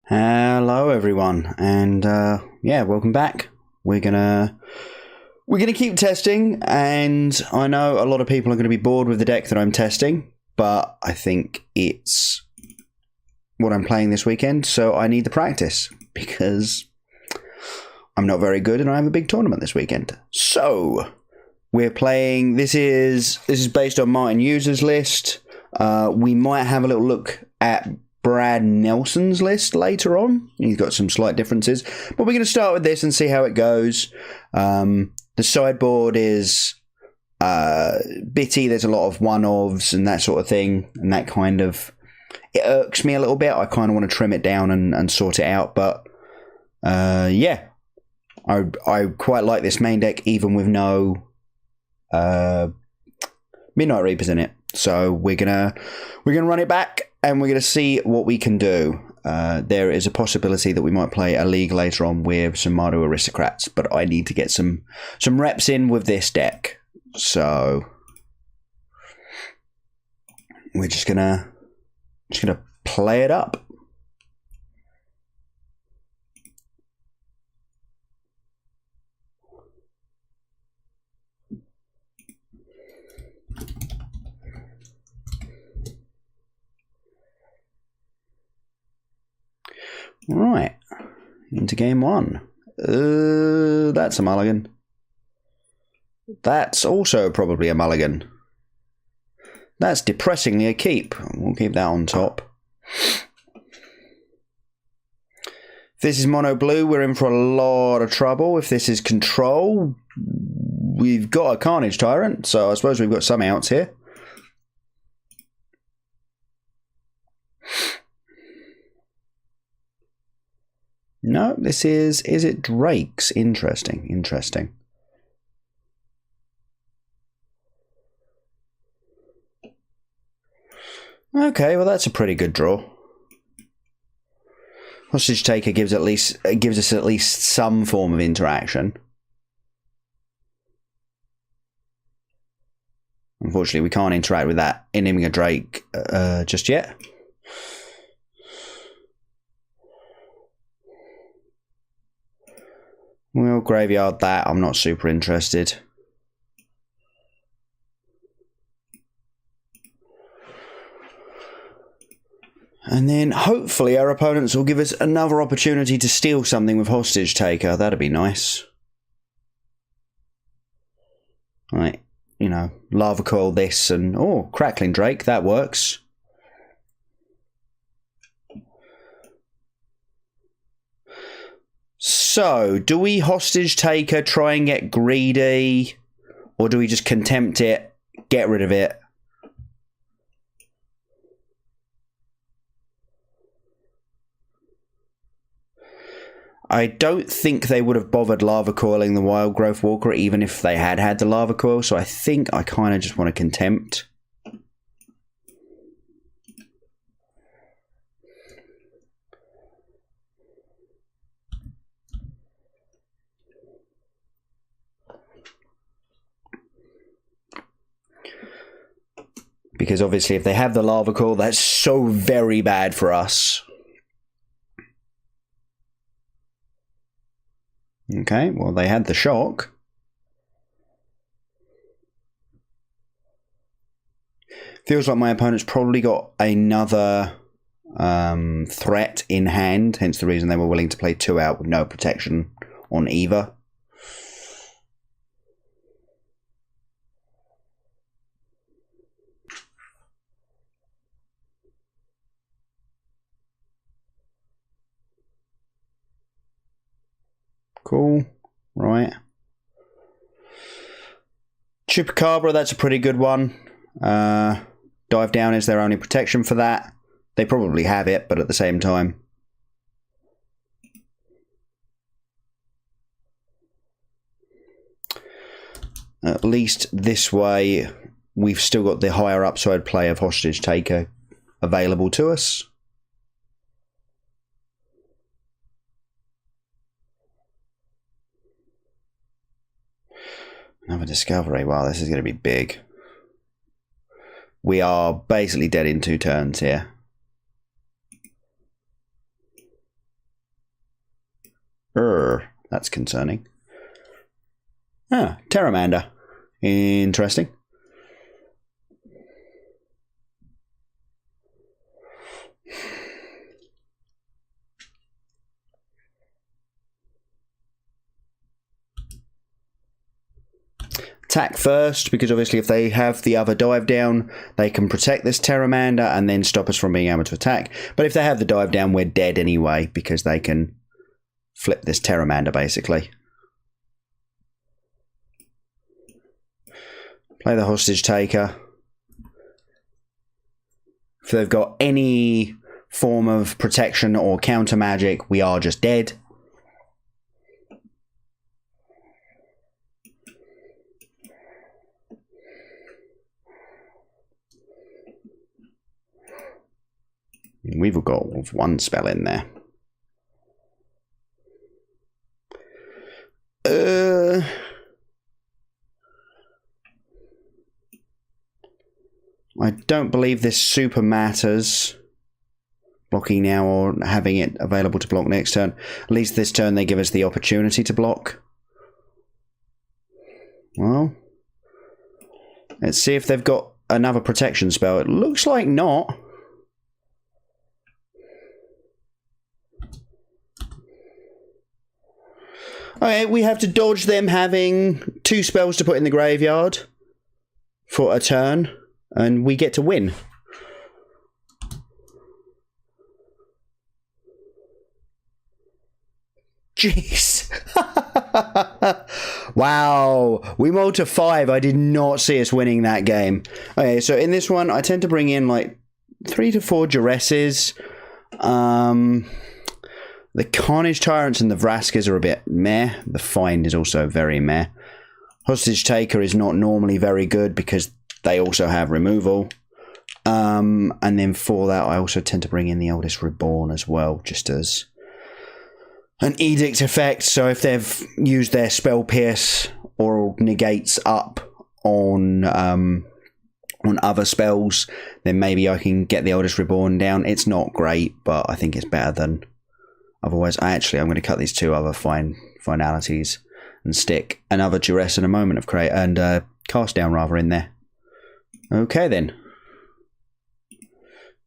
Hello everyone, and yeah, welcome back. We're gonna keep testing, and I know a lot of people are going to be bored with the deck that I'm testing, but I think it's what I'm playing this weekend, so I need the practice because I'm not very good and I have a big tournament this weekend. So we're playing. This is based on Martin User's list. We might have a little look at Brad Nelson's list later on. He's got some slight differences, but we're going to start with this and see how it goes. The sideboard is bitty. There's a lot of one-ofs and that sort of thing, and that kind of, it irks me a little bit. I kind of want to trim it down and sort it out, but yeah, I quite like this main deck even with no Midnight Reapers in it. So we're gonna run it back and we're gonna see what we can do. There is a possibility that we might play a league later on with some Mardu Aristocrats, but I need to get some reps in with this deck. So we're just gonna play it up. Right, into game one. That's a mulligan. That's also probably a mulligan. That's depressingly a keep. We'll keep that on top. If this is mono blue, we're in for a lot of trouble. If this is control, we've got a Carnage Tyrant, so I suppose we've got some outs here. No, this is it Drake's? Interesting. Okay, well that's a pretty good draw. Hostage Taker gives us at least some form of interaction. Unfortunately, we can't interact with that Enigma Drake just yet. We'll graveyard that. I'm not super interested. And then hopefully our opponents will give us another opportunity to steal something with Hostage Taker. That'd be nice. Right, you know, Lava Coil this and, oh, Crackling Drake, that works. So, do we Hostage Taker, try and get greedy, or do we just Contempt it, get rid of it? I don't think they would have bothered Lava Coiling the Wild Growth Walker even if they had the Lava Coil, so I think I kind of just want to Contempt. Because obviously if they have the Lava Coil, that's so very bad for us. Okay, well they had the Shock. Feels like my opponent's probably got another threat in hand, hence the reason they were willing to play 2 out with no protection on either. Cool, right. Chupacabra, that's a pretty good one. Dive Down is their only protection for that. They probably have it, but at the same time. At least this way, we've still got the higher upside play of Hostage Taker available to us. Another Discovery. Wow, this is going to be big. We are basically dead in 2 turns here. That's concerning. Ah, Terramander. Interesting. Attack first, because obviously if they have the other dive down, they can protect this Terramander and then stop us from being able to attack. But if they have the dive down, we're dead anyway, because they can flip this Terramander, basically. Play the Hostage Taker. If they've got any form of protection or counter magic, we are just dead. We've got one spell in there. I don't believe this super matters. Blocking now or having it available to block next turn. At least this turn they give us the opportunity to block. Well, let's see if they've got another protection spell. It looks like not. Okay, we have to dodge them having 2 spells to put in the graveyard for a turn, and we get to win. Jeez. Wow. We rolled to 5. I did not see us winning that game. Okay, so in this one, I tend to bring in like 3 to 4 Duresses. The Carnage Tyrants and the Vraskas are a bit meh. The Find is also very meh. Hostage Taker is not normally very good because they also have removal. And then for that, I also tend to bring in the Oldest Reborn as well, just as an edict effect. So if they've used their Spell Pierce or negates up on other spells, then maybe I can get the Oldest Reborn down. It's not great, but I think it's better than otherwise. I'm going to cut these 2 other finalities and stick another Duress and a Moment of Create and Cast Down rather in there. Okay then.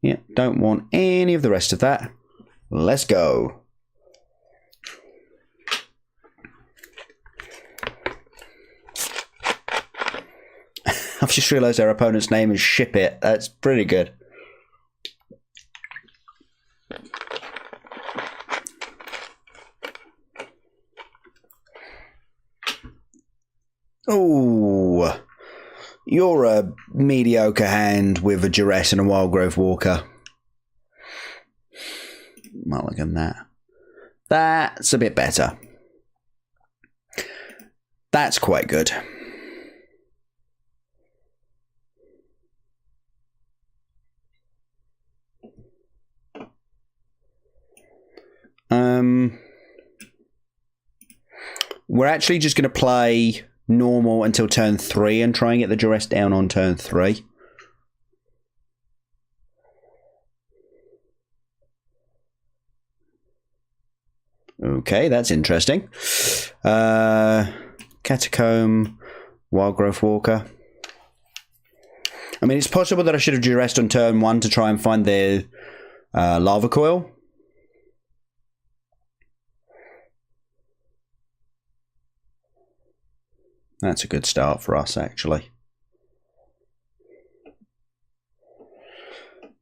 Yeah, don't want any of the rest of that. Let's go. I've just realised their opponent's name is Ship It. That's pretty good. Oh, you're a mediocre hand with a Duress and a Wild Growth Walker. Mulligan that. That's a bit better. That's quite good. We're actually just going to play normal until turn 3 and try and get the Duress down on turn 3. Okay, that's interesting. Catacomb, Wild Growth Walker. I mean, it's possible that I should have Duressed on turn 1 to try and find the Lava Coil. That's a good start for us, actually.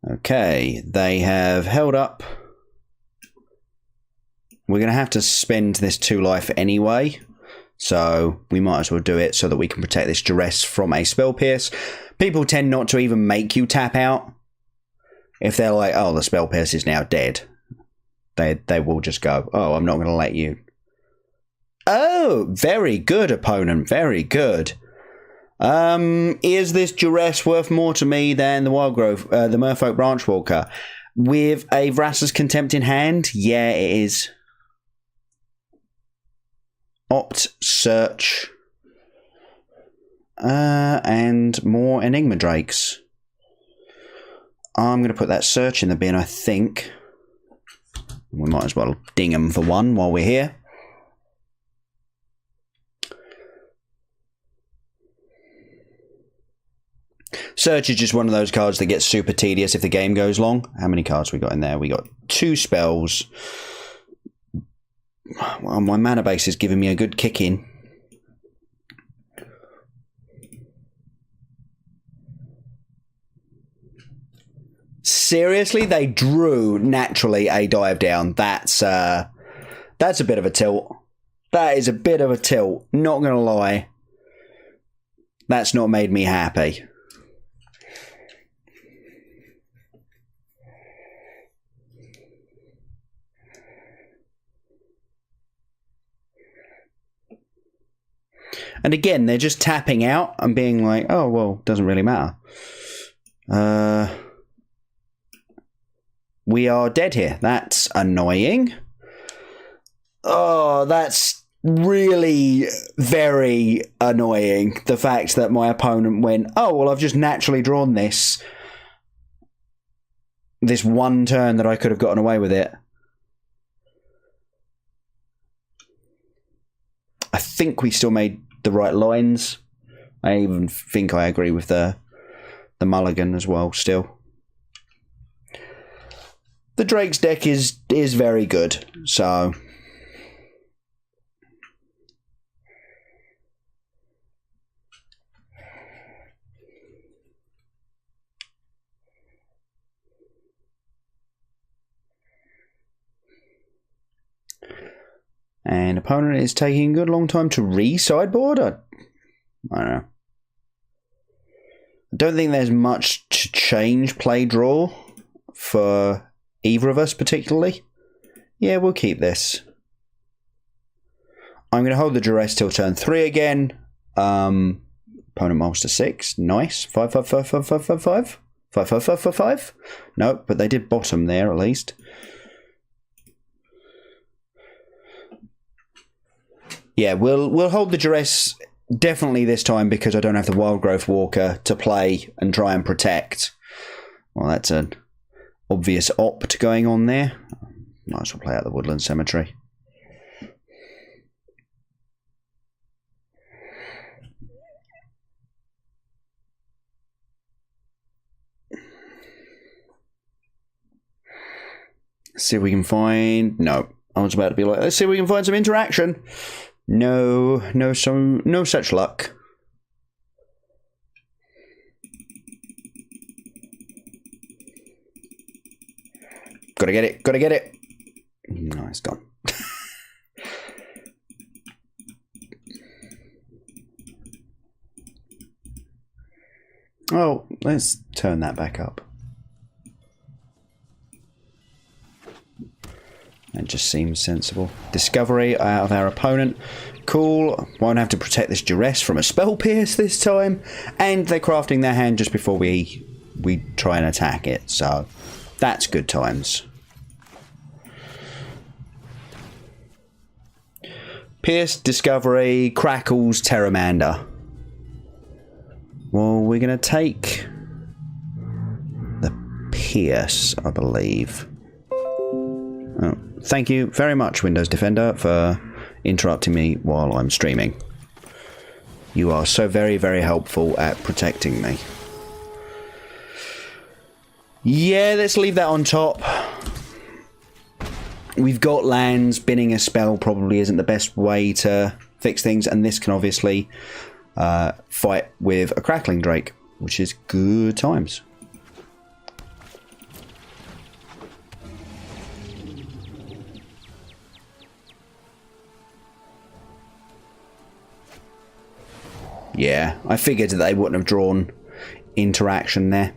Okay, they have held up. We're going to have to spend this 2 life anyway, so we might as well do it so that we can protect this Duress from a Spell Pierce. People tend not to even make you tap out. If they're like, oh, the Spell Pierce is now dead, they will just go, oh, I'm not going to let you. Oh, very good, opponent. Very good. Is this Duress worth more to me than the Wild Growth, the Merfolk Branchwalker? With a Vraska's Contempt in hand? Yeah, it is. Opt, search. And more Enigma Drakes. I'm going to put that search in the bin, I think. We might as well ding them for 1 while we're here. Search is just one of those cards that gets super tedious if the game goes long. How many cards we got in there? We got 2 spells. Well, my mana base is giving me a good kick in. Seriously, they drew naturally a dive down. That's a bit of a tilt. That is a bit of a tilt. Not gonna lie. That's not made me happy. And again, they're just tapping out and being like, oh, well, doesn't really matter. We are dead here. That's annoying. Oh, that's really very annoying. The fact that my opponent went, oh, well, I've just naturally drawn this one turn that I could have gotten away with it. I think we still made the right lines. I even think I agree with the mulligan as well still. The Drake's deck is very good, so and opponent is taking a good long time to re-sideboard. I don't know. I don't think there's much to change play draw for either of us particularly. Yeah, we'll keep this. I'm going to hold the duress till turn 3 again. Opponent moves to 6. Nice. 5, 5, 5, 5, 5, 5, 5. 5, 5, 5, 5, 5. No, but they did bottom there at least. Yeah, we'll hold the duress definitely this time because I don't have the Wild Growth Walker to play and try and protect. Well, that's an obvious opt going on there. Might as well play out the Woodland Cemetery. See if we can find... No, I was about to be like, let's see if we can find some interaction. No such luck. Gotta get it. No, it's gone. Oh, let's turn that back up. That just seems sensible. Discovery out of our opponent. Cool. Won't have to protect this duress from a spell pierce this time. And they're crafting their hand just before we try and attack it. So that's good times. Pierce, Discovery, Crackles, Terramander. Well, we're going to take the Pierce, I believe. Oh, thank you very much, Windows Defender, for interrupting me while I'm streaming. You are so very, very helpful at protecting me. Yeah, let's leave that on top. We've got lands. Binning a spell probably isn't the best way to fix things, and this can obviously fight with a Crackling Drake, which is good times. Yeah, I figured that they wouldn't have drawn interaction there.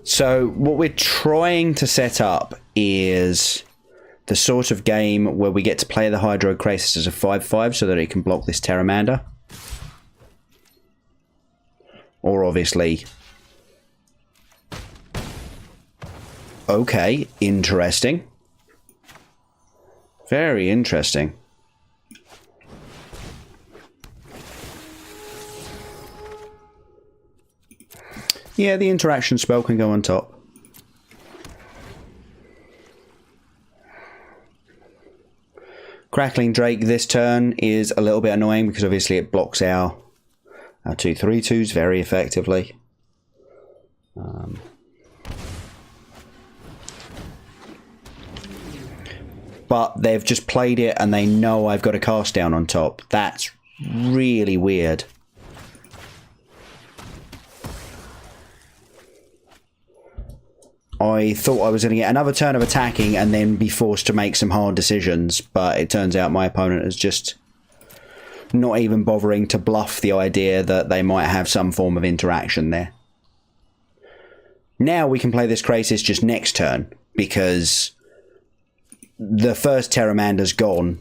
So what we're trying to set up is the sort of game where we get to play the Hydrocrasis as a 5/5 so that it can block this Terramander. Or obviously... Okay, interesting. Very interesting. Yeah, the interaction spell can go on top. Crackling Drake this turn is a little bit annoying because obviously it blocks our 2/3/2s very effectively. But they've just played it and they know I've got a cast down on top. That's really weird. I thought I was going to get another turn of attacking and then be forced to make some hard decisions, but it turns out my opponent is just not even bothering to bluff the idea that they might have some form of interaction there. Now we can play this Krasis just next turn, because the first Terramander's gone.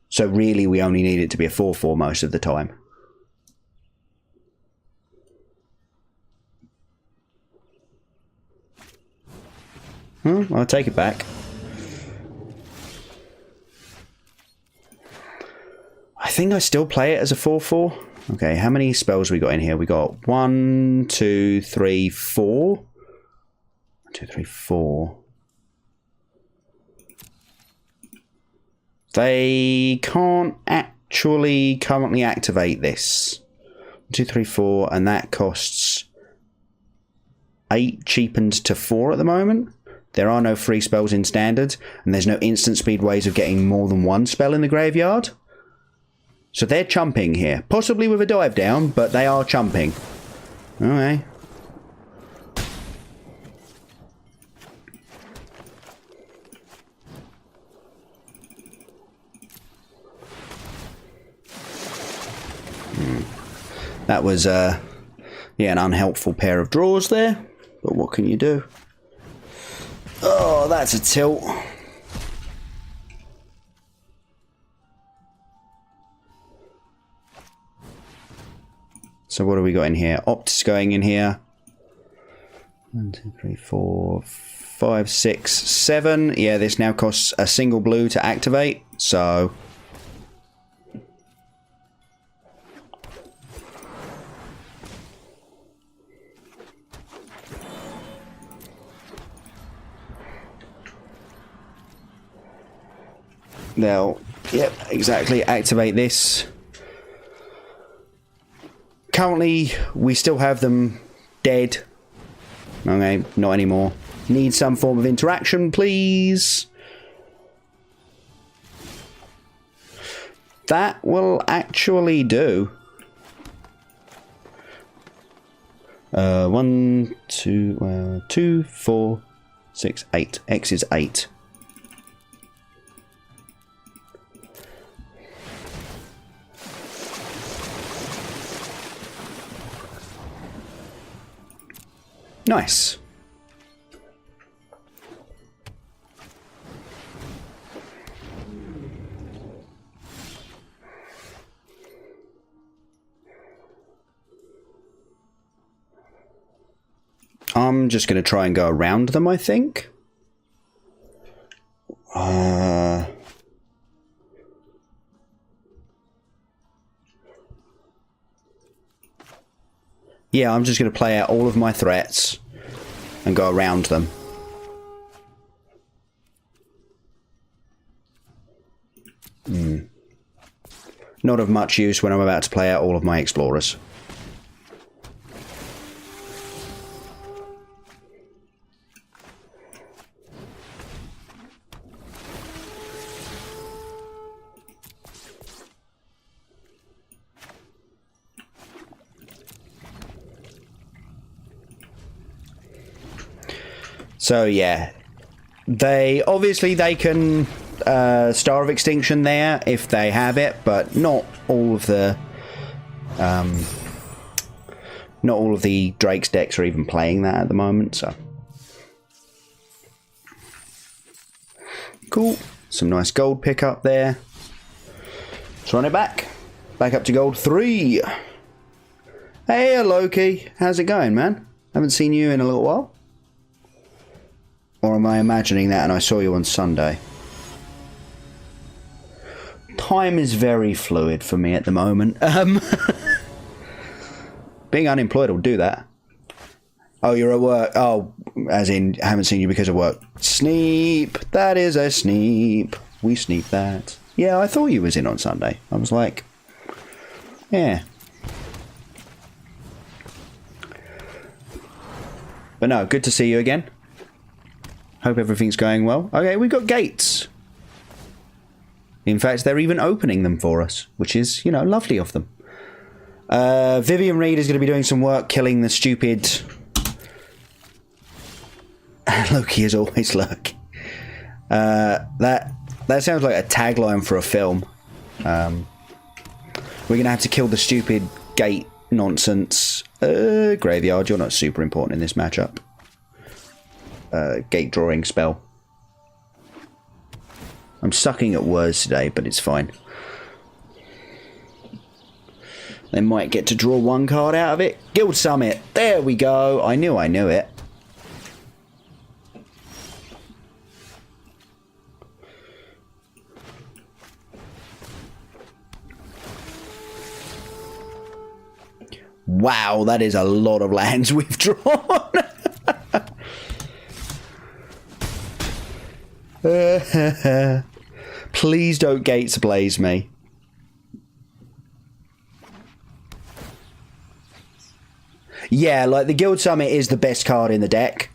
So really we only need it to be a 4/4 most of the time. I'll take it back. I think I still play it as a 4/4. Okay, how many spells we got in here? We got 1, 2, 3, 4. 1, 2, 3, 4. They can't actually currently activate this. 1, 2, 3, 4, and that costs 8 cheapened to 4 at the moment. There are no free spells in Standard, and there's no instant speed ways of getting more than one spell in the graveyard. So they're chumping here. Possibly with a dive down, but they are chumping. Okay. That was, yeah, an unhelpful pair of draws there. But what can you do? Oh, that's a tilt. So what do we got in here? Opt's going in here. 1, 2, 3, 4, 5, 6, 7. Yeah, this now costs a single blue to activate. So they'll, yep, exactly, activate this. Currently, we still have them dead. Okay, not anymore. Need some form of interaction, please. That will actually do. 1, 2, 2, 4, 6, 8. X is 8. Nice. I'm just going to try and go around them, I think. Yeah, I'm just going to play out all of my threats and go around them. Not of much use when I'm about to play out all of my explorers. So yeah, they can Star of Extinction there if they have it, but not all of the Drake's decks are even playing that at the moment. So cool, some nice gold pickup there. Let's run it back up to gold 3. Hey Loki, how's it going, man? Haven't seen you in a little while. Or am I imagining that and I saw you on Sunday? Time is very fluid for me at the moment. Being unemployed will do that. Oh, you're at work. Oh, as in, haven't seen you because of work. Sneep. That is a sneep. We sneaked that. Yeah, I thought you was in on Sunday. I was like, yeah. But no, good to see you again. Hope everything's going well. Okay, we've got gates. In fact, they're even opening them for us, which is, you know, lovely of them. Vivian Reed is going to be doing some work killing the stupid... Loki is always lurking. That sounds like a tagline for a film. We're going to have to kill the stupid gate nonsense. Graveyard, you're not super important in this matchup. Gate drawing spell. I'm sucking at words today, but it's fine. They might get to draw one card out of it. Guild Summit. There we go. I knew it. Wow, that is a lot of lands we've drawn. Please don't Gates Blaze me. Yeah, like the Guild Summit is the best card in the deck,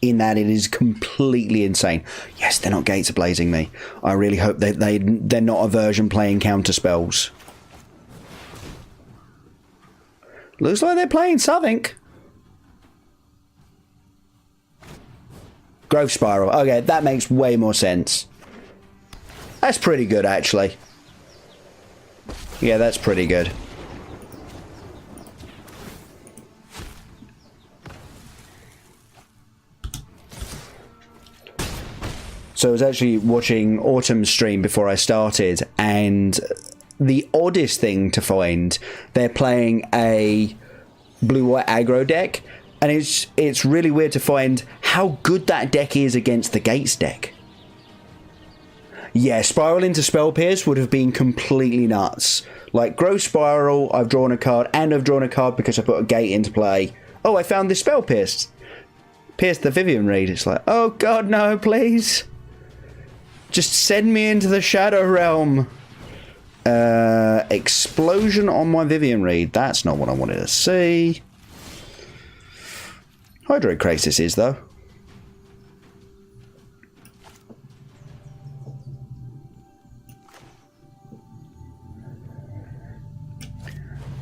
in that it is completely insane. Yes, they're not Gates Blazing me. I really hope they're not a version playing counter spells. Looks like they're playing something. Growth Spiral. Okay, that makes way more sense. That's pretty good, actually. Yeah, that's pretty good. So I was actually watching Autumn's stream before I started, and the oddest thing to find, they're playing a blue-white aggro deck, and it's really weird to find how good that deck is against the Gates deck. Yeah, Spiral into Spell Pierce would have been completely nuts. Like, Growth Spiral, I've drawn a card, and I've drawn a card because I put a Gate into play. Oh, I found this Spell Pierce. Pierce the Vivian Reed. It's like, oh god, no, please. Just send me into the Shadow Realm. Explosion on my Vivian Reed. That's not what I wanted to see. Hydrocrisis is, though.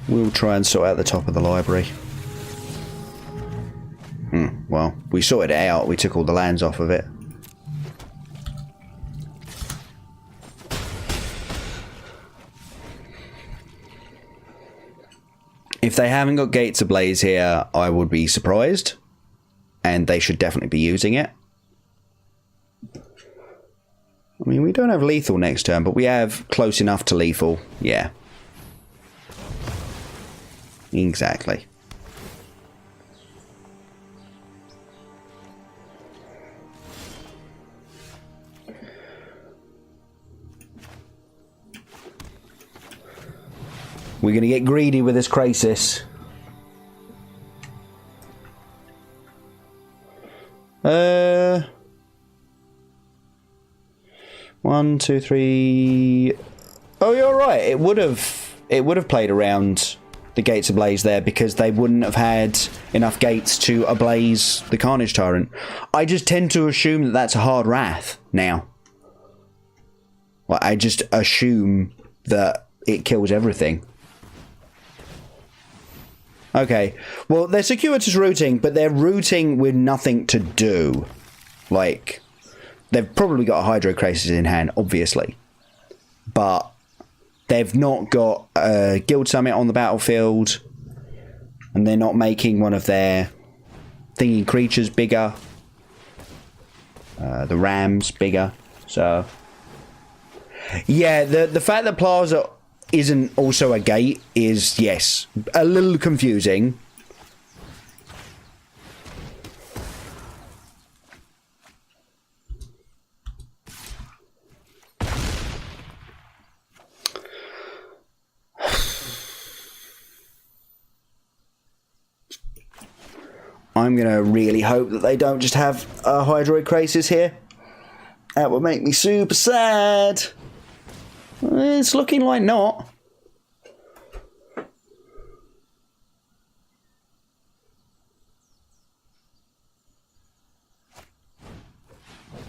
We'll try and sort out the top of the library. Well, we sorted it out. We took all the lands off of it. If they haven't got Gates Ablaze here, I would be surprised. And they should definitely be using it. I mean, we don't have lethal next turn, but we have close enough to lethal. Yeah. Exactly. We're going to get greedy with this crisis. 1, 2, 3. Oh, you're right. It would have played around the Gates Ablaze there because they wouldn't have had enough gates to ablaze the Carnage Tyrant. I just tend to assume that that's a hard Wrath now. Like, I just assume that it kills everything. Okay, well, they're circuitous routing, but they're routing with nothing to do. Like, they've probably got a Hydrocrisis in hand, obviously. But they've not got a Guild Summit on the battlefield. And they're not making one of their thingy creatures bigger. The Rams bigger. So, yeah, the fact that Plaza isn't also a gate is, yes, a little confusing. I'm going to really hope that they don't just have a Hydroid Crisis here. That would make me super sad. It's looking like not.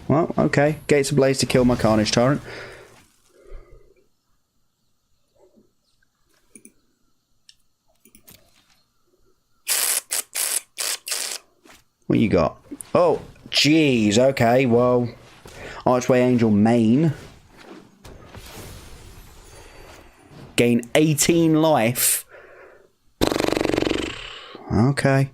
Well, okay. Gates ablaze to kill my Carnage Tyrant. What you got? Oh, jeez. Okay, well, Archway Angel main. Gain 18 life. Okay.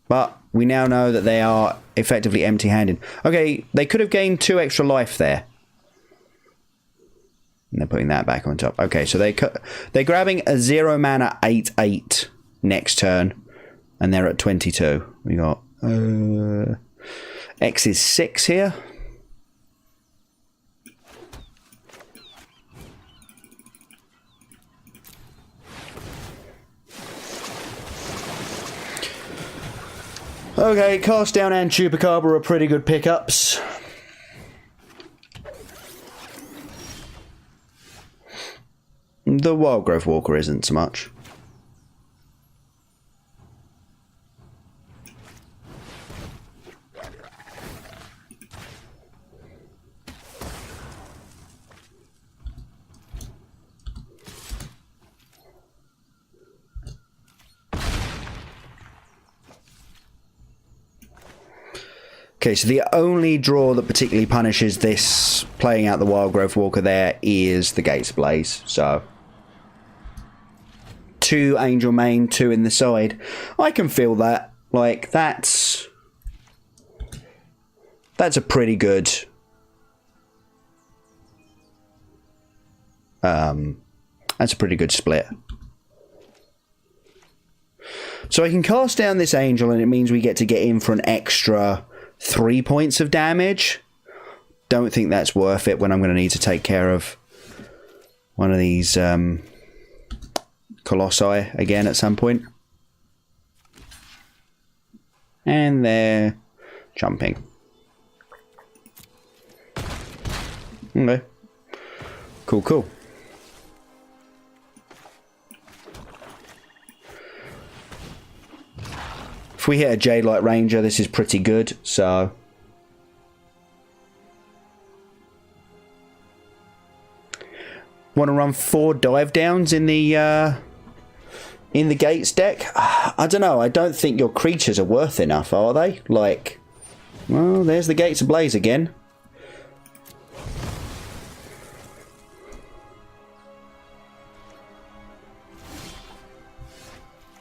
But we now know that they are effectively empty-handed. Okay, they could have gained 2 extra life there. And they're putting that back on top. Okay, so they're grabbing a 0 mana 8/8 next turn. And they're at 22. We got X is 6 here. Okay, Cast Down and Chupacabra are pretty good pickups. The Wild Growth Walker isn't so much. Okay, so the only draw that particularly punishes this playing out the Wild Growth Walker there is the Gates Blaze. So 2 Angel main, 2 in the side. I can feel that. Like, that's a pretty good that's a pretty good split. So I can cast down this Angel and it means we get in for an extra 3 points of damage. Don't think that's worth it when I'm going to need to take care of one of these Colossi again at some point. And they're jumping. Okay. Cool, cool. If we hit a Jade Light Ranger, this is pretty good, so... Want to run 4 dive downs in the Gates deck? I don't know, I don't think your creatures are worth enough, are they? Like, well, there's the Gates Ablaze again.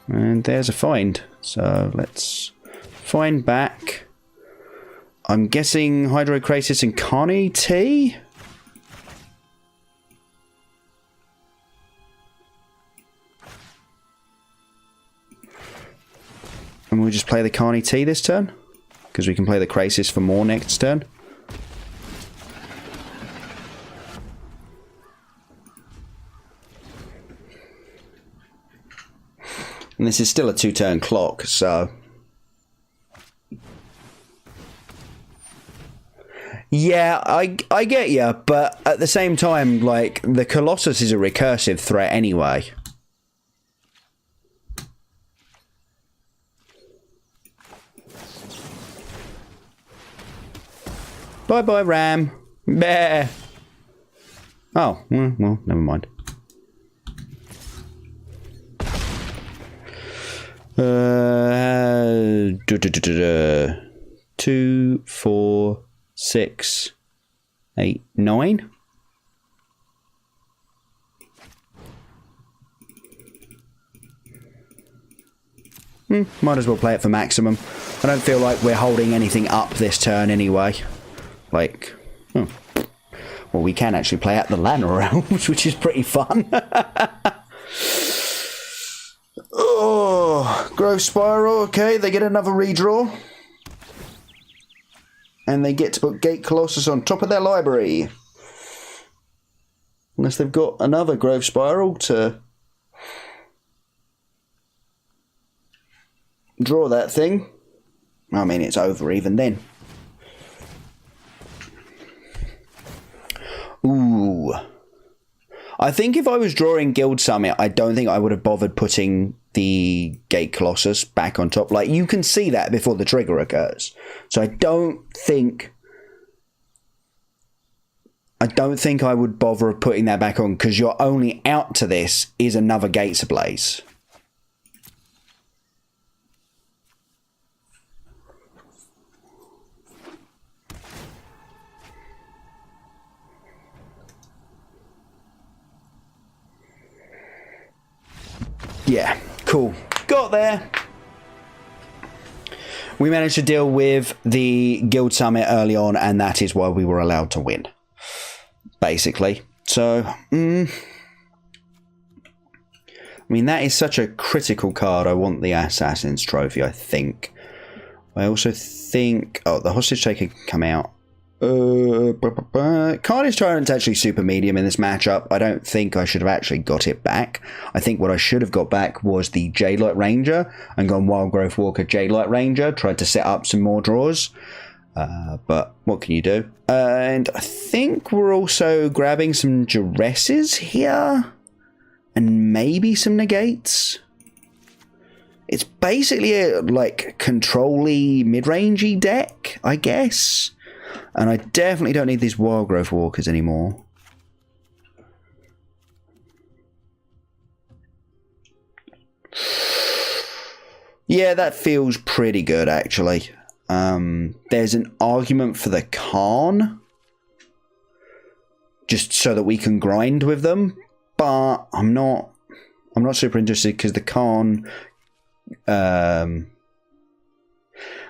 And there's a find. So let's find back. I'm guessing Hydrocrisis and Connie T. And we'll just play the Carney T this turn. Because we can play the Crisis for more next turn. And this is still a 2-turn clock, so... Yeah, I get you, but at the same time, like, the Colossus is a recursive threat anyway. Bye-bye, Ram. Meh. Oh, well, never mind. 2, 4, 6, 8, 9. Might as well play it for maximum. I don't feel like we're holding anything up this turn anyway. Like, well, we can actually play out the Lana Realms, which is pretty fun. Oh, Growth Spiral, okay, they get another redraw. And they get to put Gate Colossus on top of their library. Unless they've got another Growth Spiral to draw that thing. I mean, it's over even then. Ooh. I think if I was drawing Guild Summit, I don't think I would have bothered putting the Gate Colossus back on top. Like, you can see that before the trigger occurs. So I don't think I would bother putting that back on, because your only out to this is another Gates Ablaze. Yeah, cool. Got there. We managed to deal with the Guild Summit early on, and that is why we were allowed to win, basically. So, I mean, that is such a critical card. I want the Assassin's Trophy, I think. I also think... Oh, the Hostage Taker can come out. Carnage Tyrant's actually super medium in this matchup. I don't think I should have actually got it back. I think what I should have got back was the Jadelight Ranger and gone Wild Growth Walker Jadelight Ranger, tried to set up some more draws. But what can you do? And I think we're also grabbing some Duresses here and maybe some Negates. It's basically a like control-y mid-rangey deck, I guess. And I definitely don't need these Wild Growth Walkers anymore. Yeah, that feels pretty good, actually. There's an argument for the Khan, just so that we can grind with them. But I'm not super interested, because the Khan...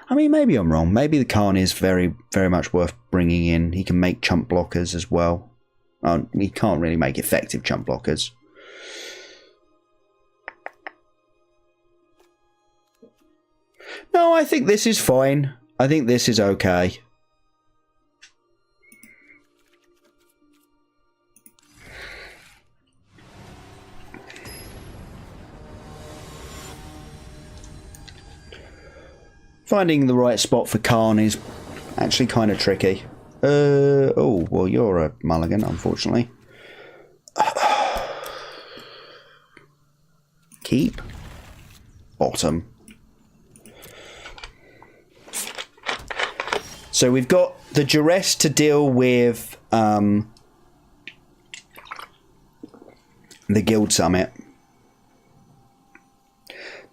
I mean, maybe I'm wrong. Maybe the Khan is very, very much worth bringing in. He can make chump blockers as well. He can't really make effective chump blockers. No, I think this is fine. I think this is okay. Finding the right spot for Khan is actually kind of tricky. Oh, well, you're a mulligan, unfortunately. Keep. Bottom. So we've got the duress to deal with the Guild Summit.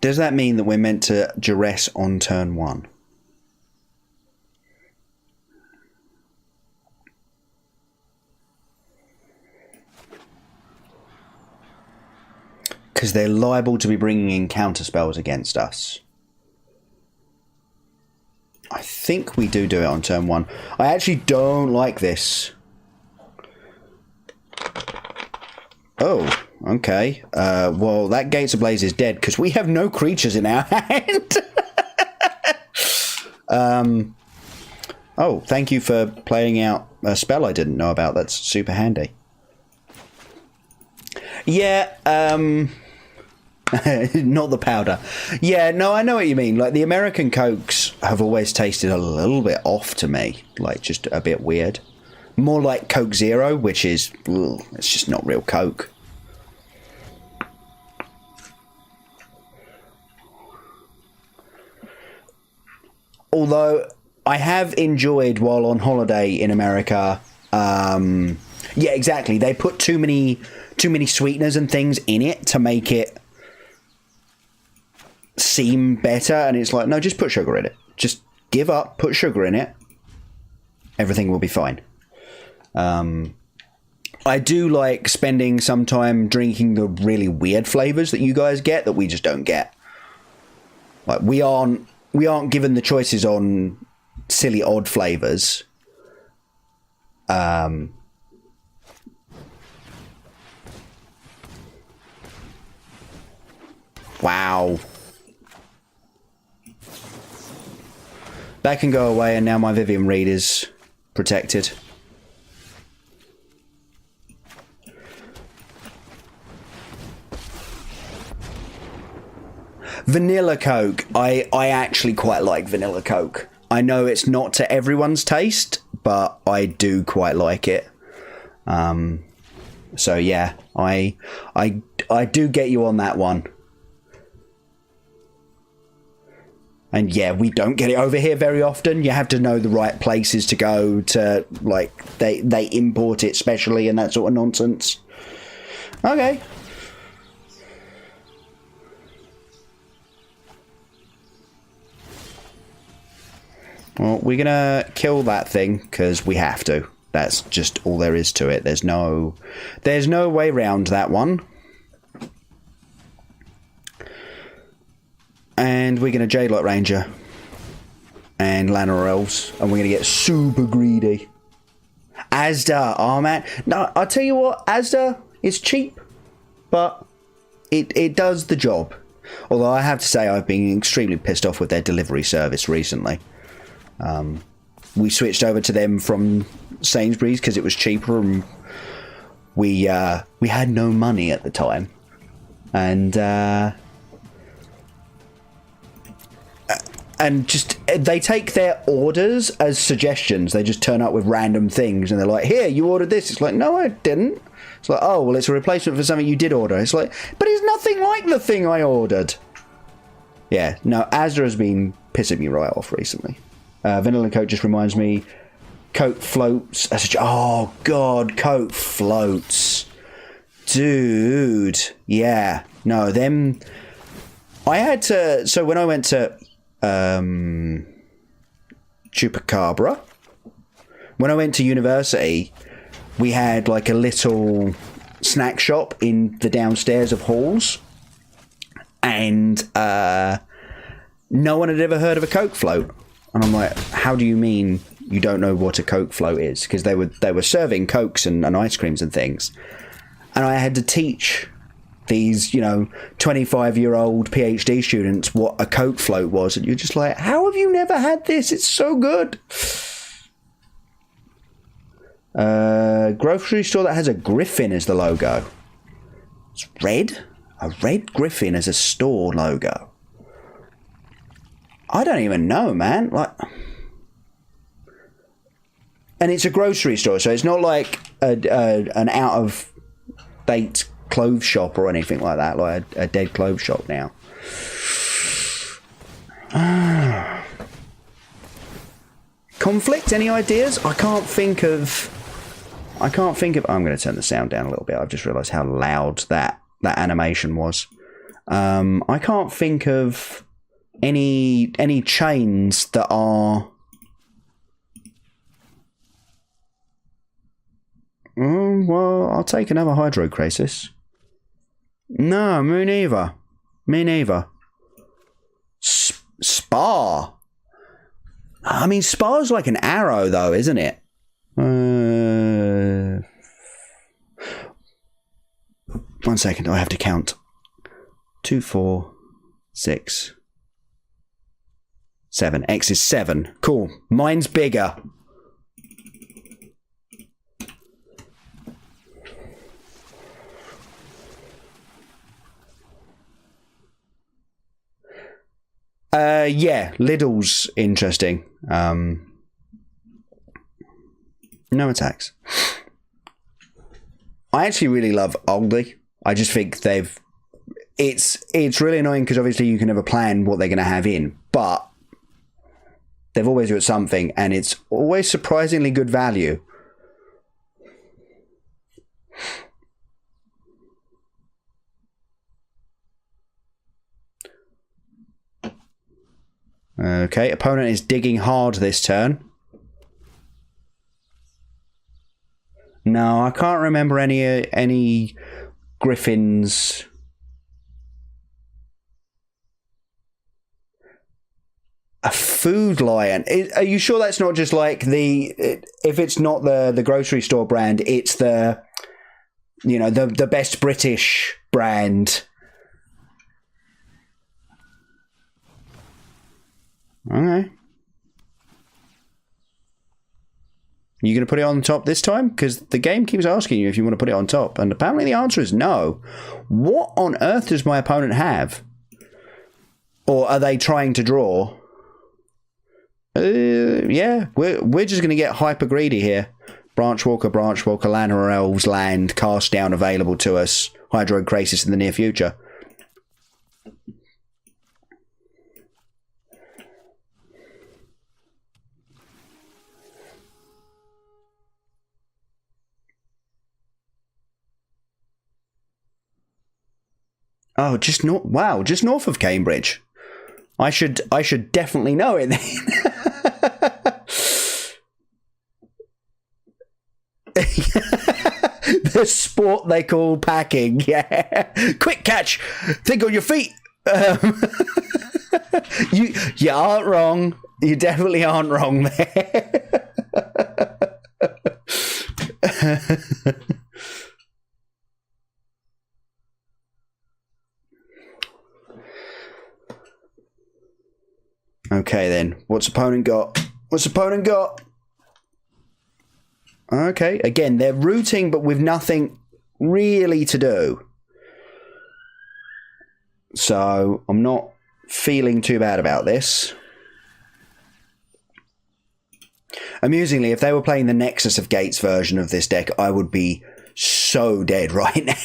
Does that mean that we're meant to duress on turn 1? Because they're liable to be bringing in counter spells against us. I think we do it on turn 1. I actually don't like this. Oh, okay. Well, that Gates Ablaze is dead because we have no creatures in our hand. Oh, thank you for playing out a spell I didn't know about. That's super handy. Yeah, not the powder. Yeah, no, I know what you mean. Like, the American Cokes have always tasted a little bit off to me. Like, just a bit weird. More like Coke Zero, which is... ugh, it's just not real Coke. Although, I have enjoyed, while on holiday in America... yeah, exactly. They put too many sweeteners and things in it to make it seem better, and it's like, no, just put sugar in it. Just give up, put sugar in it. Everything will be fine. I do like spending some time drinking the really weird flavors that you guys get that we just don't get. Like, we aren't given the choices on silly odd flavors. Wow. That can go away, and now my Vivian Reed is protected. Vanilla Coke. I actually quite like Vanilla Coke. I know it's not to everyone's taste, but I do quite like it. So yeah, I do get you on that one. And yeah, we don't get it over here very often. You have to know the right places to go to, like, they import it specially and that sort of nonsense. Okay. Well, we're gonna kill that thing because we have to. That's just all there is to it. There's no way around that one. And we're going to J-Lot Ranger and Lanner Elves, and we're going to get super greedy. Asda, oh man. No, I'll tell you what, Asda is cheap, but it does the job. Although I have to say I've been extremely pissed off with their delivery service recently. We switched over to them from Sainsbury's because it was cheaper, and we had no money at the time. And just, they take their orders as suggestions. They just turn up with random things and they're like, here, you ordered this. It's like, no, I didn't. It's like, oh, well, it's a replacement for something you did order. It's like, but it's nothing like the thing I ordered. Yeah, no, Asda has been pissing me right off recently. Vanilla Coke just reminds me, Coke floats. Oh, God, Coke floats. Dude. Yeah. No, them. I had to, so when I went to Chupacabra, when I went to university, we had like a little snack shop in the downstairs of halls, and no one had ever heard of a Coke float. And I'm like, how do you mean you don't know what a Coke float is? Because they were serving Cokes and ice creams and things, and I had to teach these, 25-year-old PhD students what a Coke float was, and you're just like, how have you never had this? It's so good. Grocery store that has a griffin as the logo. It's red? A red griffin as a store logo. I don't even know, man. Like, and it's a grocery store, so it's not like an out-of-date clothes shop or anything like that, like a dead clothes shop now. Conflict, any ideas? I can't think of I'm going to turn the sound down a little bit. I've just realized how loud that animation was. I can't think of any chains that are well, I'll take another Hydrocrisis. No, me neither. Spa. I mean, Spa's like an arrow, though, isn't it? 1 second, I have to count. 2, 4, 6, 7. X is 7. Cool. Mine's bigger. Yeah, Lidl's interesting. No attacks. I actually really love Aldi. I just think it's really annoying because obviously you can never plan what they're going to have in, but they've always got something, and it's always surprisingly good value. Okay, opponent is digging hard this turn. No, I can't remember any griffins. A food lion. Are you sure that's not just like if it's not the grocery store brand, it's the best British brand? Okay. You going to put it on top this time? Because the game keeps asking you if you want to put it on top. And apparently the answer is no. What on earth does my opponent have? Or are they trying to draw? Yeah, we're just going to get hyper greedy here. Branchwalker, Lana or Elves land, cast down available to us. Hydro Krasis in the near future. Oh, just north. Wow, just north of Cambridge. I should definitely know it then. The sport they call packing. Yeah, quick catch. Think on your feet. You aren't wrong. You definitely aren't wrong there. Okay, then. What's opponent got? Okay, again, they're rooting, but with nothing really to do. So, I'm not feeling too bad about this. Amusingly, if they were playing the Nexus of Gates version of this deck, I would be so dead right now.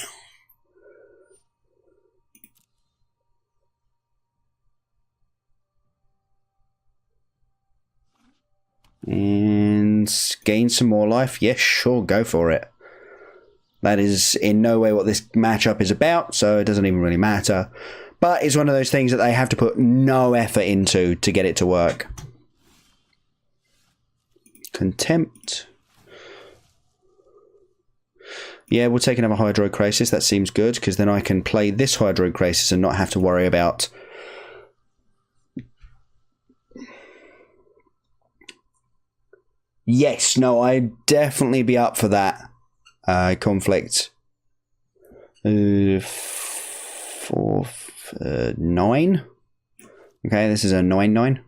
And gain some more life. Yes, sure, go for it. That is in no way what this matchup is about, so it doesn't even really matter. But it's one of those things that they have to put no effort into to get it to work. Contempt. Yeah, we'll take another Hydro Krasis. That seems good, because then I can play this Hydro Krasis and not have to worry about... Yes, no, I'd definitely be up for that conflict. 9. Okay, this is a 9/9.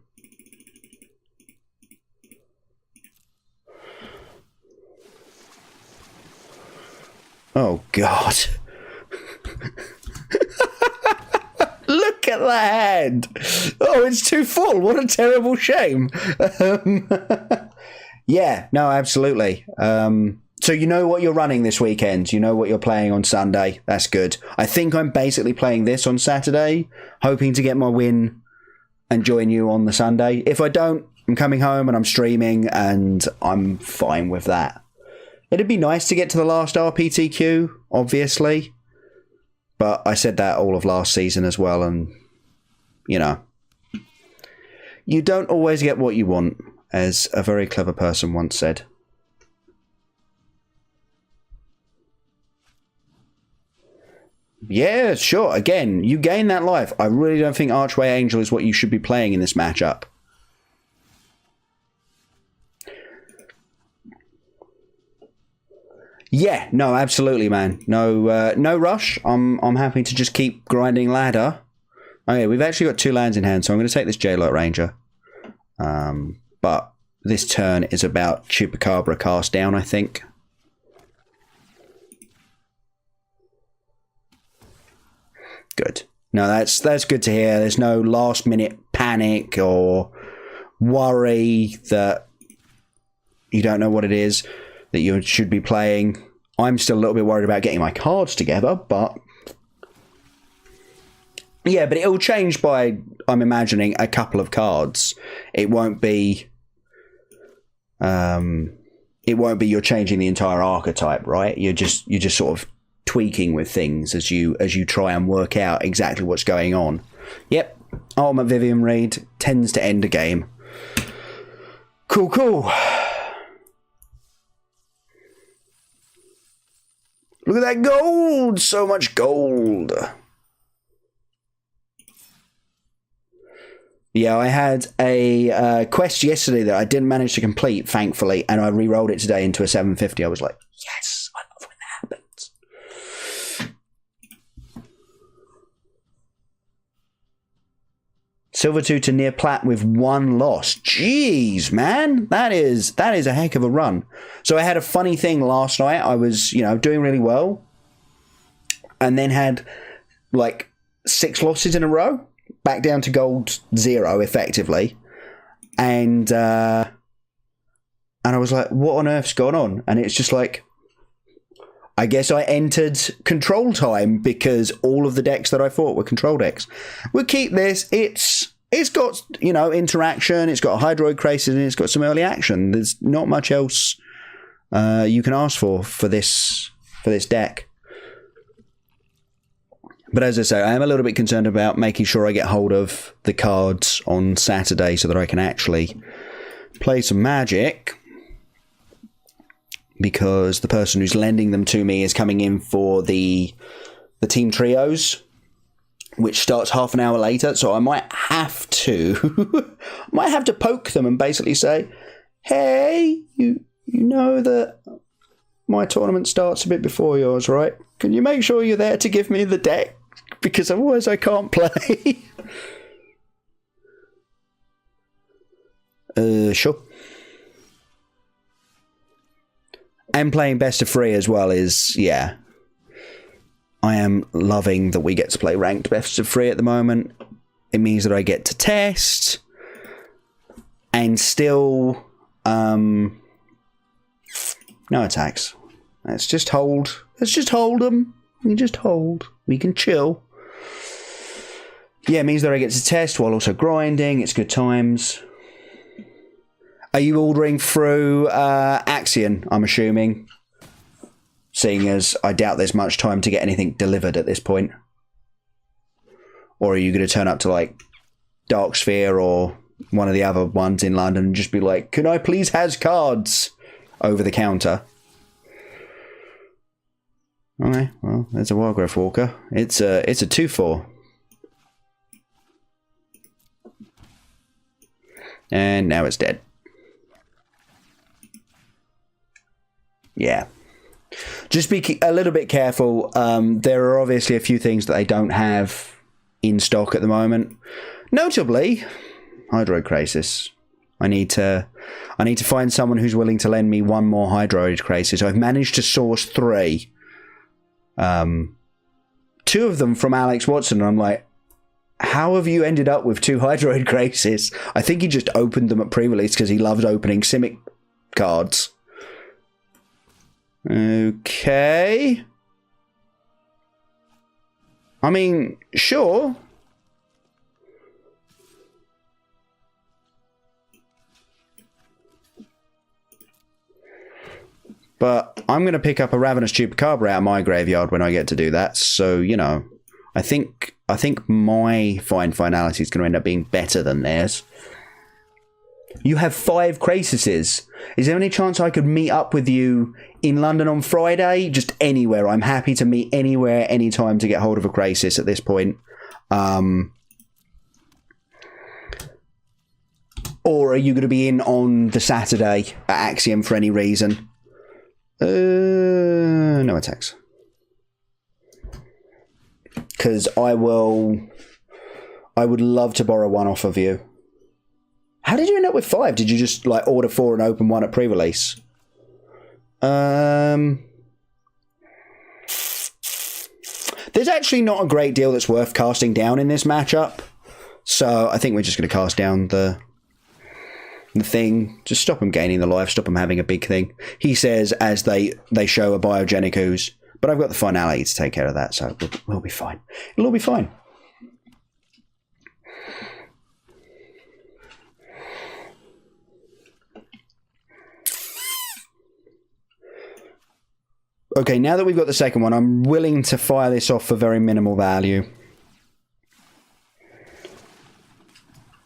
Oh, God. Look at that hand. Oh, it's too full. What a terrible shame. Yeah, no, absolutely. So you know what you're running this weekend. You know what you're playing on Sunday. That's good. I think I'm basically playing this on Saturday, hoping to get my win and join you on the Sunday. If I don't, I'm coming home and I'm streaming, and I'm fine with that. It'd be nice to get to the last RPTQ, obviously. But I said that all of last season as well, and, you know, you don't always get what you want, as a very clever person once said. Yeah, sure. Again, you gain that life. I really don't think Archway Angel is what you should be playing in this matchup. Yeah, no, absolutely, man. No, no rush. I'm happy to just keep grinding ladder. Okay, we've actually got 2 lands in hand, so I'm going to take this J-Light Ranger. But this turn is about Chupacabra cast down, I think. Good. No, that's good to hear. There's no last minute panic or worry that you don't know what it is that you should be playing. I'm still a little bit worried about getting my cards together, but yeah, but it'll change by, I'm imagining, a couple of cards. It won't be you're changing the entire archetype, right? You're just sort of tweaking with things as you try and work out exactly what's going on. Yep, Ultimate Vivian Reed tends to end a game. Cool. Look at that gold! So much gold! Yeah, I had a quest yesterday that I didn't manage to complete, thankfully, and I re-rolled it today into a 750. I was like, yes, I love when that happens. Silver 2 to near plat with 1 loss. Jeez, man. That is a heck of a run. So I had a funny thing last night. I was, doing really well. And then had, 6 losses in a row. Back down to gold 0, effectively. And And I was like, what on earth's gone on? And it's just like, I guess I entered control time because all of the decks that I thought were control decks. We'll keep this. It's got, you know, interaction. It's got a Hydroid Crisis and it's got some early action. There's not much else you can ask for this deck. But as I say, I am a little bit concerned about making sure I get hold of the cards on Saturday so that I can actually play some Magic. Because the person who's lending them to me is coming in for the team trios, which starts half an hour later. So I might have to, poke them and basically say, "Hey, you know that my tournament starts a bit before yours, right? Can you make sure you're there to give me the deck? Because otherwise I can't play." Sure. And playing best of 3 as well is, yeah. I am loving that we get to play ranked best of 3 at the moment. It means that I get to test and still no attacks. Let's just hold. Let's just hold them. We just hold. We can chill. Yeah, it means that I get to test while also grinding. It's good times. Are you ordering through Axion, I'm assuming? Seeing as I doubt there's much time to get anything delivered at this point. Or are you going to turn up to, like, Darksphere or one of the other ones in London and just be like, "Can I please has cards?" over the counter? Okay, well, there's a Wildgrowth Walker. It's a 2/4. And now it's dead. Yeah. Just be a little bit careful. There are obviously a few things that they don't have in stock at the moment. Notably, Hydroid Crisis. I need to find someone who's willing to lend me one more Hydroid Crisis. I've managed to source 3. 2 of them from Alex Watson, and I'm like, how have you ended up with 2 Hydroid Crisis? I think he just opened them at pre-release because he loves opening Simic cards. Okay. I mean, sure. But I'm going to pick up a Ravenous Chupacabra out of my graveyard when I get to do that. So, you know, I think my finality is going to end up being better than theirs. You have 5 Crasises. Is there any chance I could meet up with you in London on Friday? Just anywhere. I'm happy to meet anywhere, anytime to get hold of a Crasis at this point. Or are you going to be in on the Saturday at Axiom for any reason? No attacks. Because I would love to borrow 1 off of you. How did you end up with 5? Did you just like order 4 and open 1 at pre-release? There's actually not a great deal that's worth casting down in this matchup. So I think we're just going to cast down the thing. Just stop him gaining the life, stop him having a big thing. He says as they show a biogenic ooze. But I've got the finality to take care of that, so we'll be fine. It'll all be fine. Okay, now that we've got the second one, I'm willing to fire this off for very minimal value.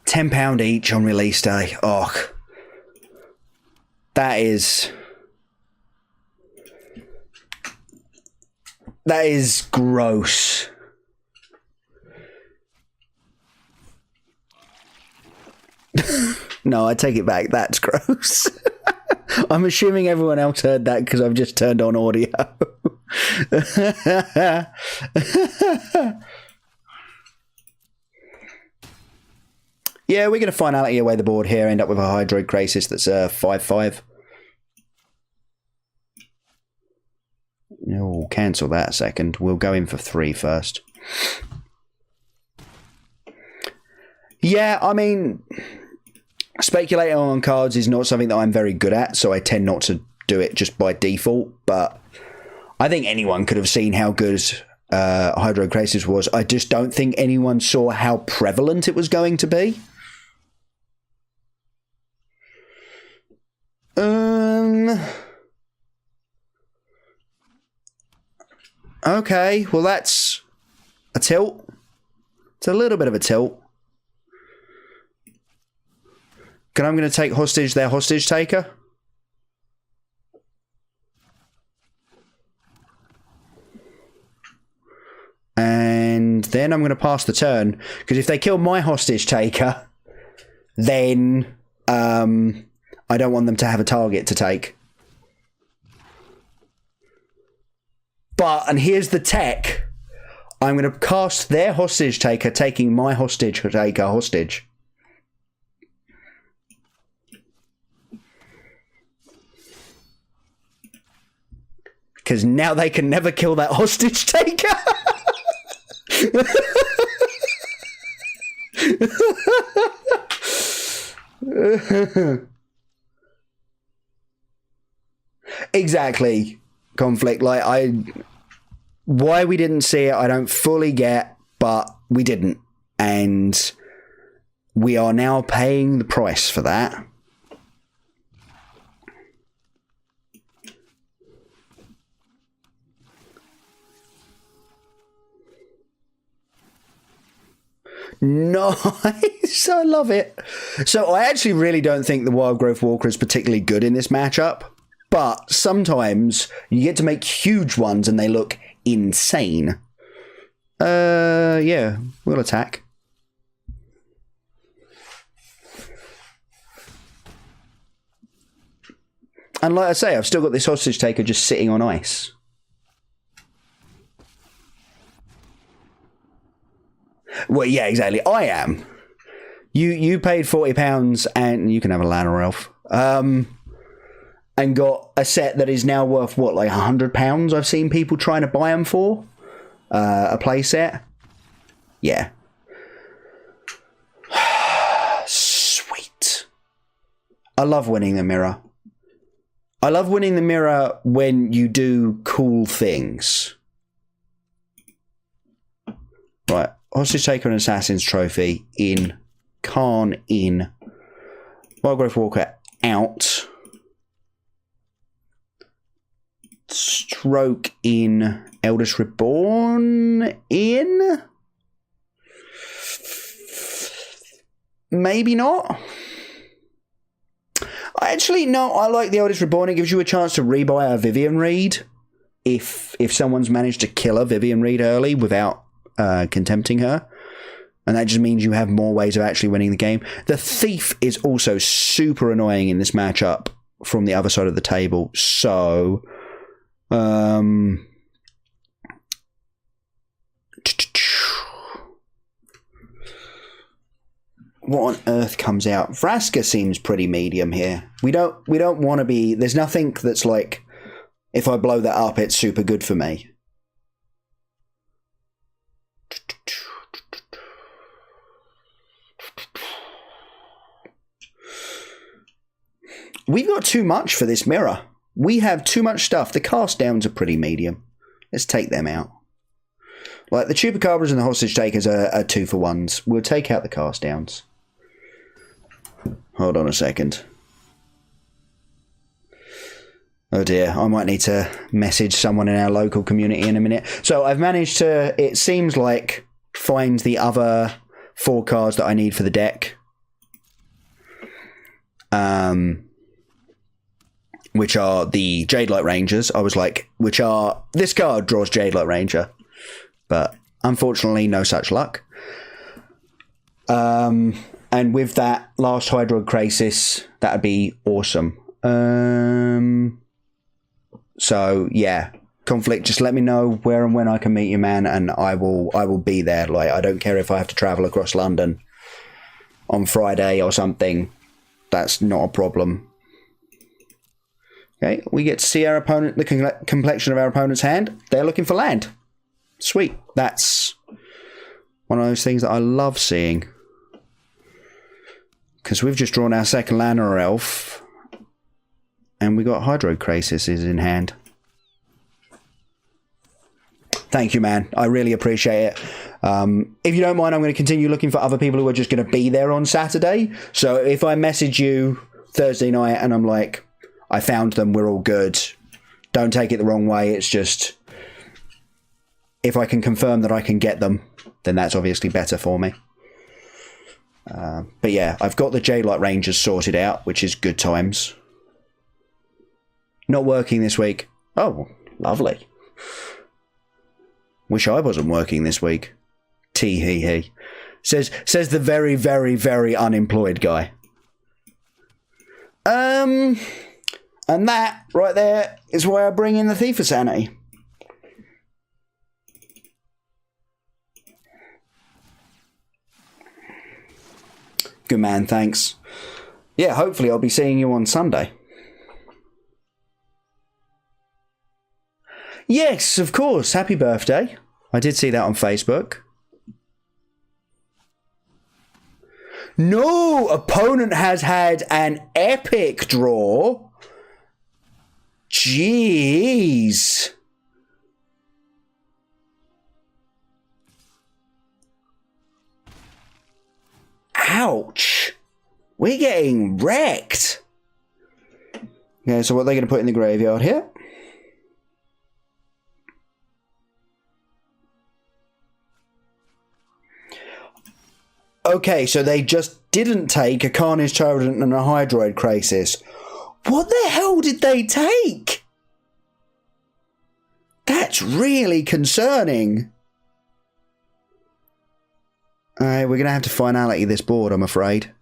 £10 each on release day. Oh, that is gross. No, I take it back. That's gross. I'm assuming everyone else heard that because I've just turned on audio. Yeah, we're going to finality away the board here, end up with a Hydroid Crisis that's 5/5. We'll cancel that a second. We'll go in for 3 first. Yeah, I mean, speculating on cards is not something that I'm very good at, so I tend not to do it just by default, but I think anyone could have seen how good Hydrocrisis was. I just don't think anyone saw how prevalent it was going to be. Okay, well that's a tilt. It's a little bit of a tilt. I'm going to take hostage their hostage taker. And then I'm going to pass the turn, because if they kill my hostage taker, then I don't want them to have a target to take. But, and here's the tech, I'm going to cast their hostage taker, taking my hostage taker hostage. Because now they can never kill that hostage taker. Exactly. Conflict. Like, why we didn't see it, I don't fully get, but we didn't. And we are now paying the price for that. Nice, I love it. So I actually really don't think the Wild Growth Walker is particularly good in this matchup, but sometimes you get to make huge ones and they look insane. Yeah, we'll attack. And like I say, I've still got this hostage taker just sitting on ice. Well, yeah, exactly. I am. You paid £40 and you can have a Lanner Elf. And got a set that is now worth, what, like £100? I've seen people trying to buy them for. A play set. Yeah. Sweet. I love winning the mirror. I love winning the mirror when you do cool things. Right. Hostage Taker and Assassin's Trophy in. Khan in. Wild Growth Walker out. Stroke in. Eldest Reborn in. Maybe not. Actually, no, I like the Eldest Reborn. It gives you a chance to rebuy a Vivian Reed if someone's managed to kill a Vivian Reed early without contempting her. And that just means you have more ways of actually winning the game. The Thief is also super annoying in this matchup from the other side of the table. So, what on earth comes out? Vraska seems pretty medium here. We don't want to be... There's nothing that's like, if I blow that up, it's super good for me. We've got too much for this mirror. We have too much stuff. The cast downs are pretty medium. Let's take them out. Like, the Chupacabras and the Hostage Takers are 2-for-1s. We'll take out the cast downs. Hold on a second. Oh dear, I might need to message someone in our local community in a minute. So I've managed to, it seems like, find the other 4 cards that I need for the deck. Which are the Jadelight Rangers. I was like, this card draws Jadelight Ranger. But unfortunately, no such luck. And with that last Hydroid Crisis, that would be awesome. So yeah, Conflict, just let me know where and when I can meet you, man, and I will be there. Like, I don't care if I have to travel across London on Friday or something. That's not a problem. Okay, we get to see our opponent, the complexion of our opponent's hand. They're looking for land. Sweet. That's one of those things that I love seeing. because we've just drawn our second Llanowar Elf, and we got Hydro Crisis in hand. Thank you, man. I really appreciate it. If you don't mind, I'm going to continue looking for other people who are just going to be there on Saturday. So if I message you Thursday night and I'm like, I found them, we're all good, don't take it the wrong way. It's just, if I can confirm that I can get them, then that's obviously better for me. But yeah, I've got the J-Light Rangers sorted out, which is good times. Not working this week. Oh, lovely. Wish I wasn't working this week. Tee hee hee. Says the very, very, very unemployed guy. And that right there is why I bring in the Thief of Sanity. Good man, thanks. Yeah, hopefully I'll be seeing you on Sunday. Yes, of course. Happy birthday. I did see that on Facebook. No, opponent has had an epic draw. Jeez. Ouch. We're getting wrecked. Okay, so what are they going to put in the graveyard here? Okay, so they just didn't take a Carnage Tyrant and a Hydroid Crisis. What the hell did they take? That's really concerning. Alright, we're going to have to finality this board, I'm afraid.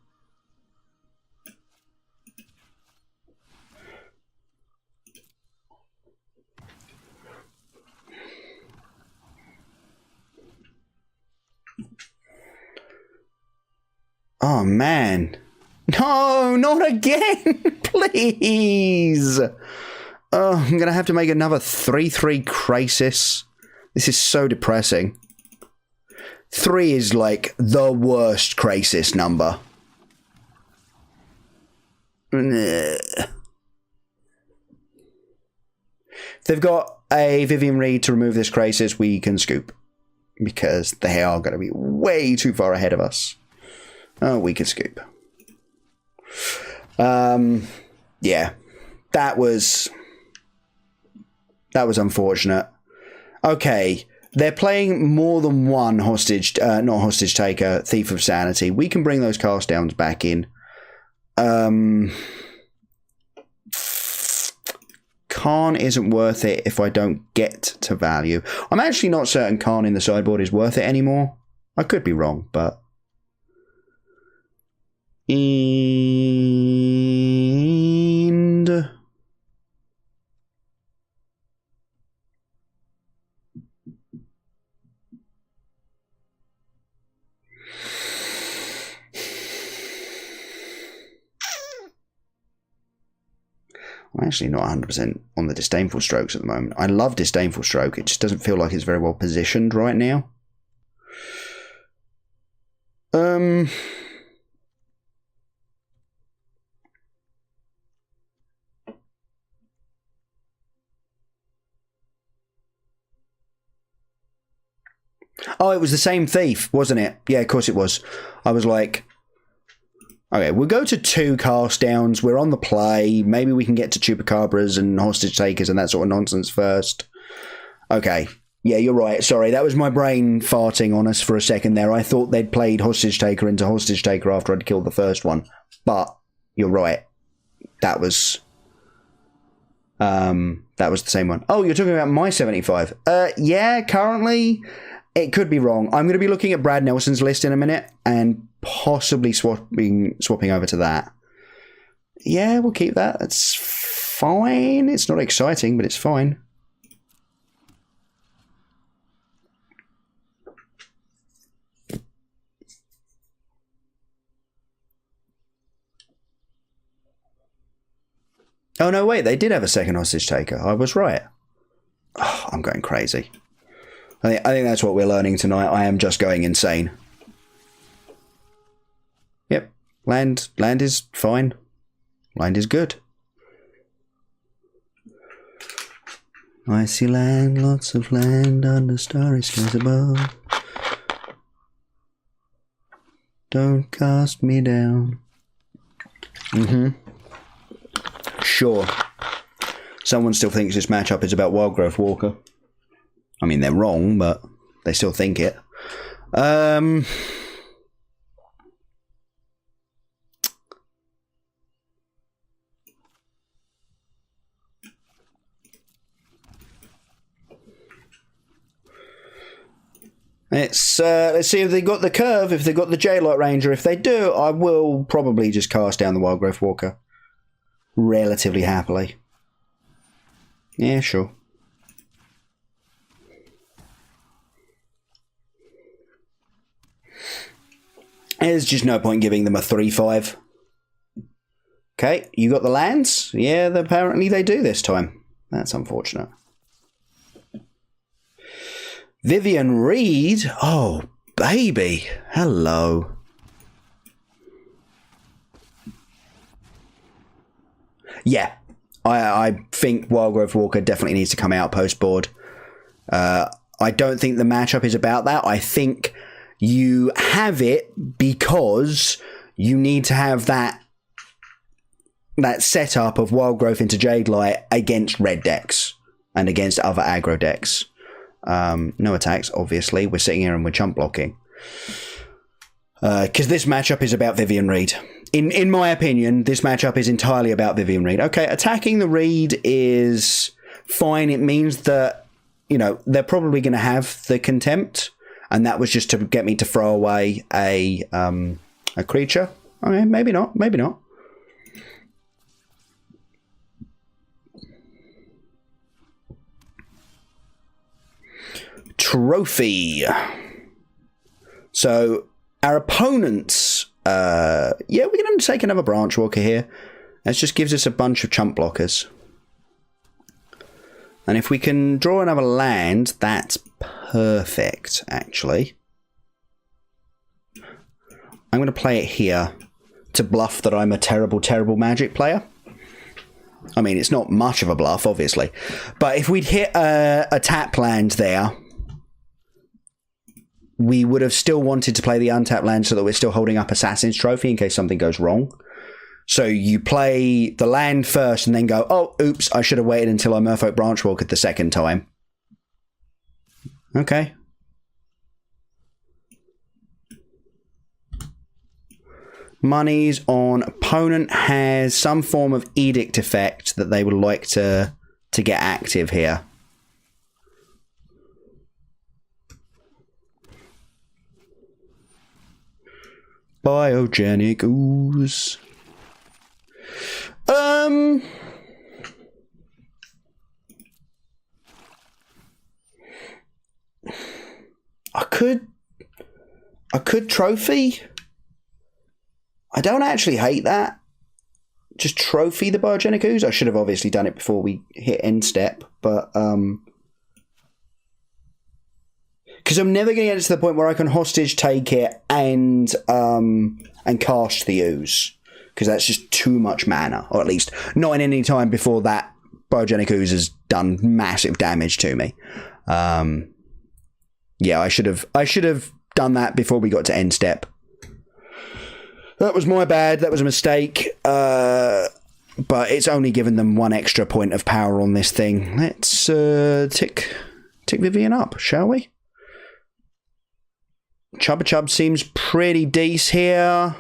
Oh, man. No, not again, please. Oh, I'm going to have to make another 3/3 Crisis. This is so depressing. 3 is like the worst Crisis number. If they've got a Vivian Reed to remove this Crisis, we can scoop. Because they are going to be way too far ahead of us. Oh, we can scoop. Yeah. That was unfortunate. Okay. They're playing more than one hostage, not hostage taker, Thief of Sanity. We can bring those cast downs back in. Khan isn't worth it if I don't get to value. I'm actually not certain Khan in the sideboard is worth it anymore. I could be wrong, but... And... I'm actually not 100% on the Disdainful Strokes at the moment. I love Disdainful Stroke. It just doesn't feel like it's very well positioned right now. Oh, it was the same thief, wasn't it? Yeah, of course it was. I was like, okay, we'll go to 2 cast downs. We're on the play. Maybe we can get to Chupacabras and hostage takers and that sort of nonsense first. Okay. Yeah, you're right. Sorry, that was my brain farting on us for a second there. I thought they'd played hostage taker into hostage taker after I'd killed the first one. But you're right. That was the same one. Oh, you're talking about my 75. Yeah, currently it could be wrong. I'm going to be looking at Brad Nelson's list in a minute and possibly swapping over to that. Yeah, we'll keep that. That's fine. It's not exciting, but it's fine. Oh, no, wait. They did have a second hostage taker. I was right. Oh, I'm going crazy. I think that's what we're learning tonight. I am just going insane. Yep. Land is fine. Land is good. I see land, lots of land under starry skies above. Don't cast me down. Sure. Someone still thinks this matchup is about Wildgrowth Walker. I mean, they're wrong, but they still think it. Let's see if they got the curve, if they got the J-Light Ranger. If they do, I will probably just cast down the Wildgrowth Walker relatively happily. Yeah, sure. There's just no point giving them a 3-5. Okay, you got the lands? Yeah, apparently they do this time. That's unfortunate. Vivian Reed? Oh, baby. Hello. Yeah, I think Wildgrowth Walker definitely needs to come out post-board. I don't think the matchup is about that. I think you have it because you need to have that setup of Wildgrowth into Jadelight against red decks and against other aggro decks. No attacks, obviously. We're sitting here and we're chump blocking. Because this matchup is about Vivian Reed. In my opinion, this matchup is entirely about Vivian Reed. Okay, attacking the Reed is fine. It means that, you know, they're probably going to have the Contempt. And that was just to get me to throw away a creature. Okay, maybe not. Maybe not. Trophy. So our opponents, yeah, we're going to take another Branch Walker here. That just gives us a bunch of chump blockers. And if we can draw another land, that's perfect, actually. I'm going to play it here to bluff that I'm a terrible, terrible Magic player. I mean, it's not much of a bluff, obviously. But if we'd hit a tap land there, we would have still wanted to play the untapped land so that we're still holding up Assassin's Trophy in case something goes wrong. So you play the land first and then go, oh, oops, I should have waited until I Merfolk Branchwalked the second time. Okay. Monies on opponent has some form of edict effect that they would like to get active here. Biogenic ooze. I could trophy. I don't actually hate that. Just trophy the Biogenic ooze. I should have obviously done it before we hit end step, but because I'm never going to get it to the point where I can hostage take it and cast the ooze, because that's just too much mana, or at least not in any time before that Biogenic ooze has done massive damage to me. Yeah, I should have done that before we got to end step. That was my bad. That was a mistake. But it's only given them one extra point of power on this thing. Let's tick Vivian up, shall we? Chubba Chub seems pretty decent here.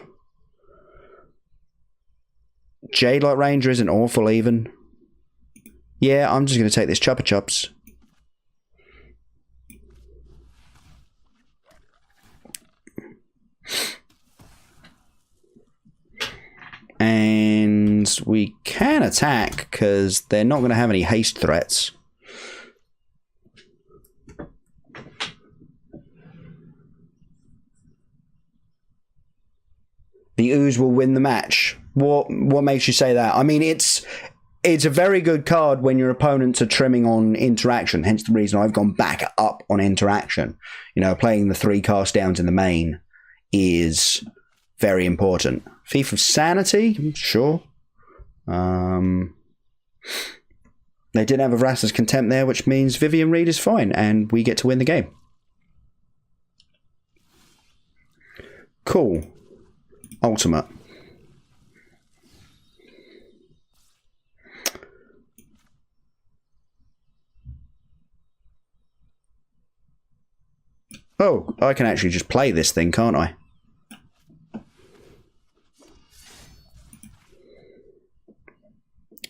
Jadelight Ranger isn't awful even. Yeah, I'm just going to take this Chubba Chubs. And we can attack because they're not going to have any haste threats. The ooze will win the match. What makes you say that? I mean, it's a very good card when your opponents are trimming on interaction. Hence the reason I've gone back up on interaction. You know, playing the 3 cast downs in the main is very important. Thief of Sanity, sure. They didn't have a Vrasta's Contempt there, which means Vivian Reed is fine, and we get to win the game. Cool. Ultimate. Oh, I can actually just play this thing, can't I?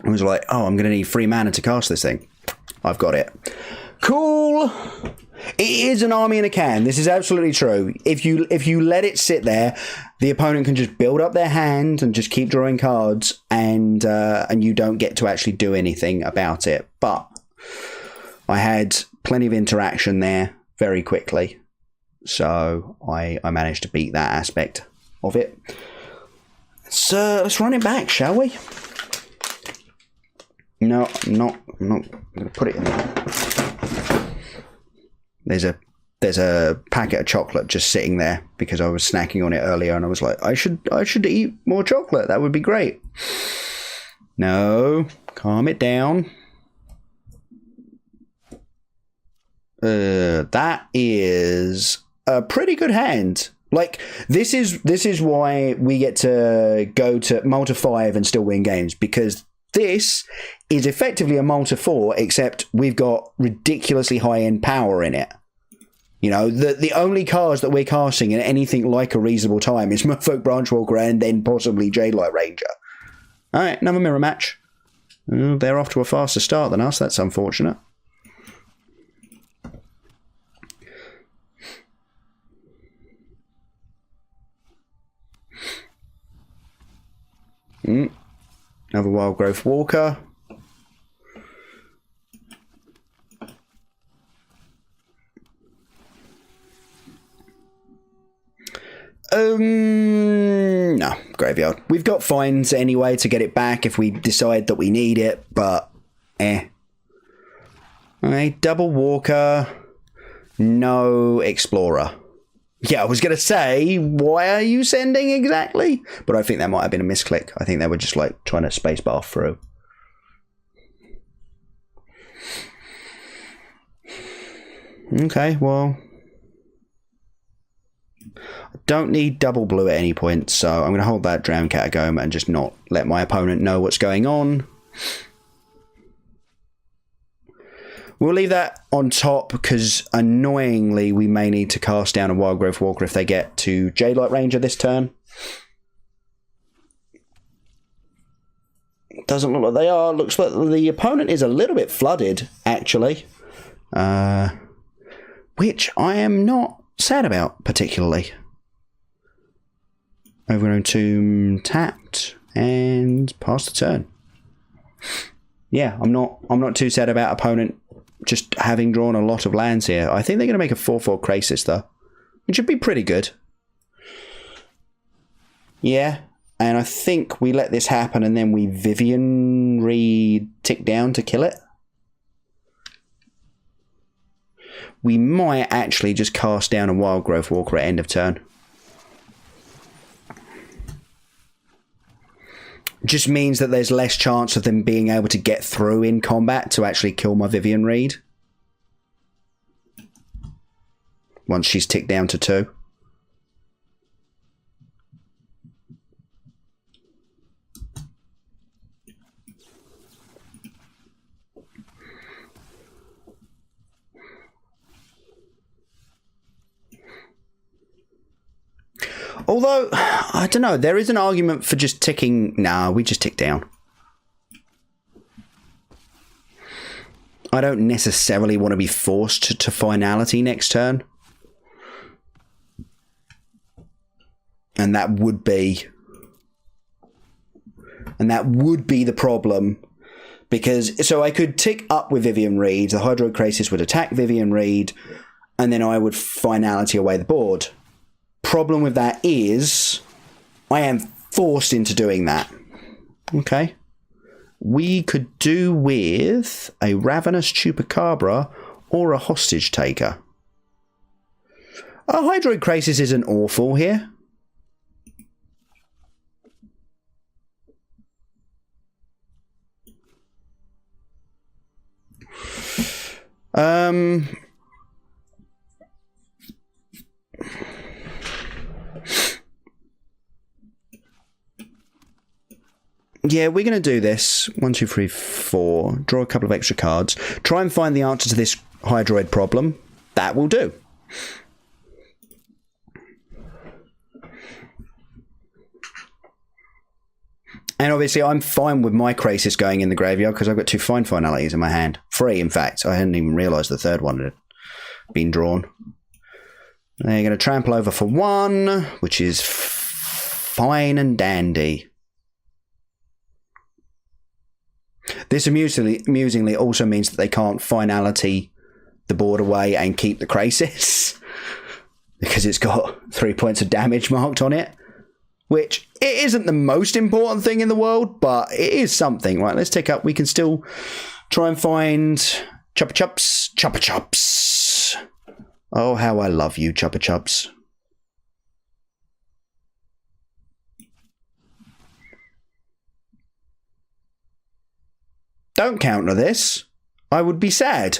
I was like, oh, I'm going to need 3 mana to cast this thing. I've got it. Cool. It is an army in a can. This is absolutely true. If you let it sit there, the opponent can just build up their hand and just keep drawing cards, and you don't get to actually do anything about it. But I had plenty of interaction there very quickly, so I managed to beat that aspect of it. So let's run it back, shall we? No, I'm not going to put it in there. There's a packet of chocolate just sitting there because I was snacking on it earlier, and I was like, I should eat more chocolate. That would be great. No, calm it down. That is a pretty good hand. Like, this is why we get to go to Malta 5 and still win games, because this is effectively a Malta 4, except we've got ridiculously high-end power in it. You know, the only cards that we're casting in anything like a reasonable time is Merfolk Branchwalker and then possibly Jadelight Ranger. Alright, another mirror match. They're off to a faster start than us. That's unfortunate. Another Wild Growth Walker. No, graveyard. We've got fines anyway to get it back if we decide that we need it, but Okay, double Walker, no Explorer. Yeah, I was going to say, why are you sending exactly? But I think that might have been a misclick. I think they were just like trying to spacebar through. Okay, well, I don't need double blue at any point, so I'm going to hold that Drowned Catacomb and just not let my opponent know what's going on. We'll leave that on top because, annoyingly, we may need to cast down a Wild Growth Walker if they get to Jadelight Ranger this turn. Doesn't look like they are. Looks like the opponent is a little bit flooded, actually. Which I am not sad about, particularly. Overgrown Tomb tapped and pass the turn. Yeah, I'm not too sad about opponent just having drawn a lot of lands here. I think they're going to make a 4/4 Krasis, though. It should be pretty good. Yeah, and I think we let this happen and then we Vivian Reed tick down to kill it. We might actually just cast down a Wild Growth Walker at end of turn. Just means that there's less chance of them being able to get through in combat to actually kill my Vivian Reed. Once she's ticked down to 2. Although, I don't know, there is an argument for just ticking... Nah, we just tick down. I don't necessarily want to be forced to finality next turn. And that would be... the problem. Because, so I could tick up with Vivian Reed, the Hydro Krasis would attack Vivian Reed, and then I would finality away the board. Problem with that is I am forced into doing that. Okay. We could do with a Ravenous Chupacabra or a Hostage Taker. A Hydroid Krasis isn't awful here. Yeah, we're going to do this. 1, 2, 3, 4. Draw a couple of extra cards. Try and find the answer to this Hydroid problem. That will do. And obviously, I'm fine with my Krasis going in the graveyard because I've got 2 fine finalities in my hand. 3, in fact. I hadn't even realised the third one had been drawn. They're going to trample over for 1, which is fine and dandy. This amusingly also means that they can't finality the board away and keep the Krasis because it's got 3 points of damage marked on it. Which, it isn't the most important thing in the world, but it is something. Right, let's take up. We can still try and find Chupa Chups. Chupa Chups. Oh, how I love you, Chupa Chups. Don't counter this. I would be sad.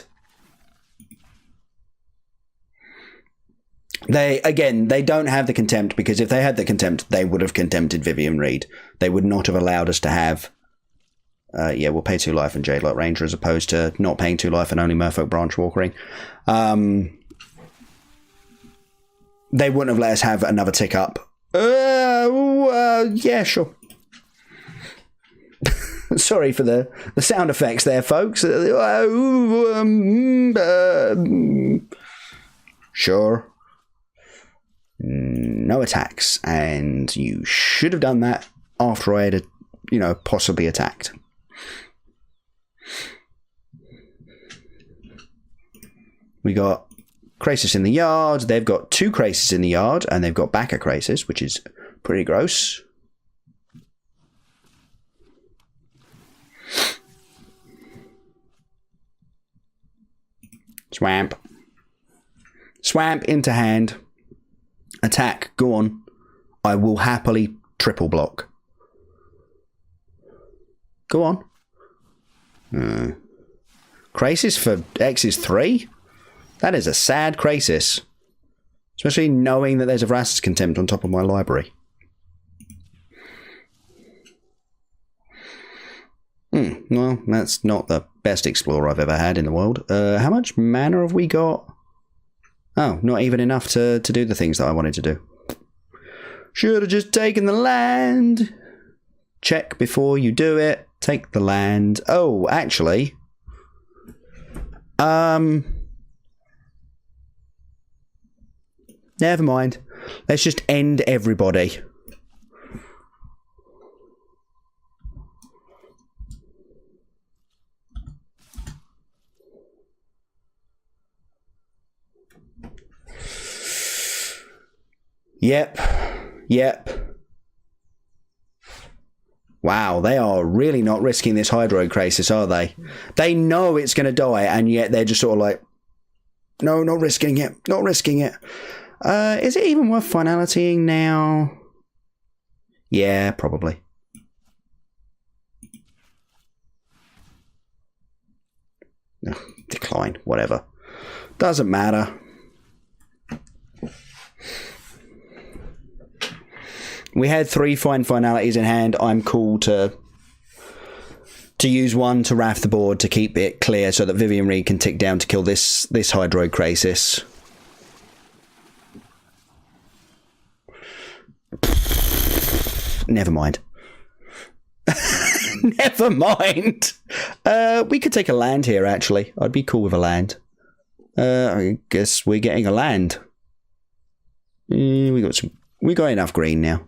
They don't have the contempt because if they had the contempt, they would have contempted Vivian Reed. They would not have allowed us to have, we'll pay 2 life and Jadelight Ranger as opposed to not paying 2 life and only Merfolk Branch Walkering. They wouldn't have let us have another tick up. Yeah, sure. Sorry for the sound effects there, folks. Sure. No attacks, and you should have done that after I had, possibly attacked. We got Krasis in the yard. They've got 2 Krasis in the yard, and they've got back a Krasis, which is pretty gross. Swamp. Swamp into hand. Attack. Go on. I will happily triple block. Go on. Krasis for X is 3? That is a sad Krasis. Especially knowing that there's a Vraska's Contempt on top of my library. Well, that's not the best Explorer I've ever had in the world. How much mana have we got? Oh, not even enough to do the things that I wanted to do. Should have just taken the land. Check before you do it. Take the land. Oh, actually. Never mind. Let's just end everybody. Yep. Wow, they are really not risking this Hydroid Krasis, are they? They know it's going to die, and yet they're just sort of like, no, not risking it. Is it even worth finalitying now? Yeah, probably. Decline, whatever. Doesn't matter. We had 3 fine finalities in hand. I'm cool to use 1 to raff the board to keep it clear so that Vivian Reed can tick down to kill this Hydroid Krasis. Never mind. Never mind. We could take a land here, actually. I'd be cool with a land. I guess we're getting a land. We got enough green now.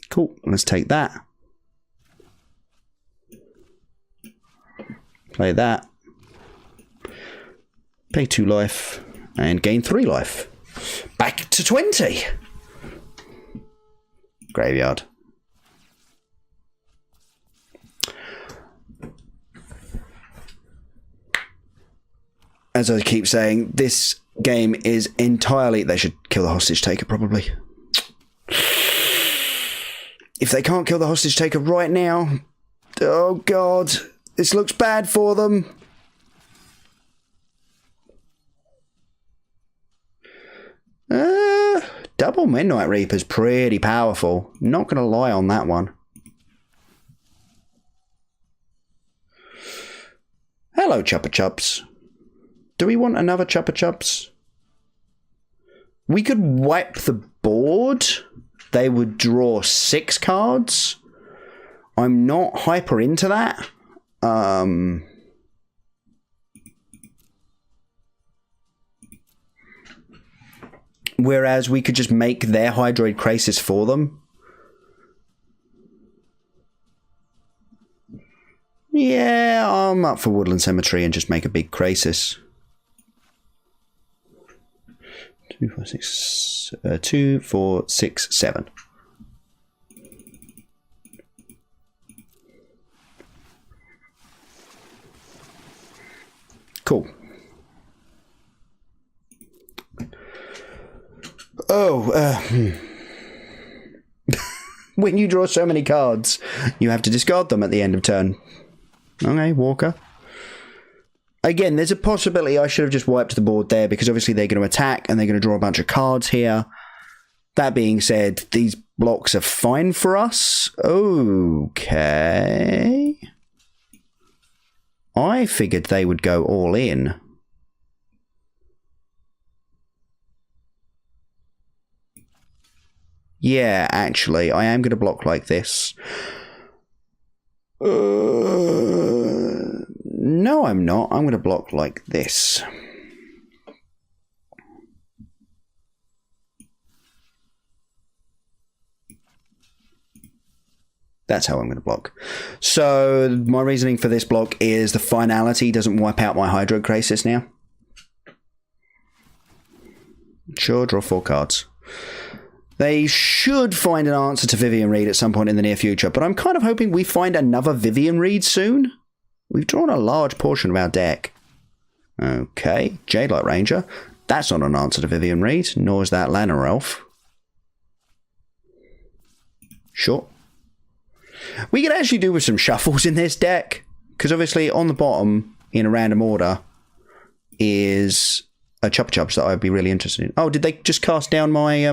Cool, let's take that. Play that. Pay 2 life and gain 3 life. Back to 20. Graveyard. As I keep saying, this game is entirely... They should kill the hostage taker, probably. if they can't kill the hostage taker right now... Oh, God. This looks bad for them. Double Midnight Reaper's pretty powerful. Not going to lie on that one. Hello, Chuppa Chups. Do we want another Chuppa Chups? We could wipe the board. They would draw 6 cards. I'm not hyper into that. Whereas we could just make their Hydroid Krasis for them. Yeah, I'm up for Woodland Cemetery and just make a big Krasis. 2, 4, 6, 2, 4, 6, 7. Cool. Oh, when you draw so many cards, you have to discard them at the end of turn. Okay, Walker. Again, there's a possibility I should have just wiped the board there because obviously they're going to attack and they're going to draw a bunch of cards here. That being said, these blocks are fine for us. Okay. I figured they would go all in. Yeah, actually, I am going to block like this. No, I'm not. I'm going to block like this. That's how I'm going to block. So my reasoning for this block is the finality doesn't wipe out my Hydro Krasis now. Sure, draw 4 cards. They should find an answer to Vivian Reed at some point in the near future, but I'm kind of hoping we find another Vivian Reed soon. We've drawn a large portion of our deck. Okay, Jadelight Ranger. That's not an answer to Vivian Reed, nor is that Lanner Elf. Sure. We could actually do with some shuffles in this deck, because obviously on the bottom, in a random order, is a Chuppa Chups that I'd be really interested in. Oh, did they just cast down my...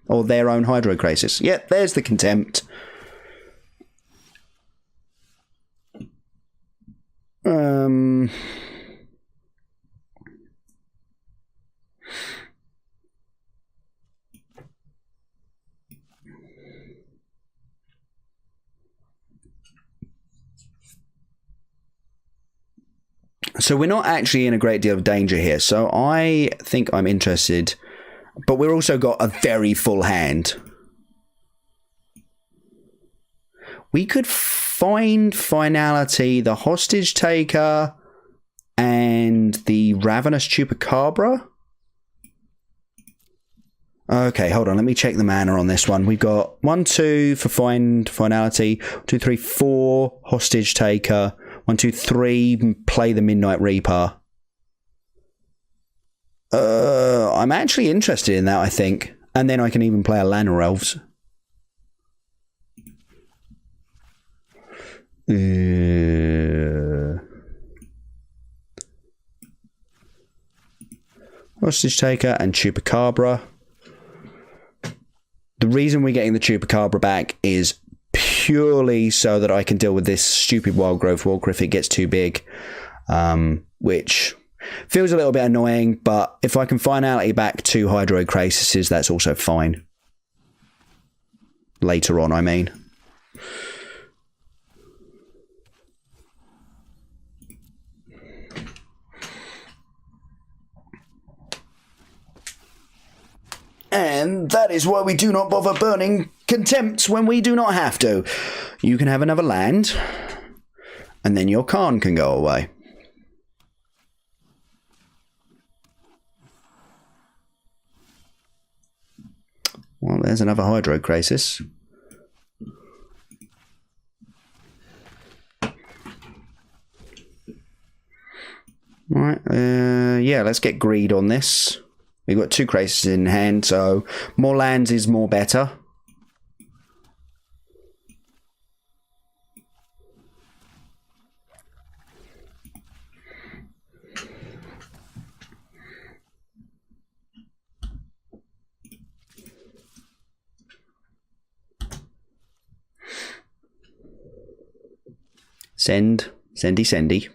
or their own Hydro Krasis? Yeah, there's the Contempt. So we're not actually in a great deal of danger here. So I think I'm interested... But we've also got a very full hand. We could find finality, the Hostage Taker, and the Ravenous Chupacabra. Okay, hold on. Let me check the mana on this one. We've got 1, 2 for finality. 2, 3, 4 Hostage Taker. 1, 2, 3 play the Midnight Reaper. I'm actually interested in that, I think. And then I can even play a Lanner Elves. Hostage Taker and Chupacabra. The reason we're getting the Chupacabra back is purely so that I can deal with this stupid Wild Growth Walker if it gets too big. Which... feels a little bit annoying, but if I can finality back 2 Hydro Krasises, that's also fine. Later on, I mean. And that is why we do not bother burning Contempts when we do not have to. You can have another land, and then your Khan can go away. Well, there's another Hydro Krasis. Right, yeah, let's get greed on this. We've got 2 Krasis in hand, so more lands is more better. Sendy.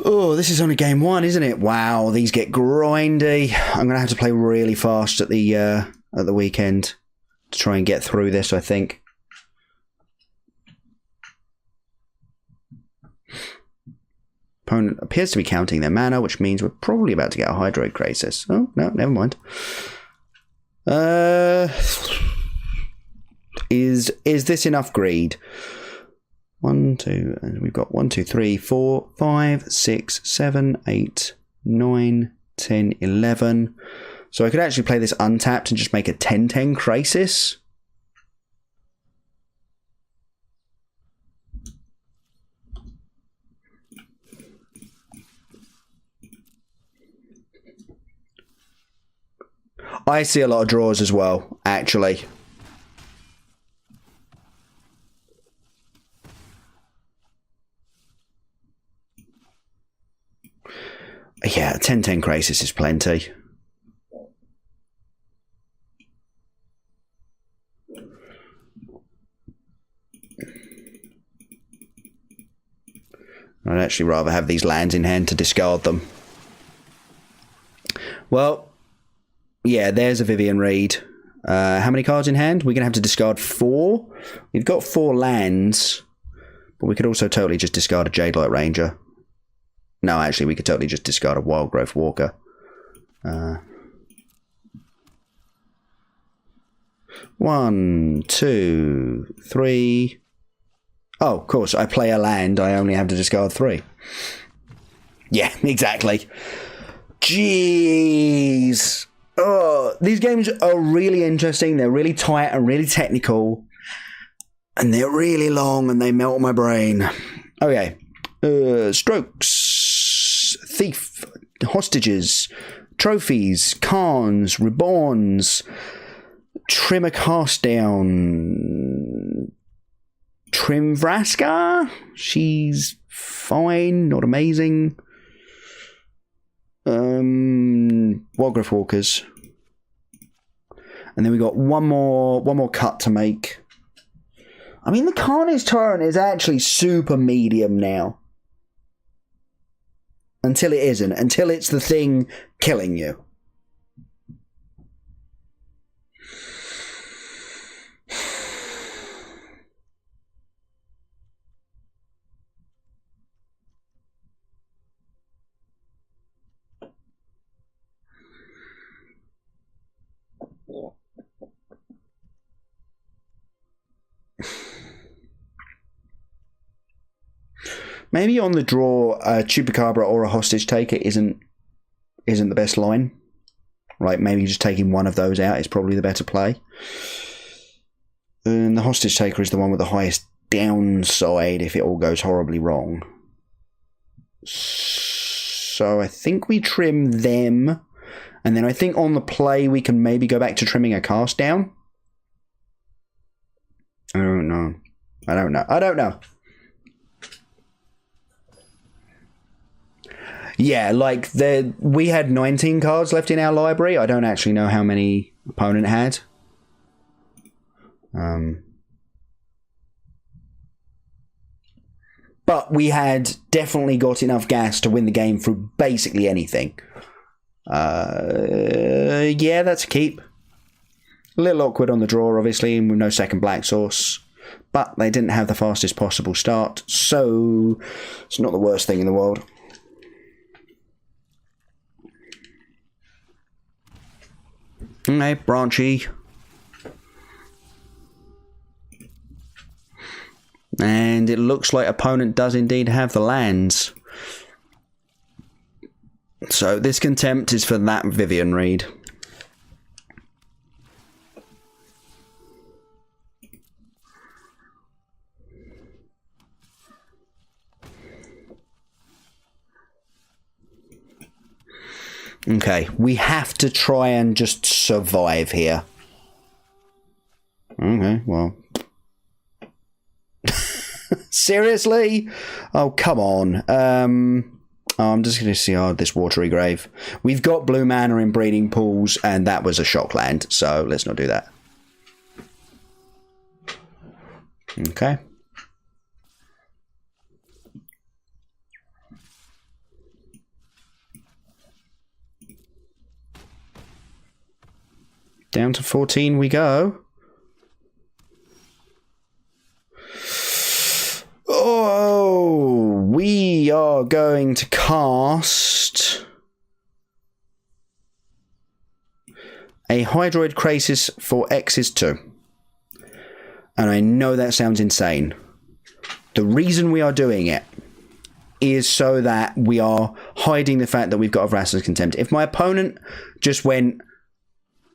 Oh, this is only game 1, isn't it? Wow, these get grindy. I'm going to have to play really fast at the weekend to try and get through this, I think. Opponent appears to be counting their mana, which means we're probably about to get a Hydrate Crisis. Oh, no, never mind. Is this enough greed? 1, 2, and we've got 1, 2, 3, 4, 5, 6, 7, 8, 9, 10, 11. So I could actually play this untapped and just make a 10-10 Crisis. I see a lot of draws as well, actually. Yeah, 10-10 Crisis is plenty. I'd actually rather have these lands in hand to discard them. Well, yeah, there's a Vivian Reed. How many cards in hand? We're going to have to discard 4. We've got 4 lands, but we could also totally just discard a Jadelight Ranger. No, actually, we could totally just discard a Wild Growth Walker. 1, 2, 3. Oh, of course, I play a land, I only have to discard 3. Yeah, exactly. Jeez. Oh, these games are really interesting. They're really tight and really technical. And they're really long and they melt my brain. Okay. Strokes. Thief. Hostages. Trophies. Khans. Reborns. Trim a cast down. Trim Vraska. She's fine. Not amazing. Wildgrowth Walkers. And then we got one more cut to make. I mean, the Carnage Tyrant is actually super medium now. Until it isn't. Until it's the thing killing you. Maybe on the draw, a Chupacabra or a Hostage Taker isn't the best line. Right, maybe just taking one of those out is probably the better play. And the Hostage Taker is the one with the highest downside if it all goes horribly wrong. So I think we trim them. And then I think on the play we can maybe go back to trimming a cast down. I don't know. Yeah, like we had 19 cards left in our library. I don't actually know how many opponent had. But we had definitely got enough gas to win the game through basically anything. Yeah, that's a keep. A little awkward on the draw, obviously, and with no second black source. But they didn't have the fastest possible start, so it's not the worst thing in the world. Okay, Branchy. And it looks like opponent does indeed have the lands. So this contempt is for that Vivian Reed. Okay, we have to try and just survive here. Okay, well. Seriously? Oh, come on. I'm just going to see this Watery Grave. We've got blue mana in Breeding Pools, and that was a shock land, so let's not do that. Okay. Down to 14 we go. Oh, we are going to cast a Hydroid Crisis for X's 2. And I know that sounds insane. The reason we are doing it is so that we are hiding the fact that we've got a Vraska's Contempt. If my opponent just went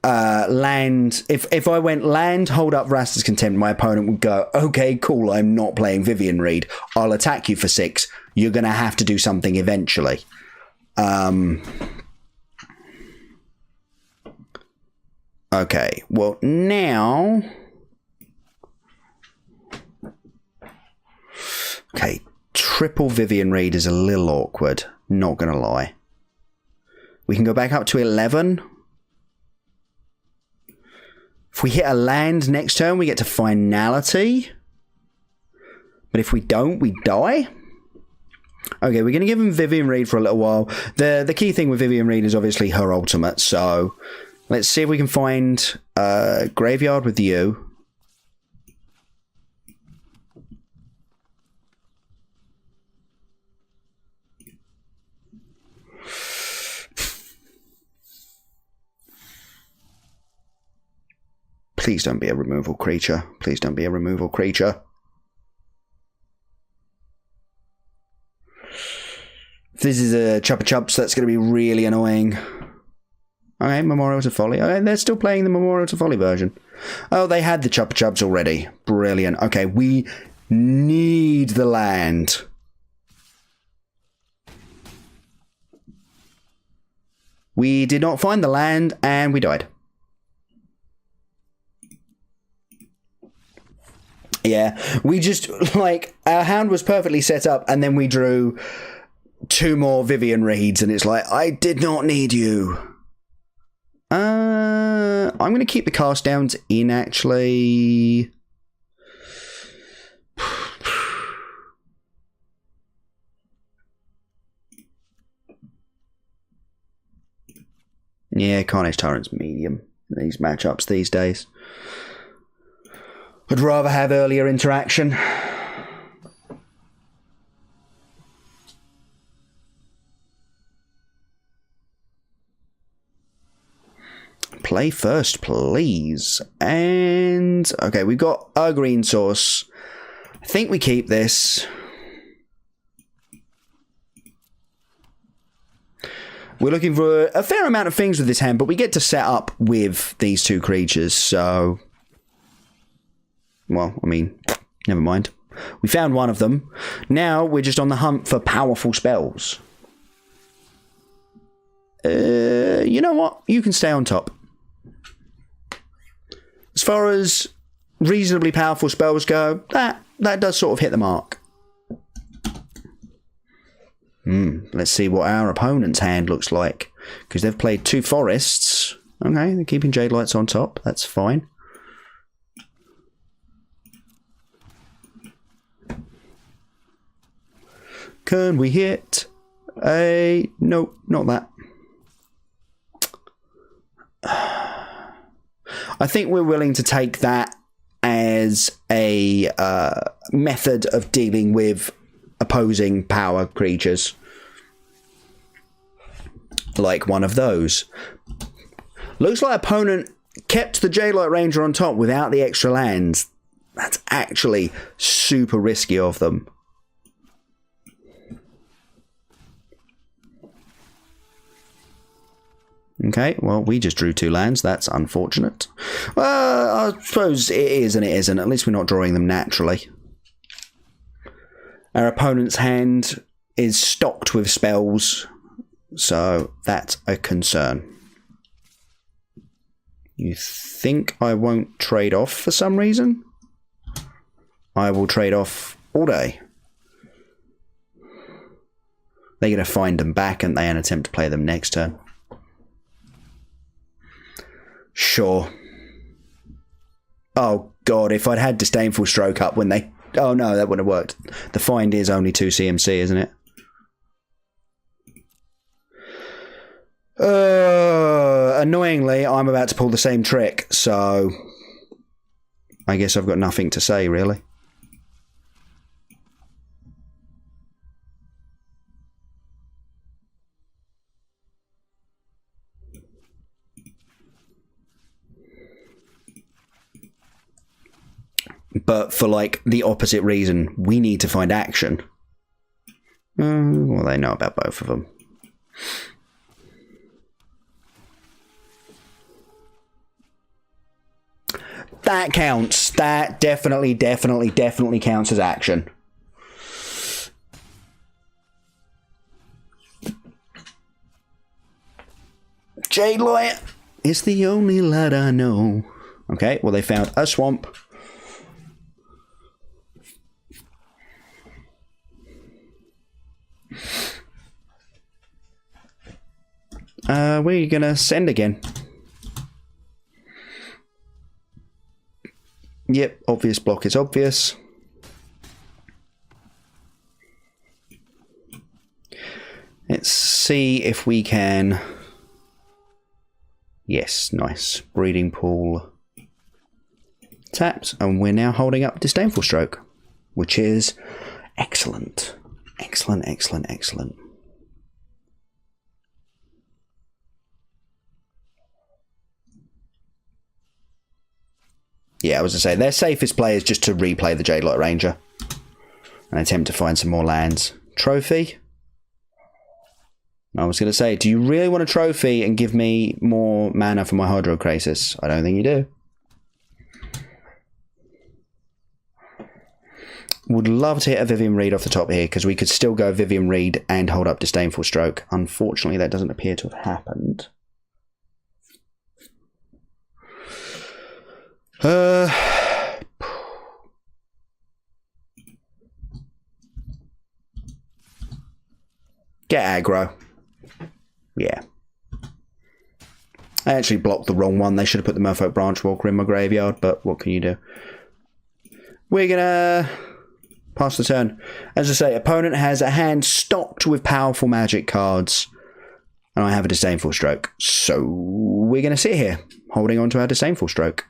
land, if I went land, hold up Vraska's Contempt, my opponent would go, okay, cool, I'm not playing Vivian Reed. I'll attack you for 6. You're going to have to do something eventually. Okay, well, now... Okay, triple Vivian Reed is a little awkward, not going to lie. We can go back up to 11. If we hit a land next turn, we get to finality. But if we don't, we die. Okay, we're going to give him Vivian Reed for a little while. The key thing with Vivian Reed is obviously her ultimate, so let's see if we can find Graveyard with you. Please don't be a removal creature. Please don't be a removal creature. If this is a Chupa Chups, that's going to be really annoying. Okay, Memorial to Folly. Okay, they're still playing the Memorial to Folly version. Oh, they had the Chupa Chups already. Brilliant. Okay, we need the land. We did not find the land, and we died. Yeah, we just, like, our hand was perfectly set up, and then we drew 2 more Vivian Reeds, and it's like, I did not need you. I'm going to keep the cast downs in, actually. Yeah, Carnage Tyrant's medium in these matchups these days. I'd rather have earlier interaction. Play first, please. And okay, we've got our green source. I think we keep this. We're looking for a fair amount of things with this hand, but we get to set up with these 2 creatures, so... Well, I mean, never mind. We found one of them. Now we're just on the hunt for powerful spells. You know what? You can stay on top. As far as reasonably powerful spells go, that does sort of hit the mark. Let's see what our opponent's hand looks like. Because they've played 2 forests. Okay, they're keeping Jade Lights on top. That's fine. Can we hit a... Nope, not that. I think we're willing to take that as a method of dealing with opposing power creatures. Like one of those. Looks like opponent kept the J-Light Ranger on top without the extra lands. That's actually super risky of them. Okay, well, we just drew 2 lands. That's unfortunate. Well, I suppose it is and it isn't. At least we're not drawing them naturally. Our opponent's hand is stocked with spells, so that's a concern. You think I won't trade off for some reason? I will trade off all day. They're going to find them back and they attempt to play them next turn. Sure. Oh god, if I'd had Disdainful Stroke up when they... Oh no, that wouldn't have worked. The find is only 2 CMC, isn't it? annoyingly, I'm about to pull the same trick, so I guess I've got nothing to say, really. But for, like, the opposite reason, we need to find action. Well, they know about both of them. That counts. That definitely counts as action. Jade light is the only light I know. Okay, well, they found a swamp. We're gonna send again. Yep, obvious block is obvious. Let's see if we can... Yes, nice. Breeding pool. Taps, and we're now holding up Disdainful Stroke, which is excellent. Excellent, excellent, excellent. Yeah, I was going to say, their safest play is just to replay the Jadelight Ranger and attempt to find some more lands. Trophy? I was going to say, do you really want a trophy and give me more mana for my Hydrocrisis? I don't think you do. Would love to hit a Vivian Reed off the top here, because we could still go Vivian Reed and hold up Disdainful Stroke. Unfortunately, that doesn't appear to have happened. Get aggro. Yeah. I actually blocked the wrong one. They should have put the Merfolk Branchwalker in my graveyard, but what can you do? We're gonna pass the turn. As I say, opponent has a hand stocked with powerful magic cards, and I have a Disdainful Stroke. So we're gonna sit here, holding on to our Disdainful Stroke.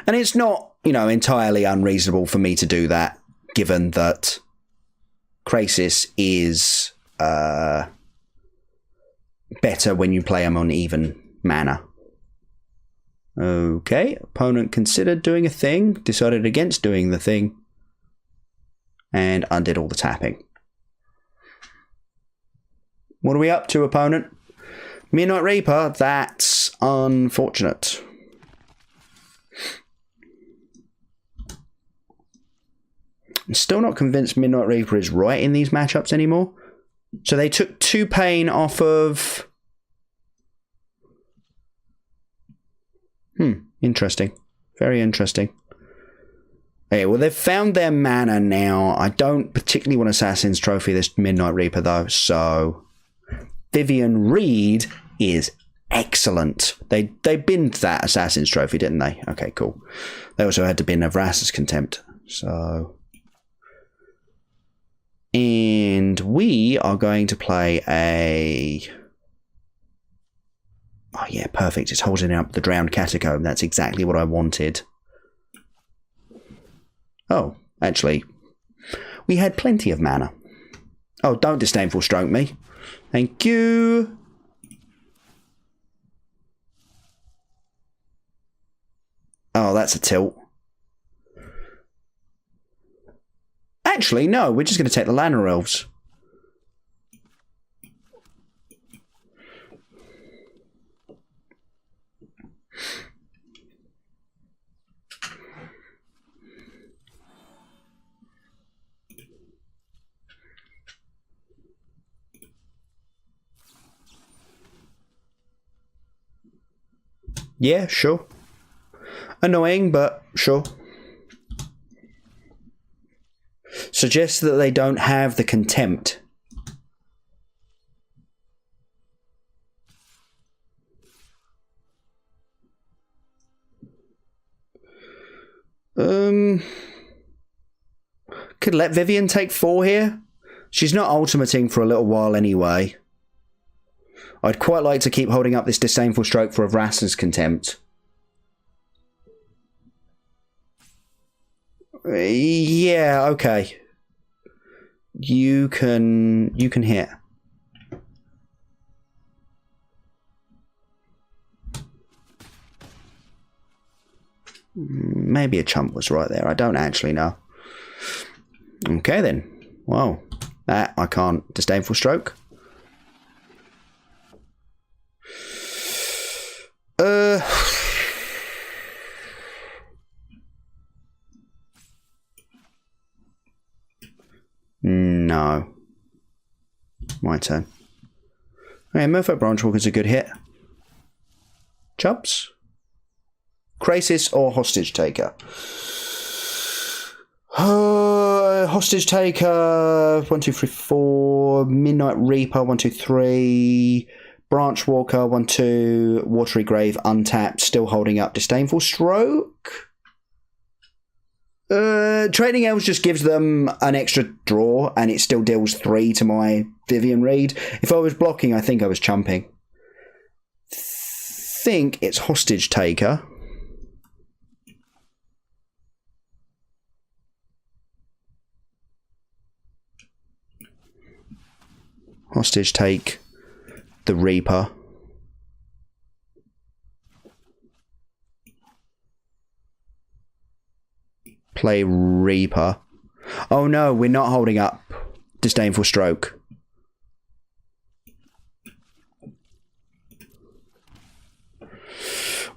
And it's not, you know, entirely unreasonable for me to do that, given that Krasis is better when you play him on even mana. Okay, opponent considered doing a thing, decided against doing the thing, and undid all the tapping. What are we up to, opponent? Midnight Reaper, that's unfortunate. I'm still not convinced Midnight Reaper is right in these matchups anymore. So they took 2 pain off of... Interesting. Very interesting. Okay, well, they've found their mana now. I don't particularly want Assassin's Trophy this Midnight Reaper, though, so... Vivian Reed is excellent. They binned that Assassin's Trophy, didn't they? Okay, cool. They also had to bin Vraska's Contempt, so... And we are going to play a... Oh yeah, perfect. It's holding up the Drowned Catacomb. That's exactly what I wanted. Oh, actually, we had plenty of mana. Oh, don't Disdainful Stroke me. Thank you. Oh, that's a tilt. Actually, no, we're just going to take the Llanowar Elves. Yeah, sure. Annoying, but sure. Suggests that they don't have the Contempt. Could let Vivian take 4 here. She's not ultimating for a little while anyway. I'd quite like to keep holding up this disdainful stroke for a Vrasa's Contempt. Yeah, okay. You can hit. Maybe a chump was right there. I don't actually know. Okay then. Well, that I can't. Disdainful stroke. No. My turn. Okay, Merfolk Branchwalker's a good hit. Chubs? Crisis or Hostage Taker? Hostage Taker, 1, 2, 3, 4. Midnight Reaper, 1, 2, 3. Branchwalker, 1, 2. Watery Grave, untapped, still holding up Disdainful Stroke. Trading Elves just gives them an extra draw, and it still deals 3 to my Vivian Reed. If I was blocking, I think I was chumping. Think it's Hostage Taker. Hostage take the Reaper. Play Reaper. Oh no, we're not holding up Disdainful Stroke.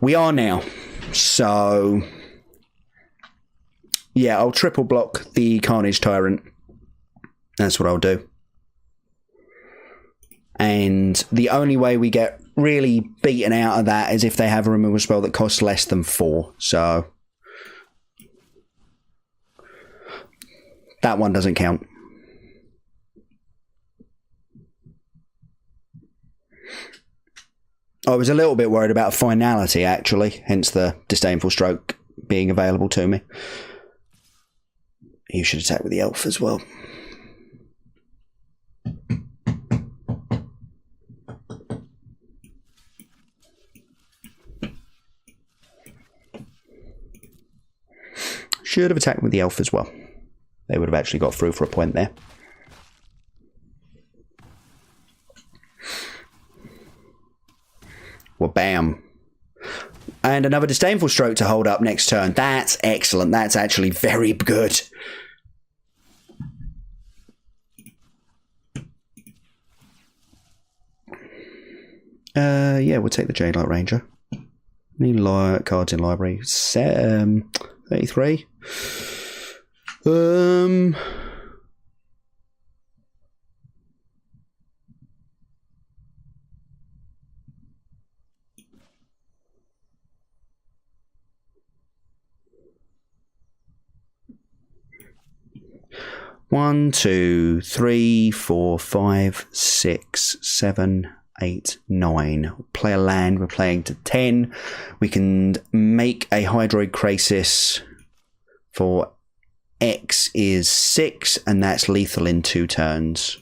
We are now. So yeah, I'll triple block the Carnage Tyrant. That's what I'll do. And the only way we get really beaten out of that is if they have a removal spell that costs less than 4. So that one doesn't count. I was a little bit worried about finality, actually, hence the Disdainful Stroke being available to me. You should attack with the Elf as well. Should have attacked with the Elf as well. They would have actually got through for a point there. Well, bam. And another Disdainful Stroke to hold up next turn. That's excellent. That's actually very good. Yeah, we'll take the Jadelight Ranger. Any cards in library? 33. 1, 2, 3, 4, 5, 6, 7, 8, 9. Play a land. We're playing to 10. We can make a Hydroid Crisis for X is 6, and that's lethal in 2 turns.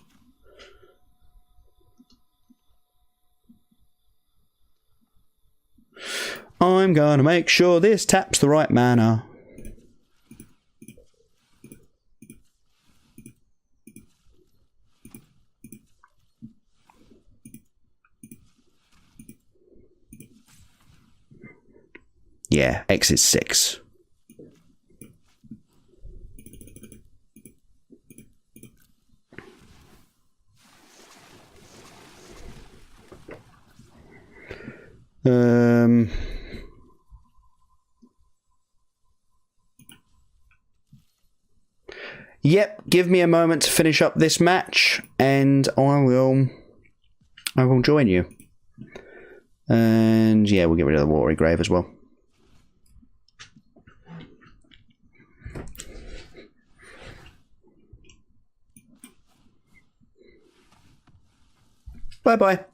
I'm gonna make sure this taps the right mana. Yeah, X is 6. Yep, give me a moment to finish up this match, and I will join you. And yeah, we'll get rid of the Watery Grave as well. Bye-bye.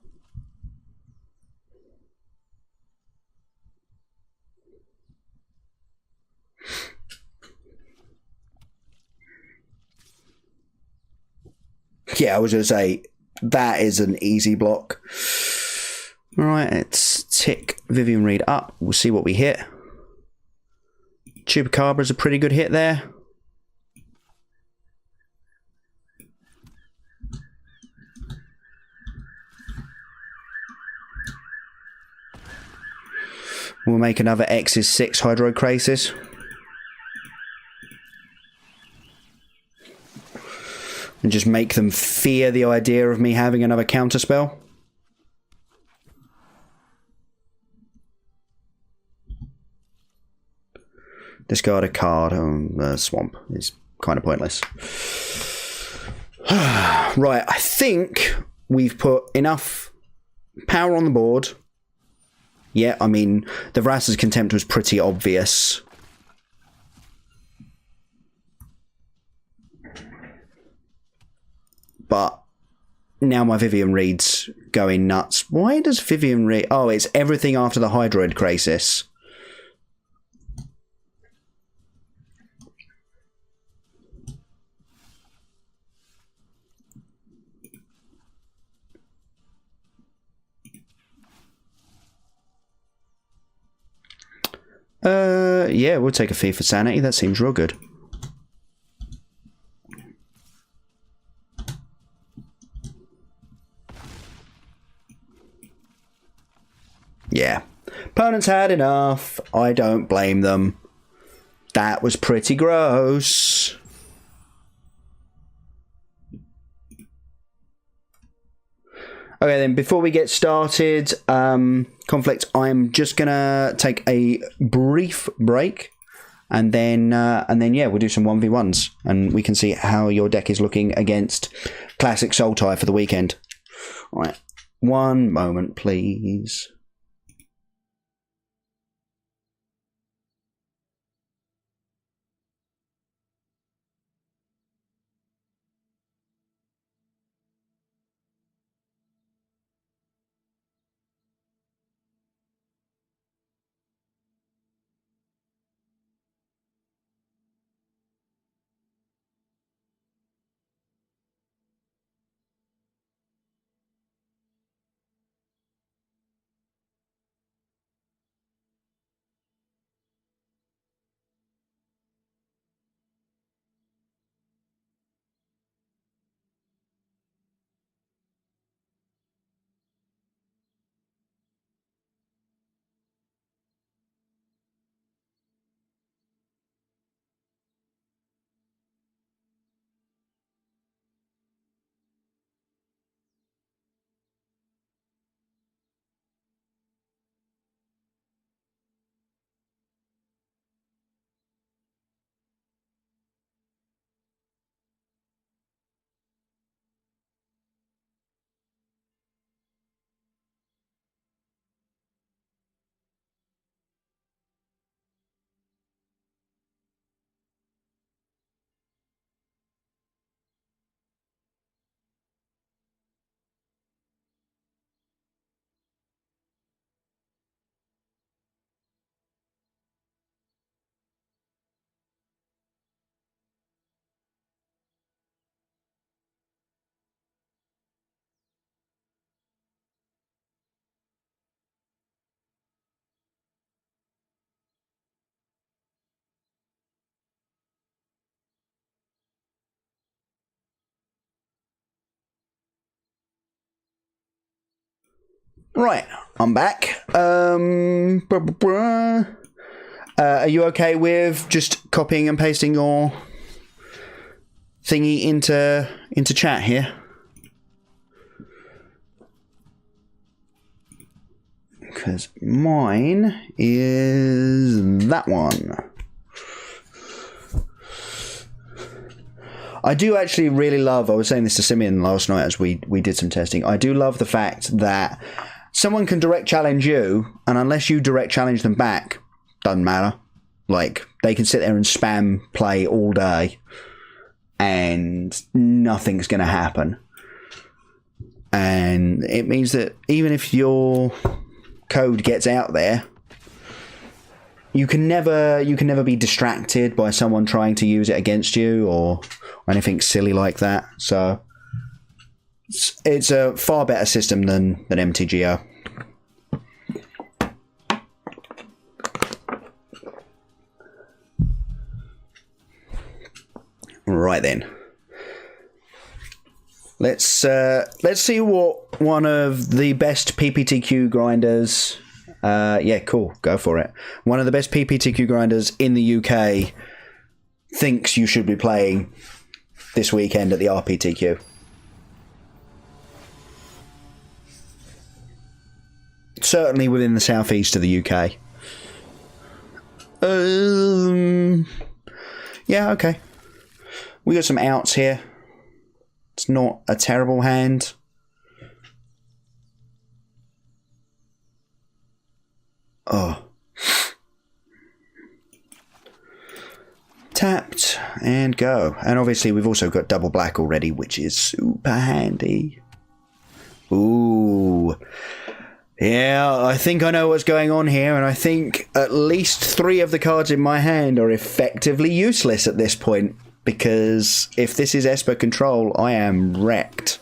Yeah, I was going to say, That is an easy block. All right, let's tick Vivian Reed up. We'll see what we hit. Chupacabra's a pretty good hit there. We'll make another X's 6 Hydrocrisis. And just make them fear the idea of me having another counterspell. Discard a card on the swamp is kind of pointless. Right, I think we've put enough power on the board. Yeah, I mean, the Vrasa's Contempt was pretty obvious. But now my Vivian Reed's going nuts. Why does Vivian Reed... Oh, it's everything after the Hydroid Crisis. Yeah, we'll take a fee for sanity. That seems real good. Yeah. Opponents had enough. I don't blame them. That was pretty gross. Okay, then, before we get started, Conflict, I'm just gonna take a brief break, and then yeah, we'll do some 1v1s, and we can see how your deck is looking against Classic Sultai for the weekend. All right, one moment, please. Right, I'm back. Are you okay with just copying and pasting your thingy into chat here? Because mine is that one. I do actually really love, I was saying this to Simeon last night as we did some testing, I do love the fact that someone can direct challenge you, and unless you direct challenge them back, doesn't matter. Like, they can sit there and spam play all day, and nothing's going to happen. And it means that even if your code gets out there, you can never be distracted by someone trying to use it against you or anything silly like that. So It's a far better system than MTGO. Right then. Let's see what one of the best PPTQ grinders. Yeah, cool. Go for it. One of the best PPTQ grinders in the UK thinks you should be playing this weekend at the RPTQ. Certainly within the southeast of the UK. Yeah, okay. We got some outs here. It's not a terrible hand. Oh. Tapped and go. And obviously we've also got double black already, which is super handy. Ooh. Yeah, I think I know what's going on here, and I think at least 3 of the cards in my hand are effectively useless at this point, because if this is Esper control, I am wrecked.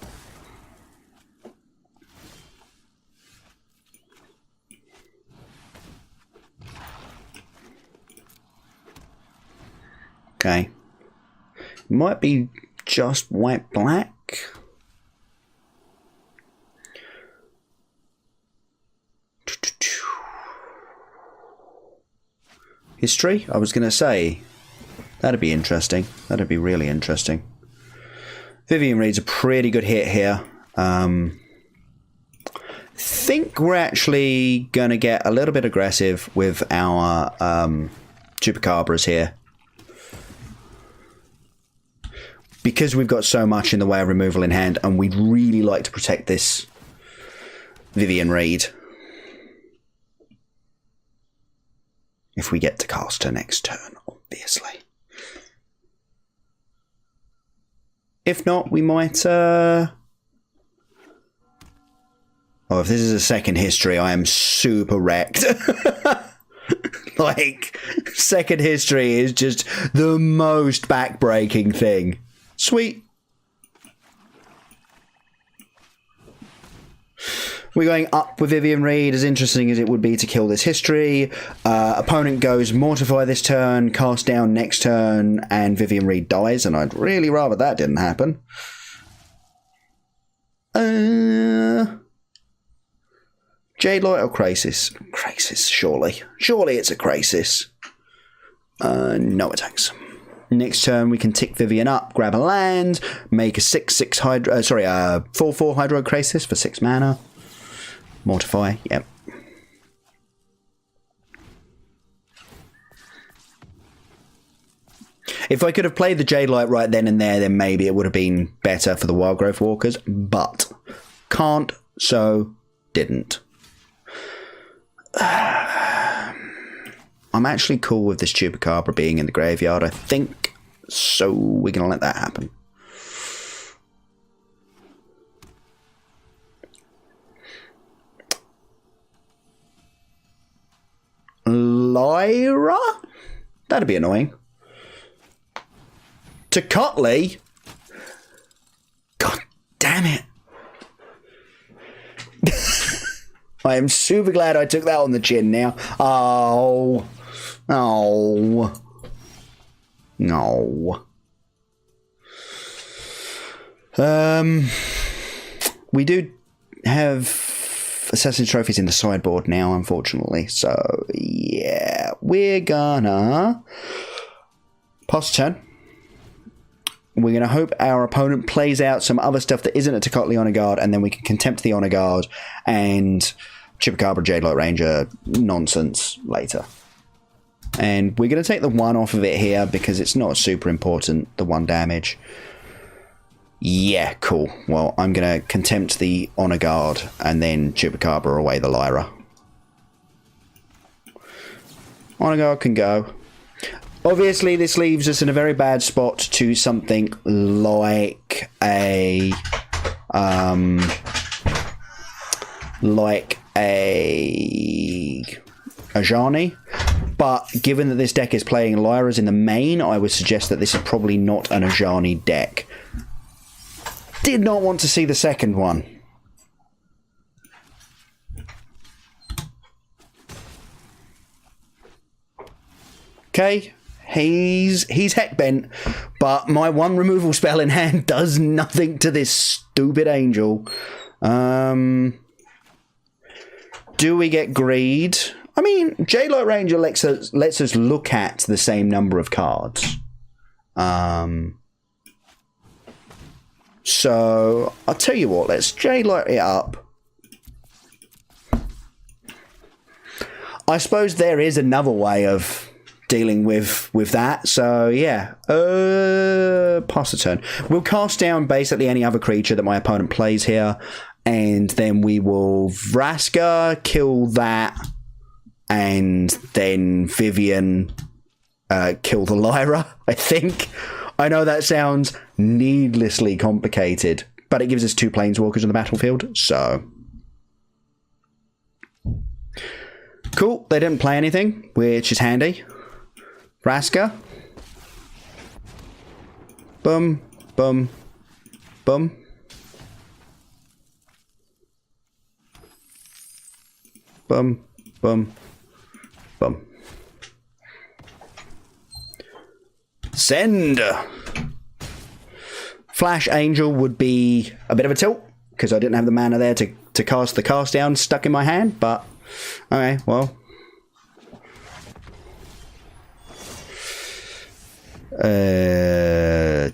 Okay. Might be just white-black. History? I was going to say, that'd be interesting. That'd be really interesting. Vivian Reed's a pretty good hit here. Think we're actually going to get a little bit aggressive with our Chupacabras here. Because we've got so much in the way of removal in hand, and we'd really like to protect this Vivian Reed. If we get to cast her next turn, obviously. If not, we might... Oh, if this is a second history, I am super wrecked. Like, second history is just the most backbreaking thing. Sweet. We're going up with Vivian Reed, as interesting as it would be to kill this history. Opponent goes Mortify this turn, cast down next turn, and Vivian Reed dies, and I'd really rather that didn't happen. Jade Light or Krasis? Krasis, surely. Surely it's a Krasis. No attacks. Next turn, we can tick Vivian up, grab a land, make a 6/6 Hydro... 4/4 Hydro Krasis for 6 mana. Mortify, yep. If I could have played the Jade Light right then and there, then maybe it would have been better for the Wildgrowth Walkers, but can't, so didn't. I'm actually cool with this Chupacabra being in the graveyard, I think, so we're going to let that happen. Lyra? That'd be annoying. To Cotley? God damn it. I am super glad I took that on the chin now. Oh. Oh. No. We do have Assassin's Trophies in the sideboard now, unfortunately. So, yeah. We're gonna pass turn. We're going to hope our opponent plays out some other stuff that isn't a Tocatli Honor Guard, and then we can contempt the Honor Guard and Chupacabra Jade Light Ranger nonsense later. And we're going to take the 1 off of it here because it's not super important, the 1 damage. Yeah, cool. Well, I'm going to contempt the Honor Guard and then Chupacabra away the Lyra. Honor Guard can go. Obviously, this leaves us in a very bad spot to something like a Ajani. But given that this deck is playing Lyras in the main, I would suggest that this is probably not an Ajani deck. did not want to see the second one. Okay, he's heck bent, but my one removal spell in hand does nothing to this stupid angel. Do we get greed? I mean, J-Light Ranger lets us look at the same number of cards. So I'll tell you what, let's J-Light it up. I suppose there is another way of dealing with that, so yeah, pass the turn. We'll cast down basically any other creature that my opponent plays here, and then we will Vraska, kill that, and then Vivian kill the Lyra, I think. I know that sounds needlessly complicated, but it gives us 2 Planeswalkers on the battlefield, so... Cool, they didn't play anything, which is handy. Vraska. Boom, boom, boom. Boom, boom, boom. Send! Flash Angel would be a bit of a tilt, because I didn't have the mana there to cast the cast down stuck in my hand, but... Okay, well...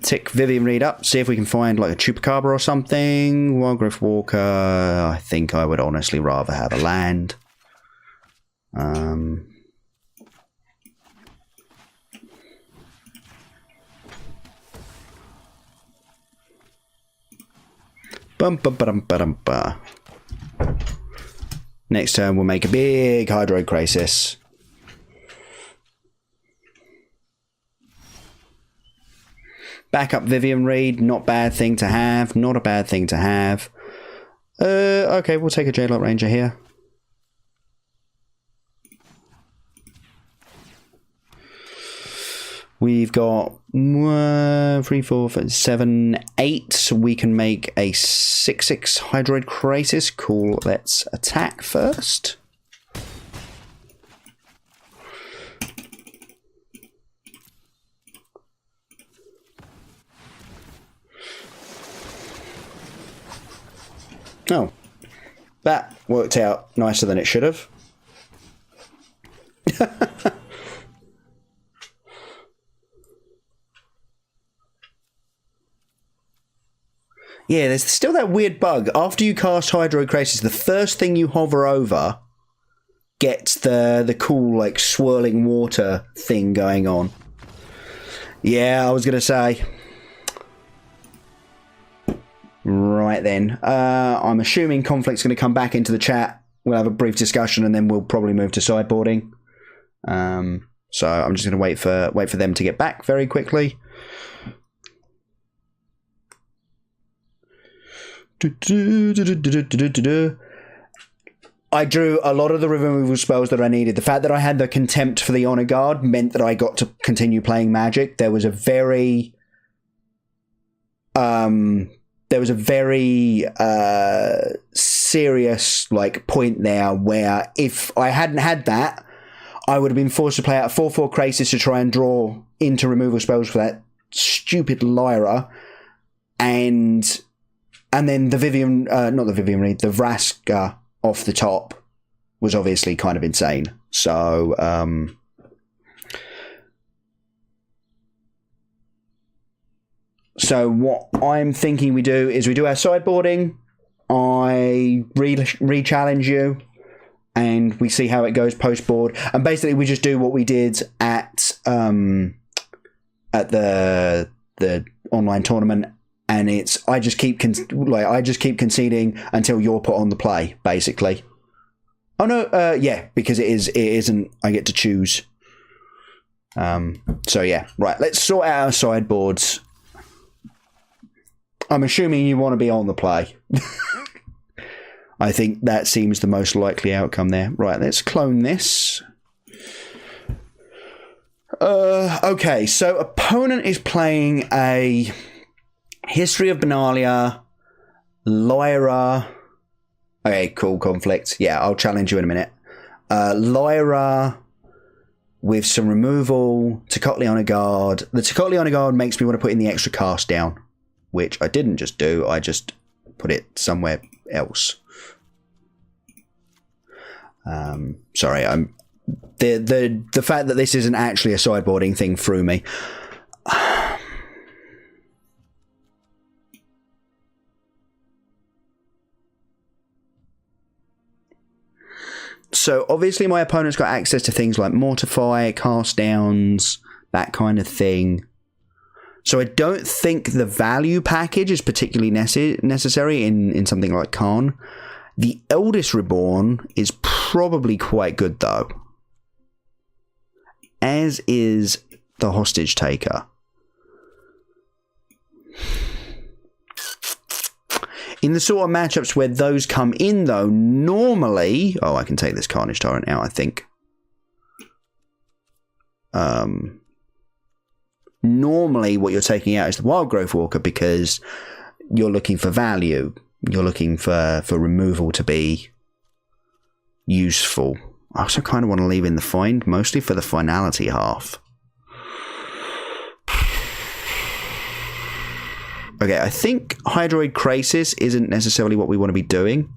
tick Vivian Reed up, see if we can find like a Chupacabra or something. Wildgrowth Walker, I think I would honestly rather have a land. Bum, bum, ba-dum, ba-dum, ba. Next turn we'll make a big Hydro Crisis. Backup Vivian Reed, not bad thing to have. Not a bad thing to have. Okay, we'll take a J-Light Ranger here. We've got 3, 4, 5, 7, 8. We can make a 6/6 Hydroid Crisis. Cool, let's attack first. Oh, that worked out nicer than it should have. Yeah, there's still that weird bug. After you cast Hydro Crisis, the first thing you hover over gets the cool, like, swirling water thing going on. Yeah, I was going to say... Right then, I'm assuming Conflict's going to come back into the chat. We'll have a brief discussion and then we'll probably move to sideboarding. So I'm just going to wait for them to get back very quickly. I drew a lot of the removal spells that I needed. The fact that I had the Contempt for the Honor Guard meant that I got to continue playing Magic. There was a very serious like point there where if I hadn't had that, I would have been forced to play out a 4/4 Crisis to try and draw into removal spells for that stupid Lyra, and then the Vivian, not the Vivian Reed, the Vraska off the top was obviously kind of insane. So So what I'm thinking we do is we do our sideboarding, I re-challenge you, and we see how it goes post-board. And basically we just do what we did at the online tournament, and it's I just keep conceding until you're put on the play, basically. Oh no, yeah, because it isn't I get to choose. So yeah, right, let's sort out our sideboards. I'm assuming you want to be on the play. I think that seems the most likely outcome there. Right, let's clone this. Okay, so opponent is playing a History of Benalia, Lyra. Okay, cool, conflict. Yeah, I'll challenge you in a minute. Lyra with some removal, Tocatli on a guard. The Tocatli on a guard makes me want to put in the extra cast down, which I didn't just do, I just put it somewhere else. Sorry, I'm the fact that this isn't actually a sideboarding thing threw me. So obviously my opponent's got access to things like Mortify, Cast Downs, that kind of thing. So I don't think the value package is particularly necessary in something like Khan. The Eldest Reborn is probably quite good though. As is the Hostage Taker. In the sort of matchups where those come in, though, normally... Oh, I can take this Carnage Tyrant out, I think. Normally, what you're taking out is the Wild Growth Walker because you're looking for value. You're looking for removal to be useful. I also kind of want to leave in the Find, mostly for the finality half. Okay, I think Hydroid Krasis isn't necessarily what we want to be doing.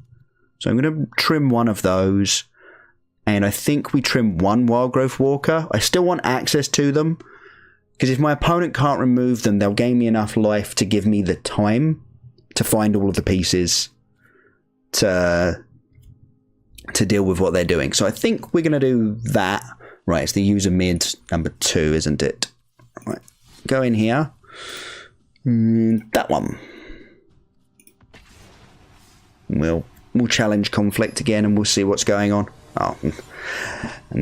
So I'm going to trim one of those. And I think we trim one Wild Growth Walker. I still want access to them. Because if my opponent can't remove them, they'll gain me enough life to give me the time to find all of the pieces to deal with what they're doing. So I think we're going to do that. Right, it's the user mid number 2, isn't it? Right, go in here. That one. We'll challenge conflict again and we'll see what's going on. Oh, and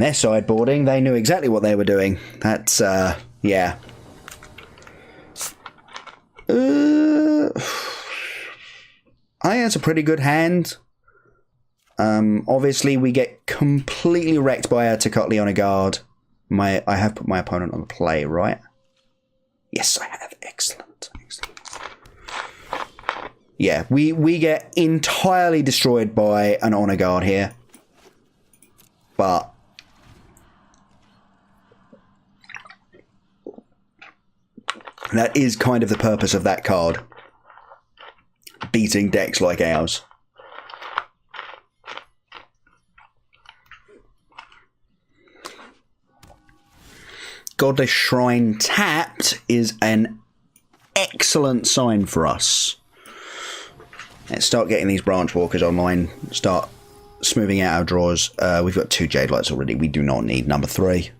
they're sideboarding. They knew exactly what they were doing. That's, yeah. I think that's a pretty good hand. Obviously, we get completely wrecked by a Tocatli on a guard. I have put my opponent on the play, right? Yes, I have. Excellent. Yeah, we get entirely destroyed by an honor guard here. But that is kind of the purpose of that card. Beating decks like ours. Godless Shrine tapped is an excellent sign for us. Let's start getting these Branch Walkers online. Start smoothing out our draws. We've got 2 Jade Lights already. We do not need number 3.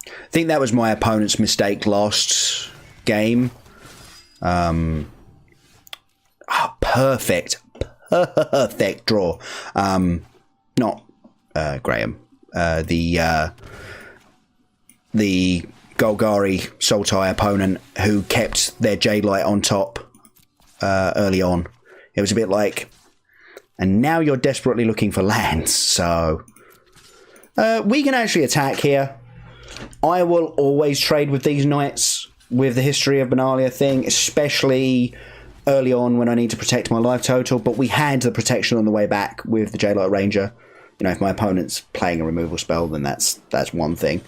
I think that was my opponent's mistake last game. Perfect draw. Not Graham. The Golgari Sultai opponent who kept their Jade Light on top early on. It was a bit like, and now you're desperately looking for lands, so we can actually attack here. I will always trade with these knights with the History of Benalia thing, especially early on when I need to protect my life total, but we had the protection on the way back with the J-Light Ranger. You know, if my opponent's playing a removal spell, then that's one thing.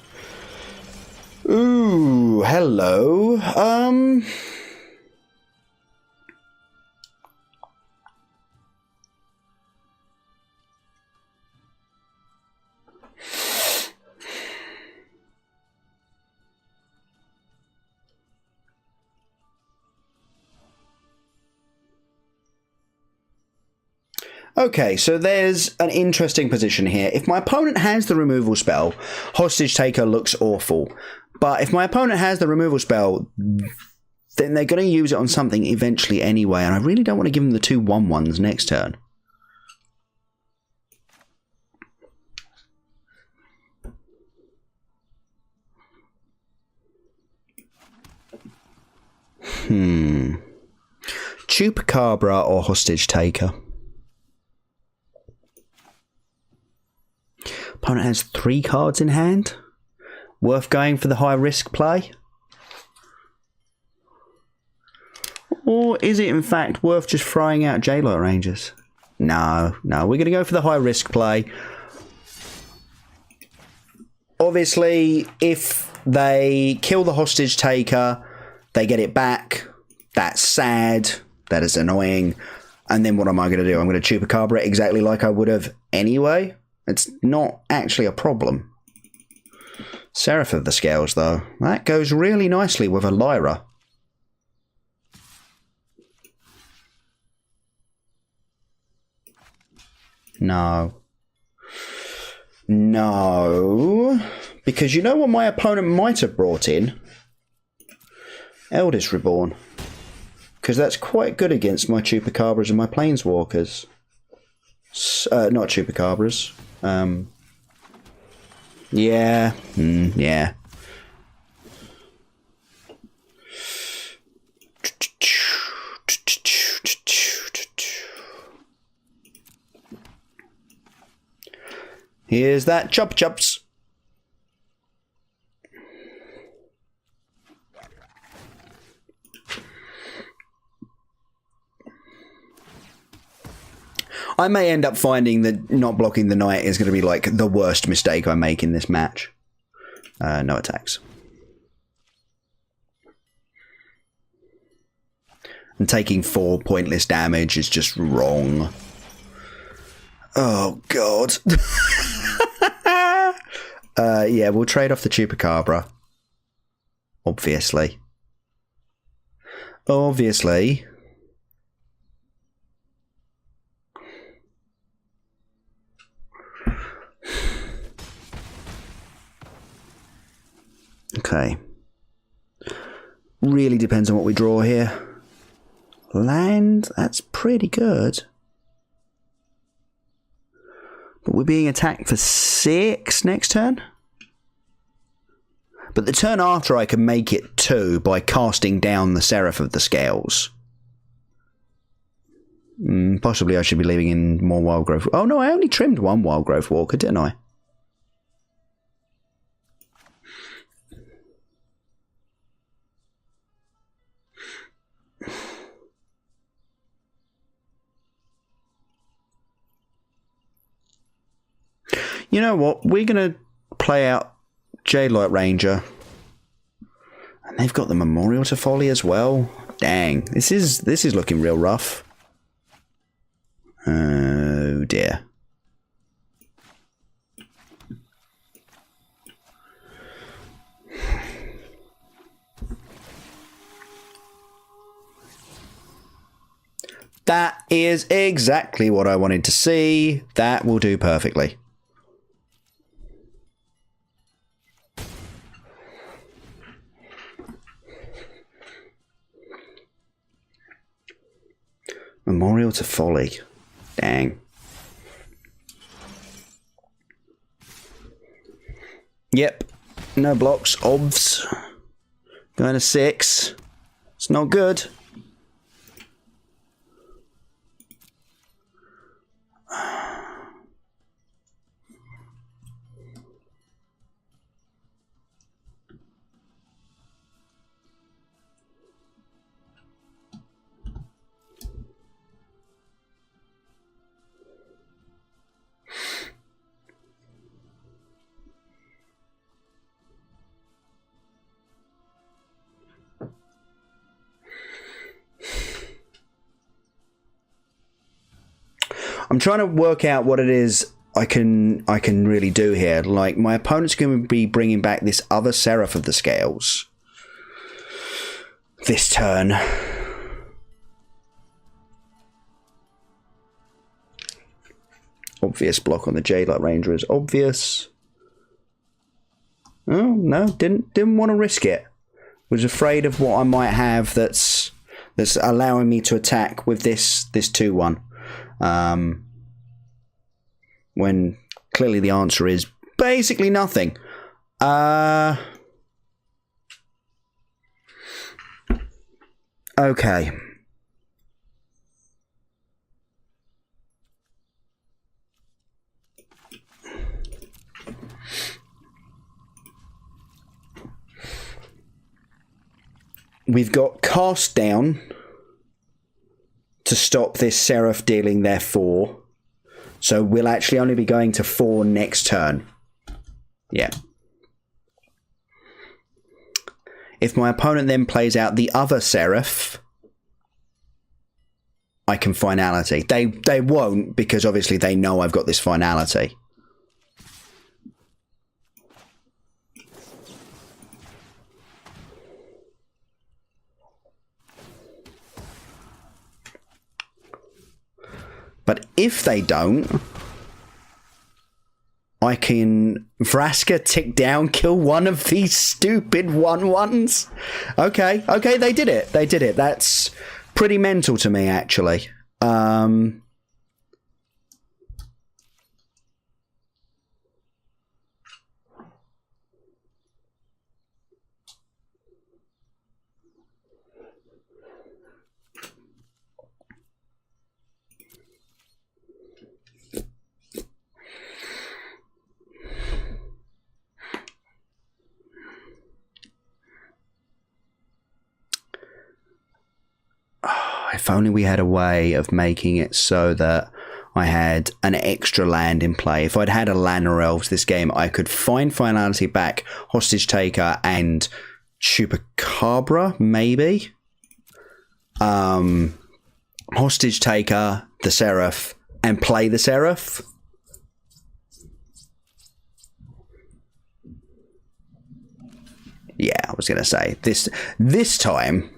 Ooh, hello. Okay, so there's an interesting position here. If my opponent has the removal spell, Hostage Taker looks awful. But if my opponent has the removal spell, then they're going to use it on something eventually anyway, and I really don't want to give them the 2 1/1s next turn. Chupacabra or Hostage Taker? Opponent has 3 cards in hand. Worth going for the high risk play. Or is it in fact worth just throwing out J-Light Rangers? No, we're going to go for the high risk play. Obviously, if they kill the hostage taker, they get it back. That's sad. That is annoying. And then what am I going to do? I'm going to Chupacabra it exactly like I would have anyway. It's not actually a problem. Seraph of the Scales, though. That goes really nicely with a Lyra. No. Because you know what my opponent might have brought in? Eldest Reborn. Because that's quite good against my Chupacabras and my Planeswalkers. Not Chupacabras. Yeah. Yeah. Here's that Chups. I may end up finding that not blocking the knight is going to be like the worst mistake I make in this match. No attacks. And taking 4 pointless damage is just wrong. Oh, God. Yeah, we'll trade off the Chupacabra. Obviously. Okay. Really depends on what we draw here. Land, that's pretty good. But we're being attacked for 6 next turn. But the turn after I can make it 2 by casting down the Seraph of the Scales. Possibly I should be leaving in more Wild Growth. Oh no, I only trimmed 1 Wild Growth Walker, didn't I? You know what? We're going to play out J-Light Ranger. And they've got the Memorial to Folly as well. Dang. This is looking real rough. Oh dear. That is exactly what I wanted to see. That will do perfectly. Memorial to Folly. Dang. Yep. No blocks. Obvs. Going to 6. It's not good. I'm trying to work out what it is I can really do here. Like, my opponent's going to be bringing back this other Seraph of the Scales this turn. Obvious block on the J-Light Ranger is obvious. Oh, no, didn't want to risk it. Was afraid of what I might have that's allowing me to attack with this 2-1. When clearly the answer is basically nothing. Okay. We've got Cast Down to stop this Seraph dealing their 4. So we'll actually only be going to 4 next turn. Yeah. If my opponent then plays out the other Seraph, I can finality. They won't, because obviously they know I've got this finality. But if they don't, I can Vraska tick down, kill one of these stupid 1/1s. Okay, they did it. They did it. That's pretty mental to me, actually. If only we had a way of making it so that I had an extra land in play. If I'd had a Lanner Elves this game, I could find finality back, Hostage Taker, and Chupacabra, maybe. Hostage Taker, the Seraph, and play the Seraph. Yeah, I was going to say, this time...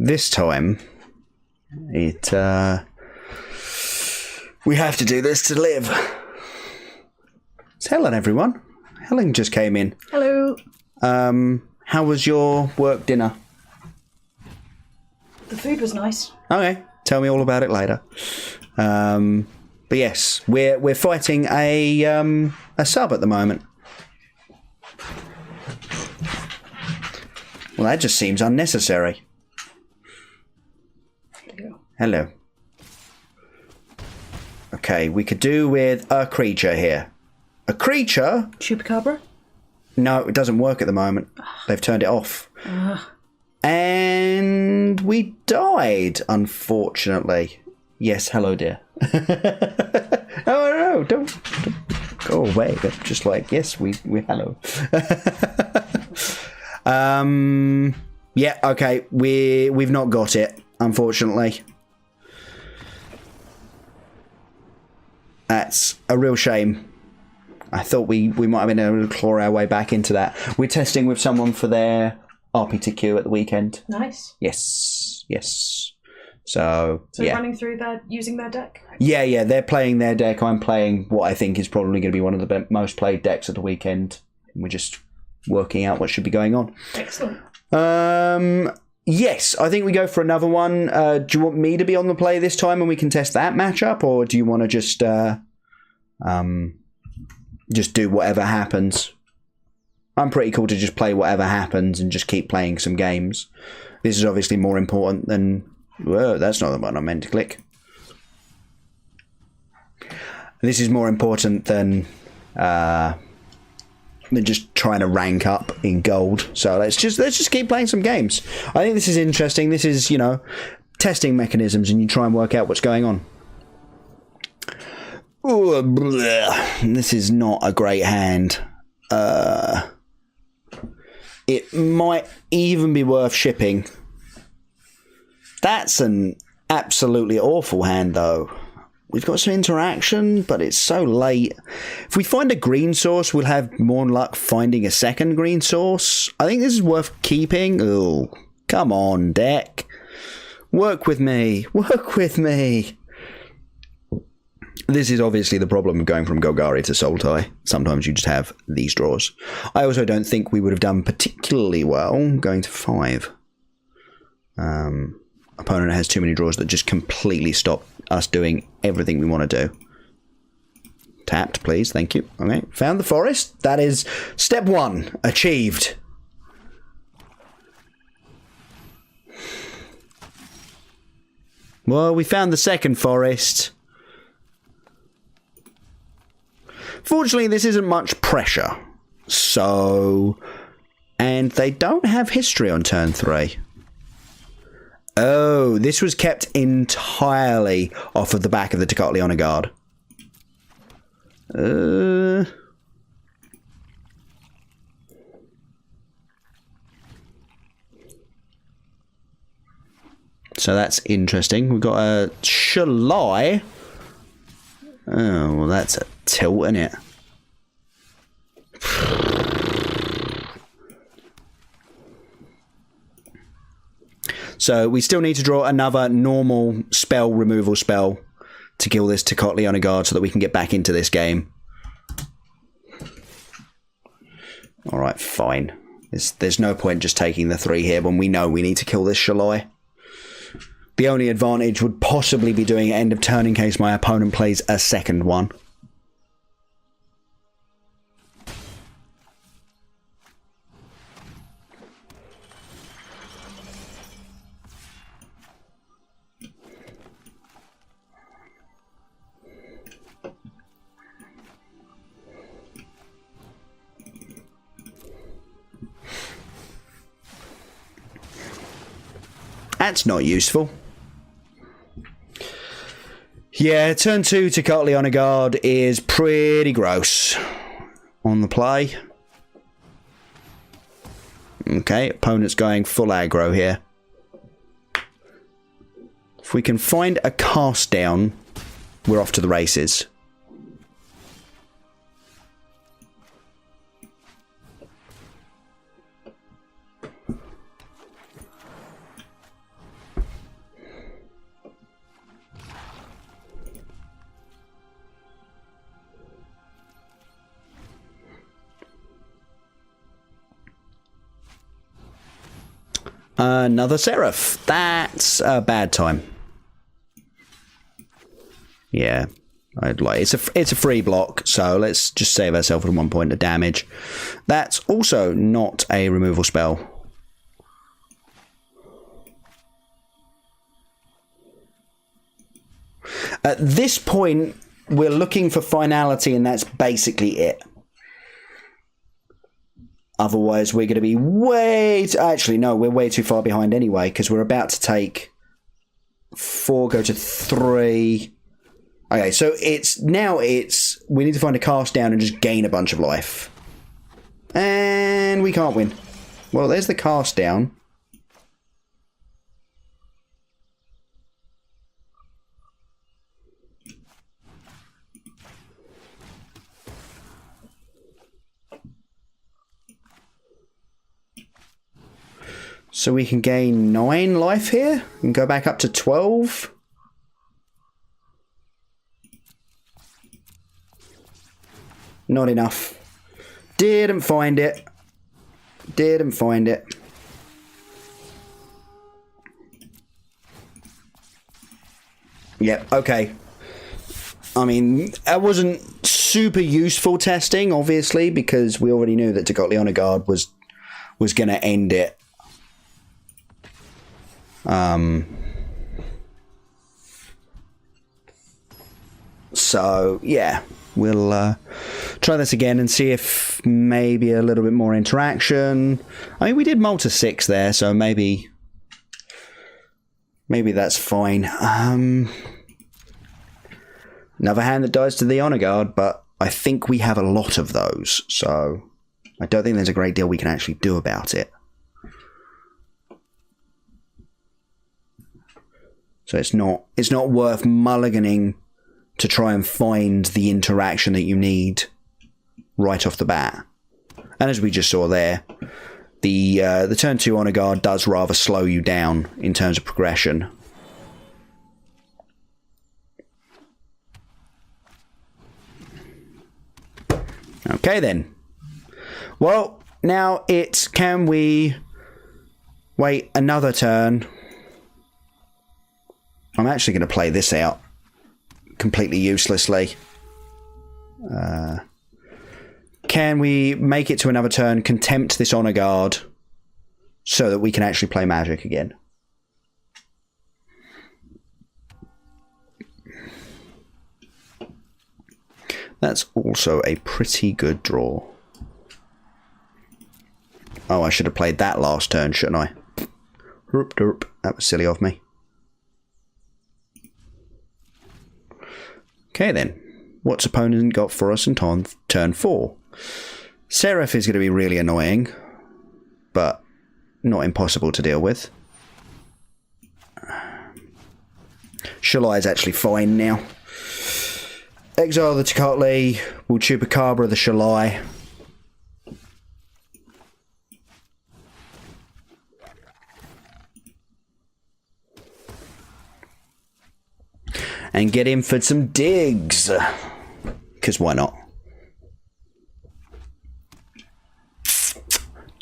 This time, we have to do this to live. It's Helen, everyone. Helen just came in. Hello. How was your work dinner? The food was nice. Okay, tell me all about it later. But yes, we're fighting a sub at the moment. Well, that just seems unnecessary. Hello. Okay, we could do with a creature here. A creature? Chupacabra? No, it doesn't work at the moment. They've turned it off. And we died, unfortunately. Yes, hello, dear. Oh, no, don't go away. They're just like, yes, we hello. Yeah, okay, we've not got it, unfortunately. That's a real shame. I thought we might have been able to claw our way back into that. We're testing with someone for their RPTQ at the weekend. Nice. Yes. So yeah. Running through that, using their deck? Yeah, they're playing their deck. I'm playing what I think is probably going to be one of the most played decks at the weekend. We're just working out what should be going on. Excellent. Yes, I think we go for another one. Do you want me to be on the play this time and we can test that matchup, or do you want to just do whatever happens? I'm pretty cool to just play whatever happens and just keep playing some games. This is obviously more important than... Whoa, that's not the one I meant to click. This is more important than just trying to rank up in gold. So let's just keep playing some games. I think this is interesting. This is, testing mechanisms, and you try and work out what's going on. Ooh, this is not a great hand. It might even be worth shipping. That's an absolutely awful hand, though. We've got some interaction, but it's so late. If we find a green source, we'll have more luck finding a second green source. I think this is worth keeping. Oh, come on, deck. Work with me. Work with me. This is obviously the problem of going from Golgari to Sultai. Sometimes you just have these draws. I also don't think we would have done particularly well going to 5. opponent has too many draws that just completely stop us doing everything we want to do. Tapped, please. Thank you. Okay. Found the forest. That is step 1. Achieved. Well, we found the second forest. Fortunately, this isn't much pressure. So... And they don't have history on turn 3. Oh, this was kept entirely off of the back of the Decklist Honor Guard. So that's interesting. We've got a Shalai. Oh, well, that's a tilt, isn't it? So we still need to draw another normal spell removal spell to kill this Decklist Honor Guard so that we can get back into this game. Alright, fine. There's no point just taking the 3 here when we know we need to kill this Shalai. The only advantage would possibly be doing end of turn in case my opponent plays a second one. That's not useful. Yeah, turn 2 Decklist Honor Guard is pretty gross. On the play. Okay, opponent's going full aggro here. If we can find a cast down, we're off to the races. Another Seraph. That's a bad time. Yeah, I'd like it's a free block, so let's just save ourselves with 1 point of damage. That's also not a removal spell. At this point, we're looking for finality, and that's basically it. Otherwise, we're going to be actually, no, we're way too far behind anyway, because we're about to take 4, go to 3. Okay, so we need to find a cast down and just gain a bunch of life. And we can't win. Well, there's the cast down. So we can gain 9 life here and go back up to 12. Not enough. Didn't find it. Didn't find it. Yep, okay. I mean, that wasn't super useful testing, obviously, because we already knew that Decklist Honor Guard was going to end it. So yeah, we'll try this again and see if maybe a little bit more interaction. I mean, we did Malta 6 there, so maybe that's fine. Another hand that dies to the Honor Guard, but I think we have a lot of those, so I don't think there's a great deal we can actually do about it. So it's not worth mulliganing to try and find the interaction that you need right off the bat. And as we just saw there, the turn 2 Honor Guard does rather slow you down in terms of progression. Okay then. Well, now can we wait another turn? I'm actually going to play this out completely uselessly. Can we make it to another turn, contempt this Honor Guard, so that we can actually play Magic again? That's also a pretty good draw. Oh, I should have played that last turn, shouldn't I? Herp derp. That was silly of me. Okay then. What's opponent got for us on turn 4? Seraph is going to be really annoying, but not impossible to deal with. Shalai is actually fine now. Exile the Tocatli. We'll Chupacabra the Shalai. And get in for some digs. Because why not?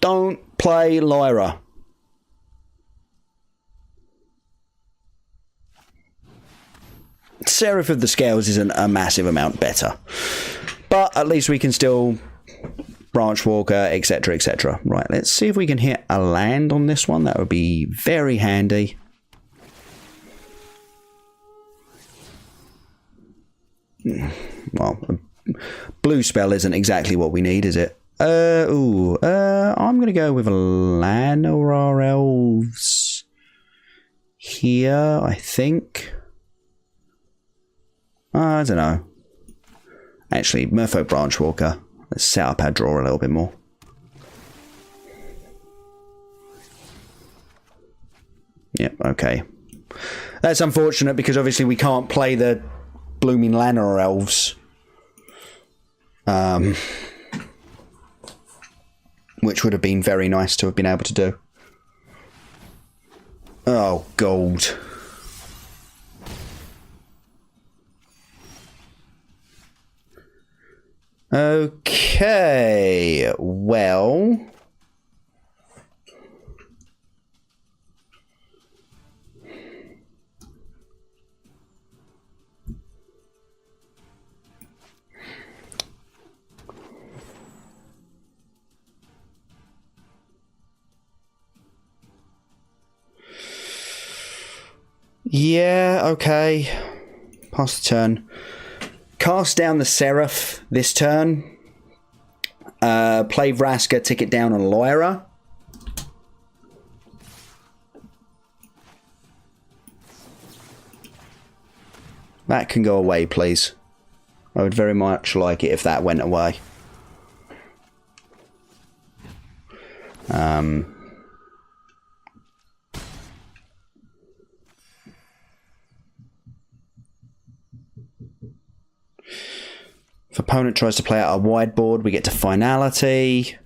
Don't play Lyra. Seraph of the Scales isn't a massive amount better. But at least we can still Branch Walker, etc, etc. Right, let's see if we can hit a land on this one. That would be very handy. Well, a blue spell isn't exactly what we need, is it? I'm going to go with a Llanowar Elves here, I think. I don't know. Actually, Merfolk Branchwalker. Let's set up our draw a little bit more. Yep, okay. That's unfortunate because obviously we can't play the blooming Llanowar Elves. Which would have been very nice to have been able to do. Oh, gold. Okay, well... Yeah, okay. Pass the turn. Cast down the Seraph this turn. Play Vraska, tick it down on Lyra. That can go away, please. I would very much like it if that went away. If opponent tries to play out a wide board, we get to finality.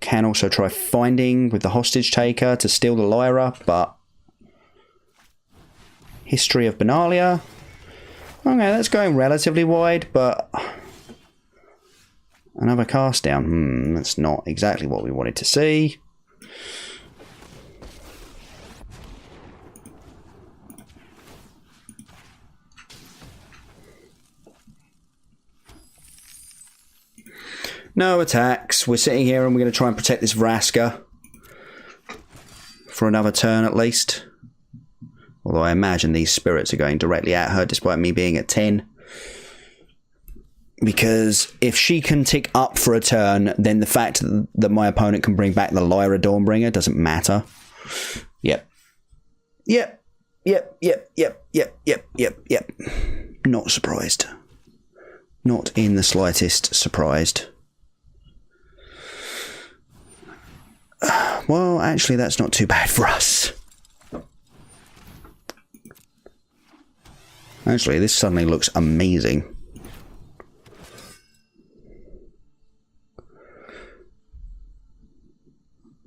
Can also try finding with the hostage taker to steal the Lyra, but History of Benalia. Okay, that's going relatively wide, but another cast down. That's not exactly what we wanted to see. No attacks. We're sitting here and we're going to try and protect this Vraska for another turn at least. Although I imagine these spirits are going directly at her despite me being at 10. Because if she can tick up for a turn, then the fact that my opponent can bring back the Lyra Dawnbringer doesn't matter. Yep. Yep. Yep. Yep. Yep. Yep. Yep. Yep. Yep. Not surprised. Not in the slightest surprised. Well, actually, that's not too bad for us. Actually, this suddenly looks amazing.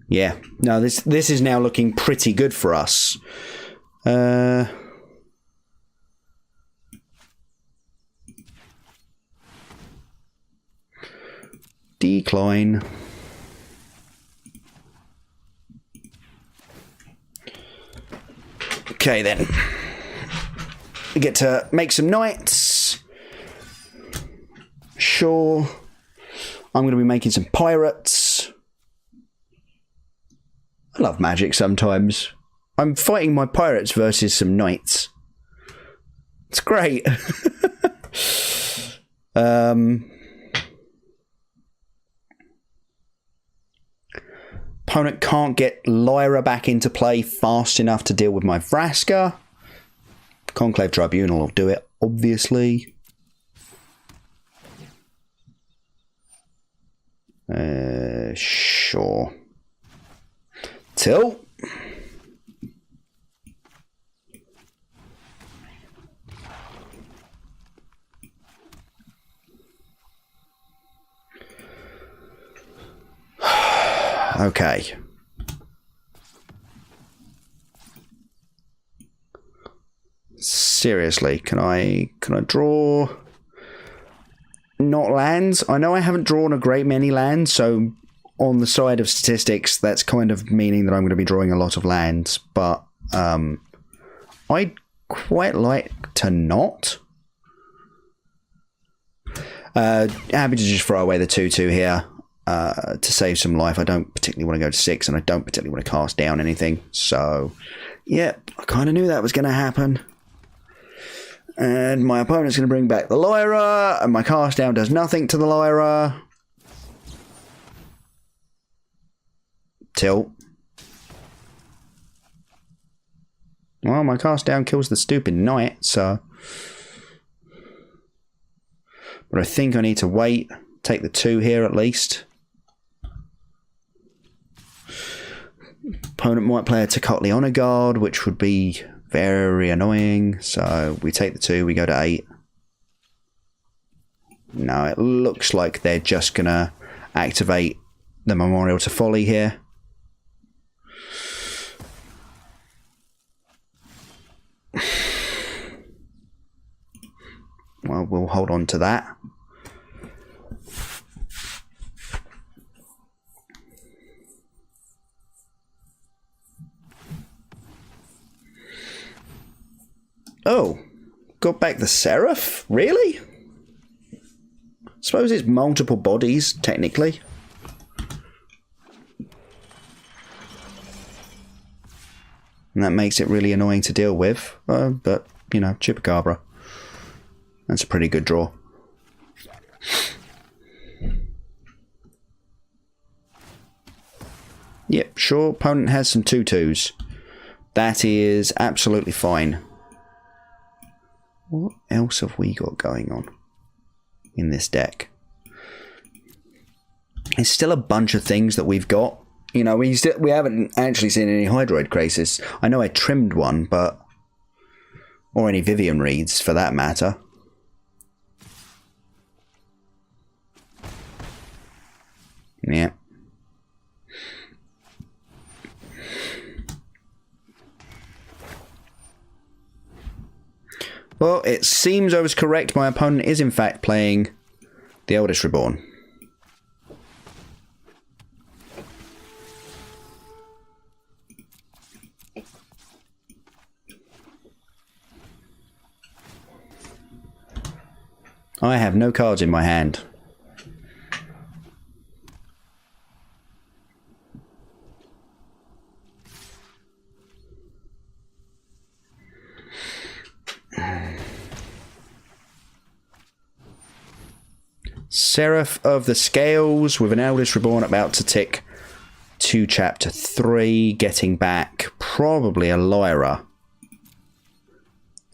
Yeah, no, this is now looking pretty good for us. Decline. Okay then. We get to make some knights. Sure. I'm going to be making some pirates. I love magic sometimes. I'm fighting my pirates versus some knights. It's great. Opponent can't get Lyra back into play fast enough to deal with my Vraska. Conclave Tribunal will do it, obviously. Sure. Till. Okay. Seriously, can I draw not lands? I know I haven't drawn a great many lands, so on the side of statistics, that's kind of meaning that I'm going to be drawing a lot of lands, but I'd quite like to not. Happy to just throw away the 2/2 here. To save some life. I don't particularly want to go to 6, and I don't particularly want to cast down anything. So, yeah, I kind of knew that was going to happen. And my opponent's going to bring back the Lyra, and my cast down does nothing to the Lyra. Tilt. Well, my cast down kills the stupid knight, so... But I think I need to wait. Take the 2 here at least. Opponent might play a Tocatli Honor Guard, which would be very annoying. So we take the 2, we go to 8. No, it looks like they're just going to activate the Memorial to Folly here. Well, we'll hold on to that. Oh, got back the Seraph? Really? Suppose it's multiple bodies, technically. And that makes it really annoying to deal with. But, you know, Chupacabra. That's a pretty good draw. Yep, sure, opponent has some 2/2s. That is absolutely fine. What else have we got going on in this deck? There's still a bunch of things that we've got. You know, we haven't actually seen any Hydroid Crisis. I know I trimmed one, but... Or any Vivian Reeds, for that matter. Yeah. Well, it seems I was correct. My opponent is in fact playing the Eldest Reborn. I have no cards in my hand. Seraph of the Scales with an Eldest Reborn about to tick to chapter 3, getting back probably a Lyra.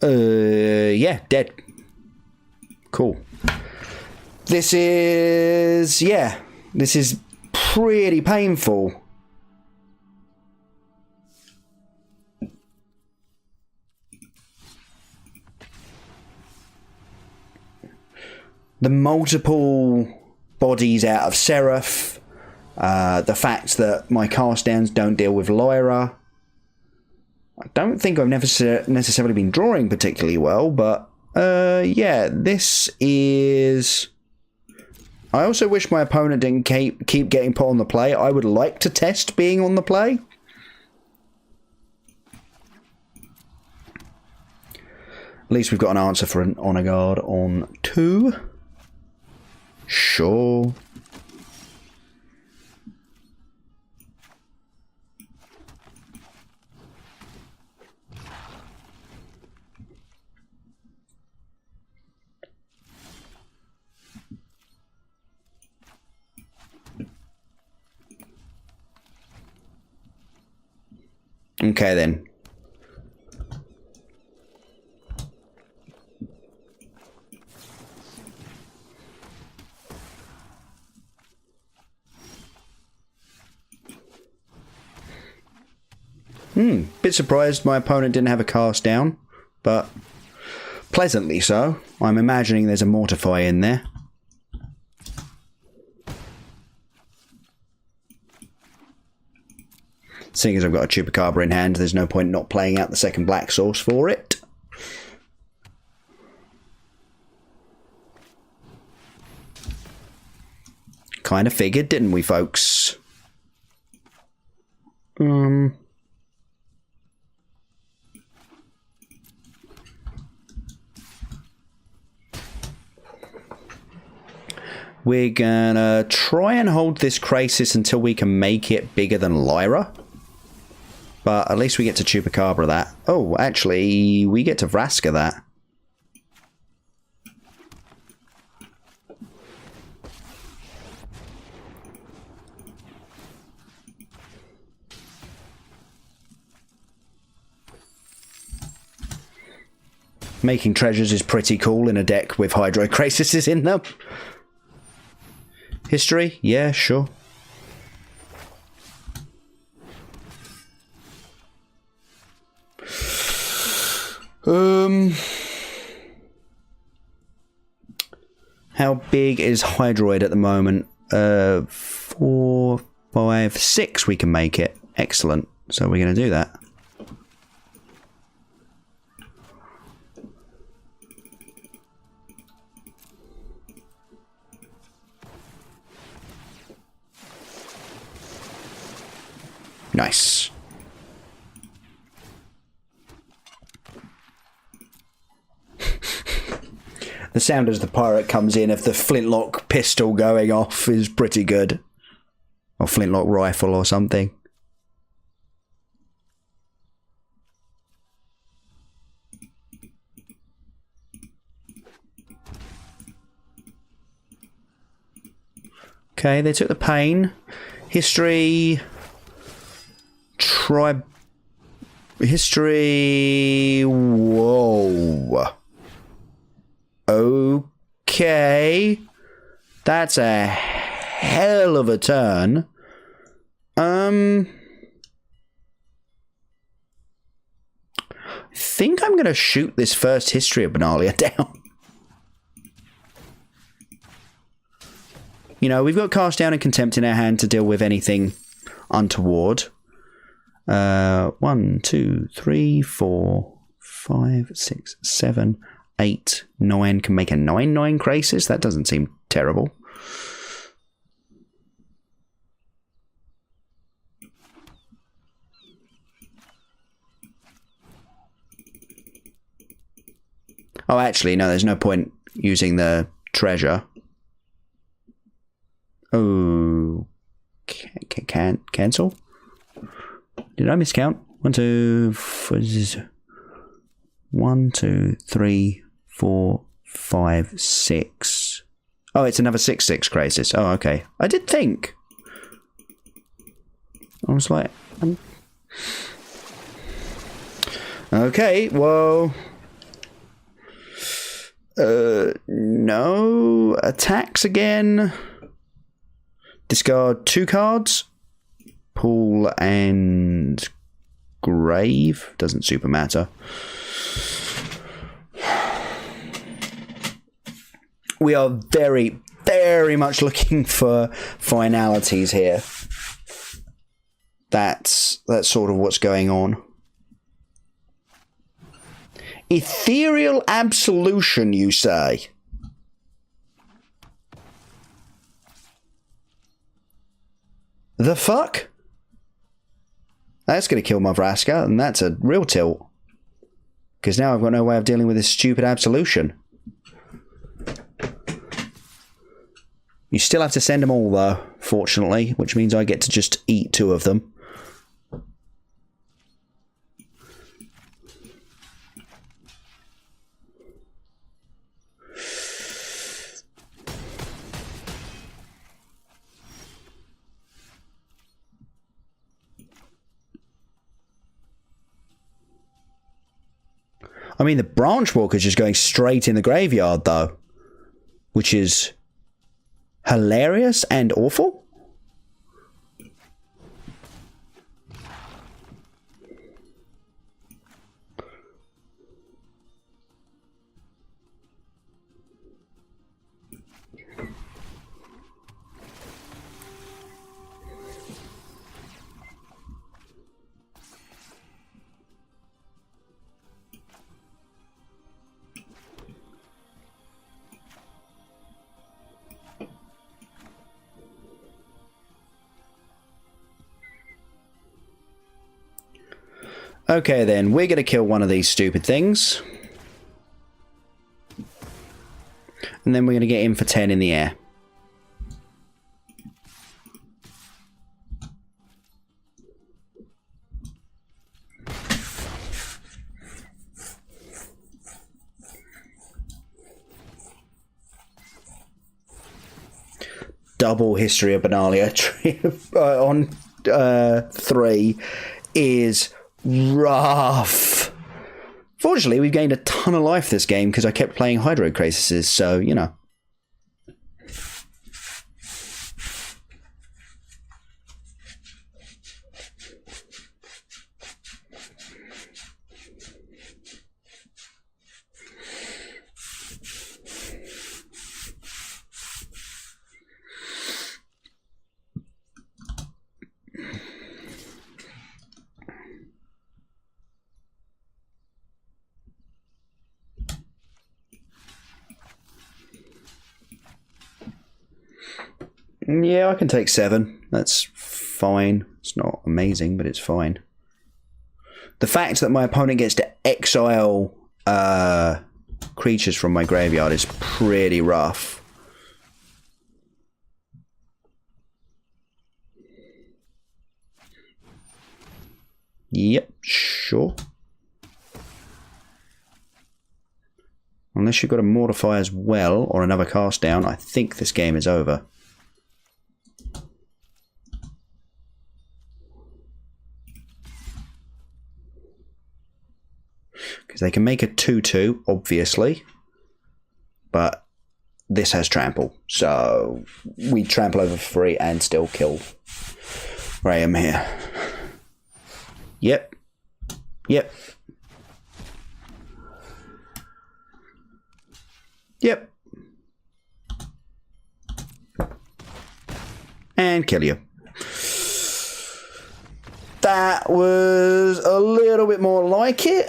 Yeah, dead. Cool. This is pretty painful. The multiple bodies out of Seraph, the fact that my cast downs don't deal with Lyra. I don't think I've necessarily been drawing particularly well, but yeah, this is... I also wish my opponent didn't keep getting put on the play. I would like to test being on the play. least we've got an answer for an Honor Guard on 2. Sure. Okay then. Bit surprised my opponent didn't have a cast down, but pleasantly so. I'm imagining there's a Mortify in there. Seeing as I've got a Chupacabra in hand, there's no point not playing out the second black source for it. Kind of figured, didn't we, folks? We're gonna try and hold this Crisis until we can make it bigger than Lyra. But at least we get to Chupacabra that. Oh, actually, we get to Vraska that. Making treasures is pretty cool in a deck with Hydro Crises in them. History? Yeah, sure. How big is Hydroid at the moment? 4, 5, 6 we can make it. Excellent. So we're going to do that. Nice. The sound as the pirate comes in of the flintlock pistol going off is pretty good. Or flintlock rifle or something. Okay, they took the pain. History... History... Whoa. Okay. That's a hell of a turn. I think I'm going to shoot this first History of Benalia down. You know, we've got Cast Down and Contempt in our hand to deal with anything untoward. 1, 2, 3, 4, 5, 6, 7, 8, 9. Can make a 9/9 Crisis. That doesn't seem terrible. Oh, actually, no, there's no point using the treasure. Oh, can't cancel? Did I miscount? 1, 2, 3, 4, 5, 6. Oh, it's another 6/6 Crisis. Oh, okay. I did think. I was like, okay, well, no attacks again. Discard 2 cards. Pool and Grave. Doesn't super matter. We are very, very much looking for finalities here. That's sort of what's going on. Ethereal Absolution, you say? The fuck? That's going to kill my Vraska, and that's a real tilt. Because now I've got no way of dealing with this stupid absolution. You still have to send them all, though, fortunately, which means I get to just eat 2 of them. I mean, the branch walker's just going straight in the graveyard, though, which is hilarious and awful. Okay, then, we're going to kill one of these stupid things. And then we're going to get in for 10 in the air. Double History of Benalia on 3 is rough. Fortunately, we've gained a ton of life this game because I kept playing Hydro Crises, so, you know. Yeah, I can take 7. That's fine. It's not amazing, but it's fine. The fact that my opponent gets to exile creatures from my graveyard is pretty rough. Yep, sure. Unless you've got a Mortify as well, or another cast down, I think this game is over. Because they can make a 2-2, obviously. But this has trample. So we trample over for free and still kill Graham here. Yep. Yep. Yep. And kill you. That was a little bit more like it.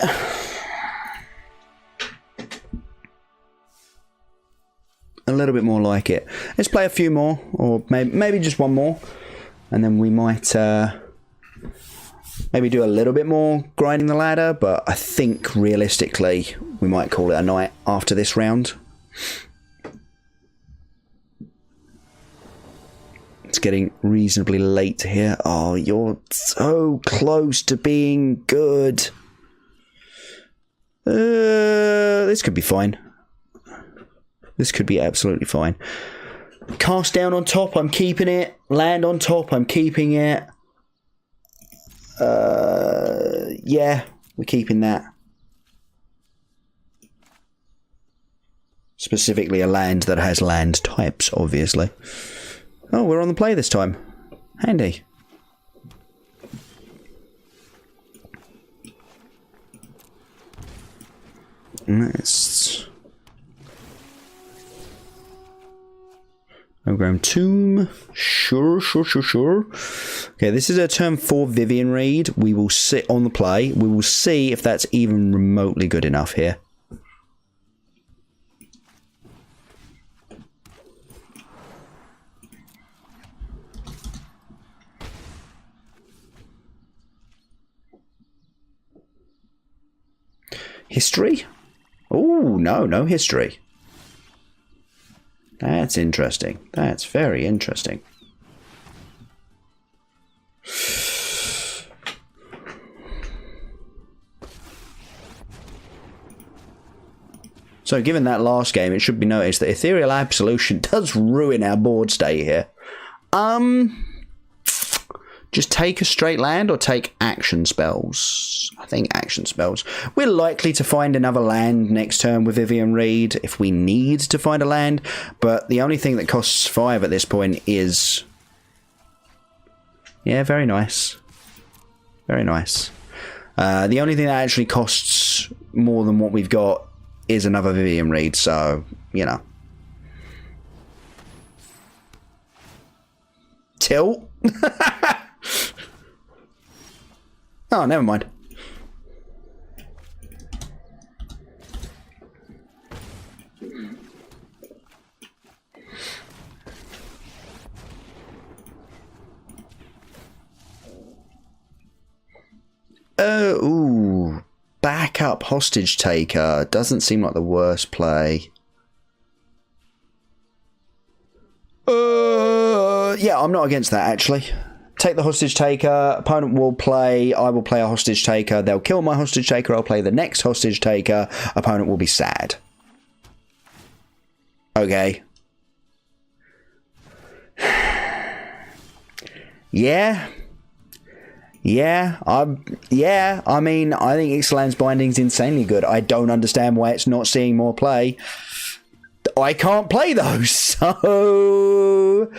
A little bit more like it. Let's play a few more, or maybe just one more, and then we might maybe do a little bit more grinding the ladder, but I think realistically we might call it a night after this round. It's getting reasonably late here. Oh, you're so close to being good. This could be fine. This could be absolutely fine. Cast down on top, I'm keeping it. Land on top, I'm keeping it. Yeah, we're keeping that. Specifically a land that has land types, obviously. Oh, we're on the play this time. Handy. Nice. Overgrown Tomb. Sure. Okay, this is a turn 4 Vivian Reed. We will sit on the play. We will see if that's even remotely good enough here. History? Oh, no history. That's interesting. That's very interesting. So given that last game, it should be noticed that Ethereal Absolution does ruin our board state here. Just take a straight land or take action spells? I think action spells. We're likely to find another land next turn with Vivian Reed if we need to find a land, but the only thing that costs 5 at this point is... Yeah, very nice. Very nice. The only thing that actually costs more than what we've got is another Vivian Reed, so, you know. Tilt? Oh, never mind. Ooh. Backup hostage taker. Doesn't seem like the worst play. Yeah, I'm not against that, actually. Take the hostage taker. Opponent will play. I will play a hostage taker. They'll kill my hostage taker. I'll play the next hostage taker. Opponent will be sad. Okay. Yeah. I mean, I think Ixalan's Binding's insanely good. I don't understand why it's not seeing more play. I can't play those, so...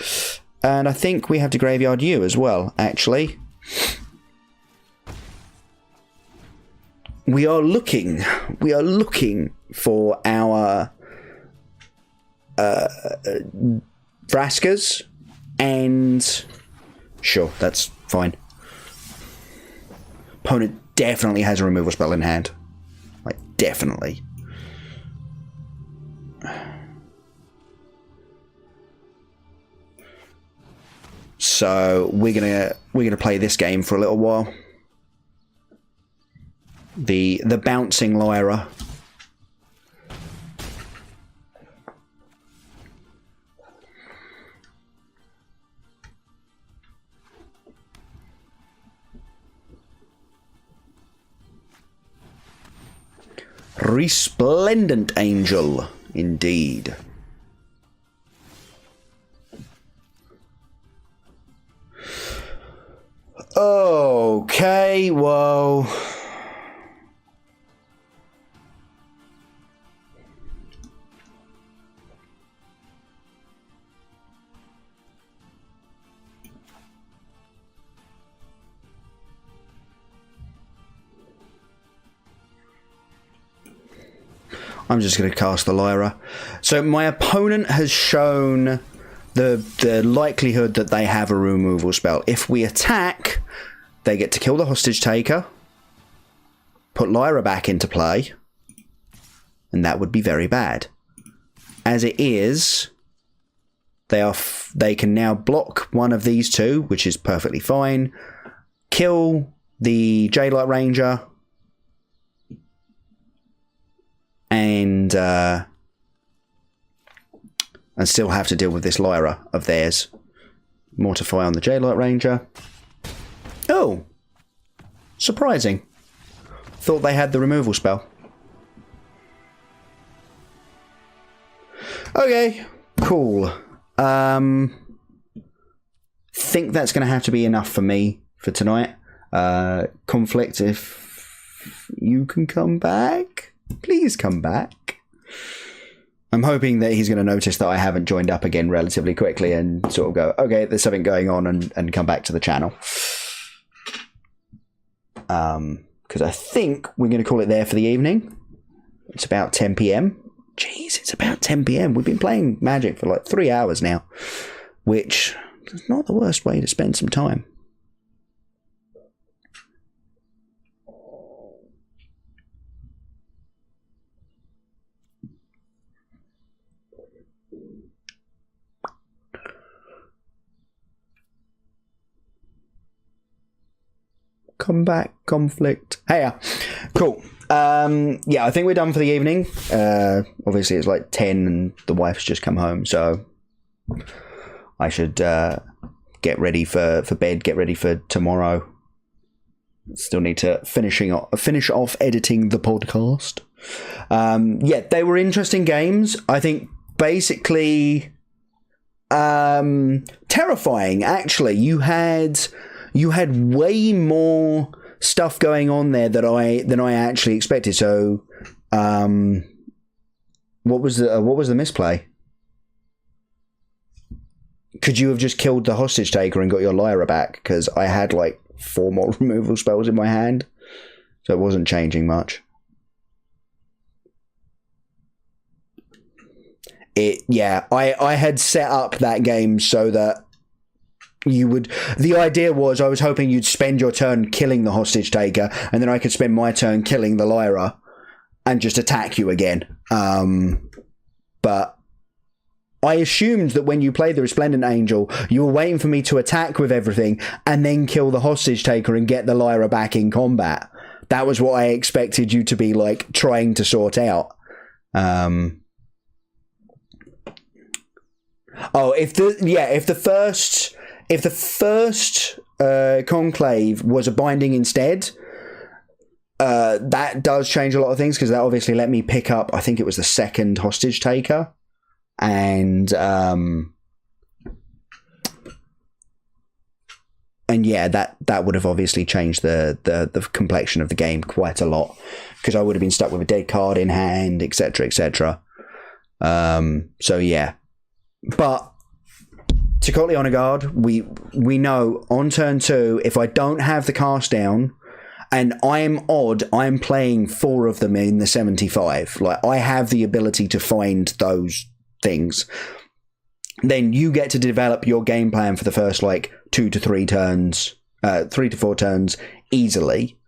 And I think we have to Graveyard U as well, actually. We are looking for our Vraskas, and sure, that's fine. Opponent definitely has a removal spell in hand. Like, definitely. So we're gonna play this game for a little while. The bouncing Lyra. Resplendent Angel, indeed. Okay, well... I'm just going to cast the Lyra. So my opponent has shown the likelihood that they have a removal spell. If we attack, they get to kill the hostage taker, put Lyra back into play, and that would be very bad. As it is, they can now block one of these two, which is perfectly fine. Kill the Jadelight Ranger, and still have to deal with this Lyra of theirs. Mortify on the Jadelight Ranger. Oh! Surprising. Thought they had the removal spell. Okay, cool. Think that's going to have to be enough for me for tonight. Conflict, if you can come back, please come back. I'm hoping that he's going to notice that I haven't joined up again relatively quickly and sort of go, okay, there's something going on, and come back to the channel. Because I think we're going to call it there for the evening. It's about 10 PM. Jeez, it's about 10 PM. We've been playing Magic for like 3 hours now, which is not the worst way to spend some time. Come back, conflict. Hey, cool. Yeah, I think we're done for the evening. Obviously, it's like 10 and the wife's just come home, so I should get ready for bed, get ready for tomorrow. Still need to finish off editing the podcast. Yeah, they were interesting games. I think basically terrifying, actually. You had way more stuff going on there than I actually expected. So what was the misplay? Could you have just killed the hostage taker and got your Lyra back? Because I had like 4 more removal spells in my hand, so it wasn't changing much. I had set up that game so that you would. The idea was I was hoping you'd spend your turn killing the hostage taker, and then I could spend my turn killing the Lyra and just attack you again. But I assumed that when you played the Resplendent Angel, you were waiting for me to attack with everything and then kill the hostage taker and get the Lyra back in combat. That was what I expected you to be like trying to sort out. If the first conclave was a binding instead, that does change a lot of things, because that obviously let me pick up, I think it was the second hostage taker, and yeah, that would have obviously changed the complexion of the game quite a lot, because I would have been stuck with a dead card in hand, etc, etc. So yeah, but to Cotly Honor Guard, we know on turn 2, if I don't have the cast down, and I'm odd, I'm playing 4 of them in the 75. Like, I have the ability to find those things. Then you get to develop your game plan for the first like 2 to 3 turns, 3 to 4 turns easily.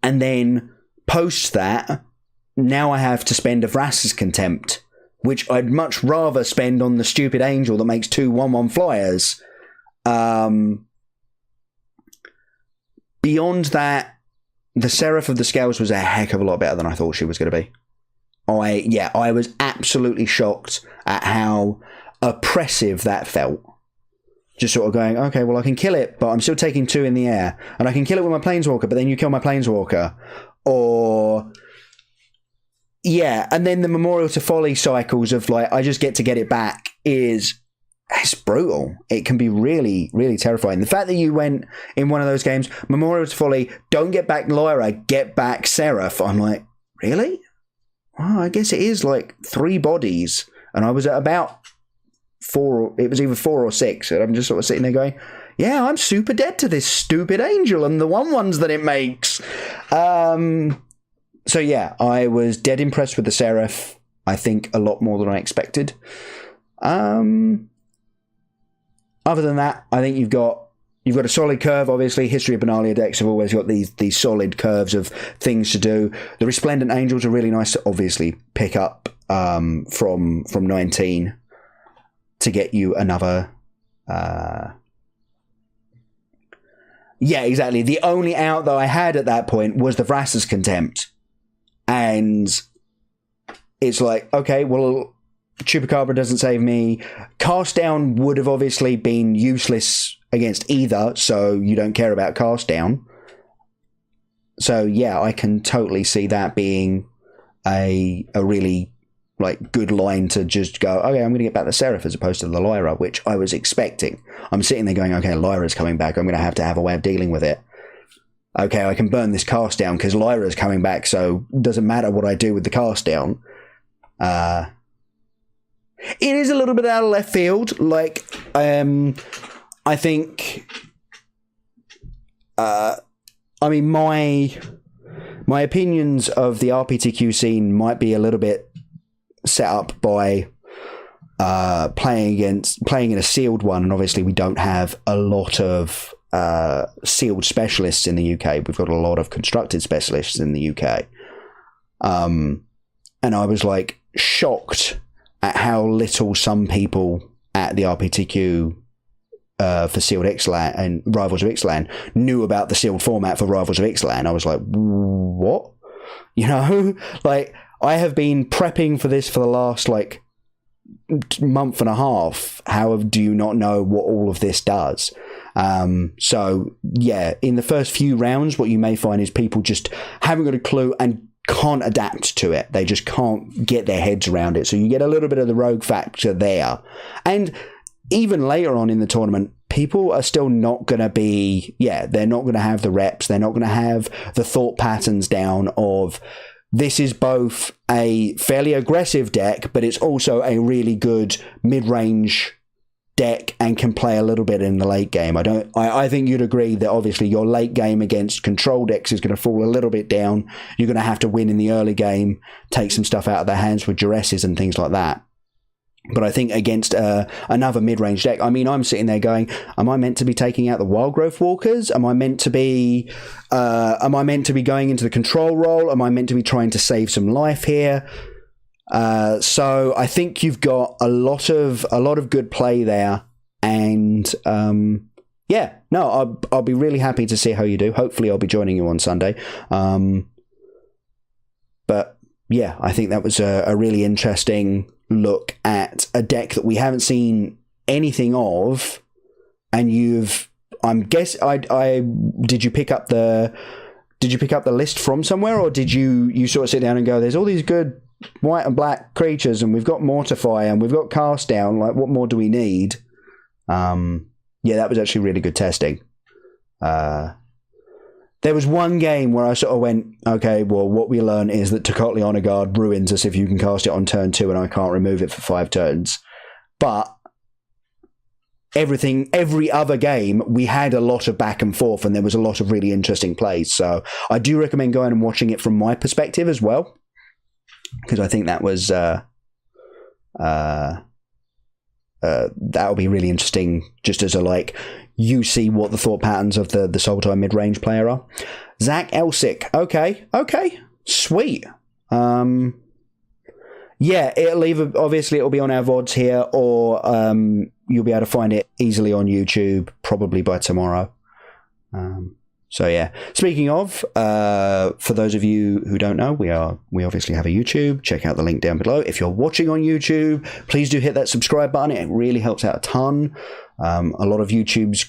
And then post that, now I have to spend a Vraska's Contempt, which I'd much rather spend on the stupid angel that makes 2 1/1 flyers. Beyond that, the Seraph of the Scales was a heck of a lot better than I thought she was going to be. I was absolutely shocked at how oppressive that felt. Just sort of going, okay, well, I can kill it, but I'm still taking 2 in the air. And I can kill it with my Planeswalker, but then you kill my Planeswalker. Or... yeah, and then the Memorial to Folly cycles of, like, I just get to get it back it's brutal. It can be really, really terrifying. The fact that you went in one of those games, Memorial to Folly, don't get back Lyra, get back Seraph. I'm like, really? Well, I guess it is like 3 bodies. And I was at about 4, it was either 4 or 6. And I'm just sort of sitting there going, yeah, I'm super dead to this stupid angel and the 1/1s that it makes. So yeah, I was dead impressed with the Seraph. I think a lot more than I expected. Other than that, I think you've got a solid curve. Obviously, History of Benalia decks have always got these solid curves of things to do. The Resplendent Angels are really nice to obviously pick up from 19 to get you another. Yeah, exactly. The only out that I had at that point was the Vraska's Contempt. And it's like, okay, well, Chupacabra doesn't save me. Cast down would have obviously been useless against either, so you don't care about cast down. So yeah, I can totally see that being a really like good line to just go, okay, I'm going to get back the Seraph as opposed to the Lyra, which I was expecting. I'm sitting there going, okay, Lyra's coming back. I'm going to have a way of dealing with it. Okay, I can burn this cast down because Lyra's coming back, so it doesn't matter what I do with the cast down. It is a little bit out of left field. Like, I think, I mean, my opinions of the RPTQ scene might be a little bit set up by playing in a sealed one, and obviously we don't have a lot of sealed specialists in the UK. We've got a lot of constructed specialists in the UK. And I was like shocked at how little some people at the RPTQ for Sealed Ixalan and Rivals of Ixalan knew about the sealed format for Rivals of Ixalan. I was like, what? You know, like, I have been prepping for this for the last, like, month and a half. How do you not know what all of this does? So, yeah, in the first few rounds, what you may find is people just haven't got a clue and can't adapt to it. They just can't get their heads around it. So you get a little bit of the rogue factor there. And even later on in the tournament, people are still not going to be, they're not going to have the reps. They're not going to have the thought patterns down of, this is both a fairly aggressive deck, but it's also a really good mid-range deck and can play a little bit in the late game. I think you'd agree that obviously your late game against control decks is going to fall a little bit down. You're going to have to win in the early game, take some stuff out of their hands with duresses and things like that. But I think against another mid-range deck, I mean, I'm sitting there going, am I meant to be taking out the Wild Growth Walkers? Am I meant to be going into the control role? Am I meant to be trying to save some life here? So I think you've got a lot of good play there, and I'll be really happy to see how you do. Hopefully, I'll be joining you on Sunday. But yeah, I think that was a really interesting look at a deck that we haven't seen anything of, and did you pick up the list from somewhere, or did you sort of sit down and go, there's all these good white and black creatures, and we've got Mortify, and we've got Cast Down, like, what more do we need? That was actually really good testing. There was one game where I sort of went, okay, well, what we learn is that Tocatli Honor Guard ruins us if you can cast it on turn 2 and I can't remove it for 5 turns. But every other game, we had a lot of back and forth, and there was a lot of really interesting plays. So I do recommend going and watching it from my perspective as well, because I think that was that'll be really interesting, just as you see what the thought patterns of the Sultai mid-range player are. Zach Elsick. Okay. Sweet. It'll be on our VODs here, or you'll be able to find it easily on YouTube probably by tomorrow. Speaking of, for those of you who don't know, we obviously have a YouTube. Check out the link down below. If you're watching on YouTube, please do hit that subscribe button. It really helps out a ton. A lot of YouTube's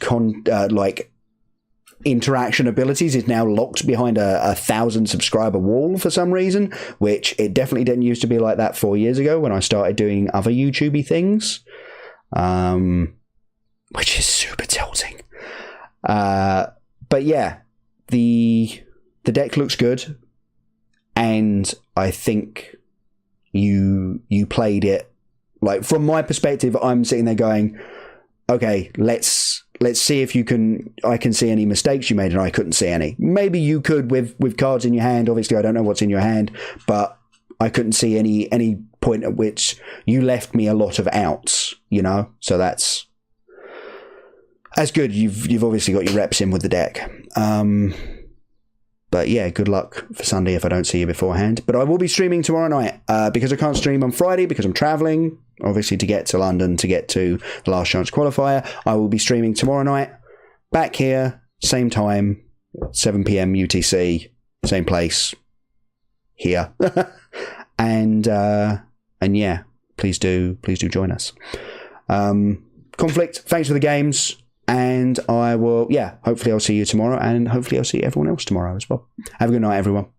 interaction abilities is now locked behind a 1,000 subscriber wall for some reason, which it definitely didn't used to be like that 4 years ago when I started doing other YouTubey things, which is super tilting. But yeah, the deck looks good, and I think you played it, like, from my perspective, I'm sitting there going, okay, let's see if I can see any mistakes you made, and I couldn't see any. Maybe you could with cards in your hand. Obviously, I don't know what's in your hand, but I couldn't see any point at which you left me a lot of outs, you know? So that's good. You've obviously got your reps in with the deck. But yeah, good luck for Sunday if I don't see you beforehand. But I will be streaming tomorrow night, because I can't stream on Friday because I'm travelling, obviously, to get to London, to get to the Last Chance Qualifier. I will be streaming tomorrow night, back here, same time, 7 p.m. UTC, same place, here. and yeah, please do join us. Conflict, thanks for the games. And I will, hopefully I'll see you tomorrow, and hopefully I'll see everyone else tomorrow as well. Have a good night, everyone.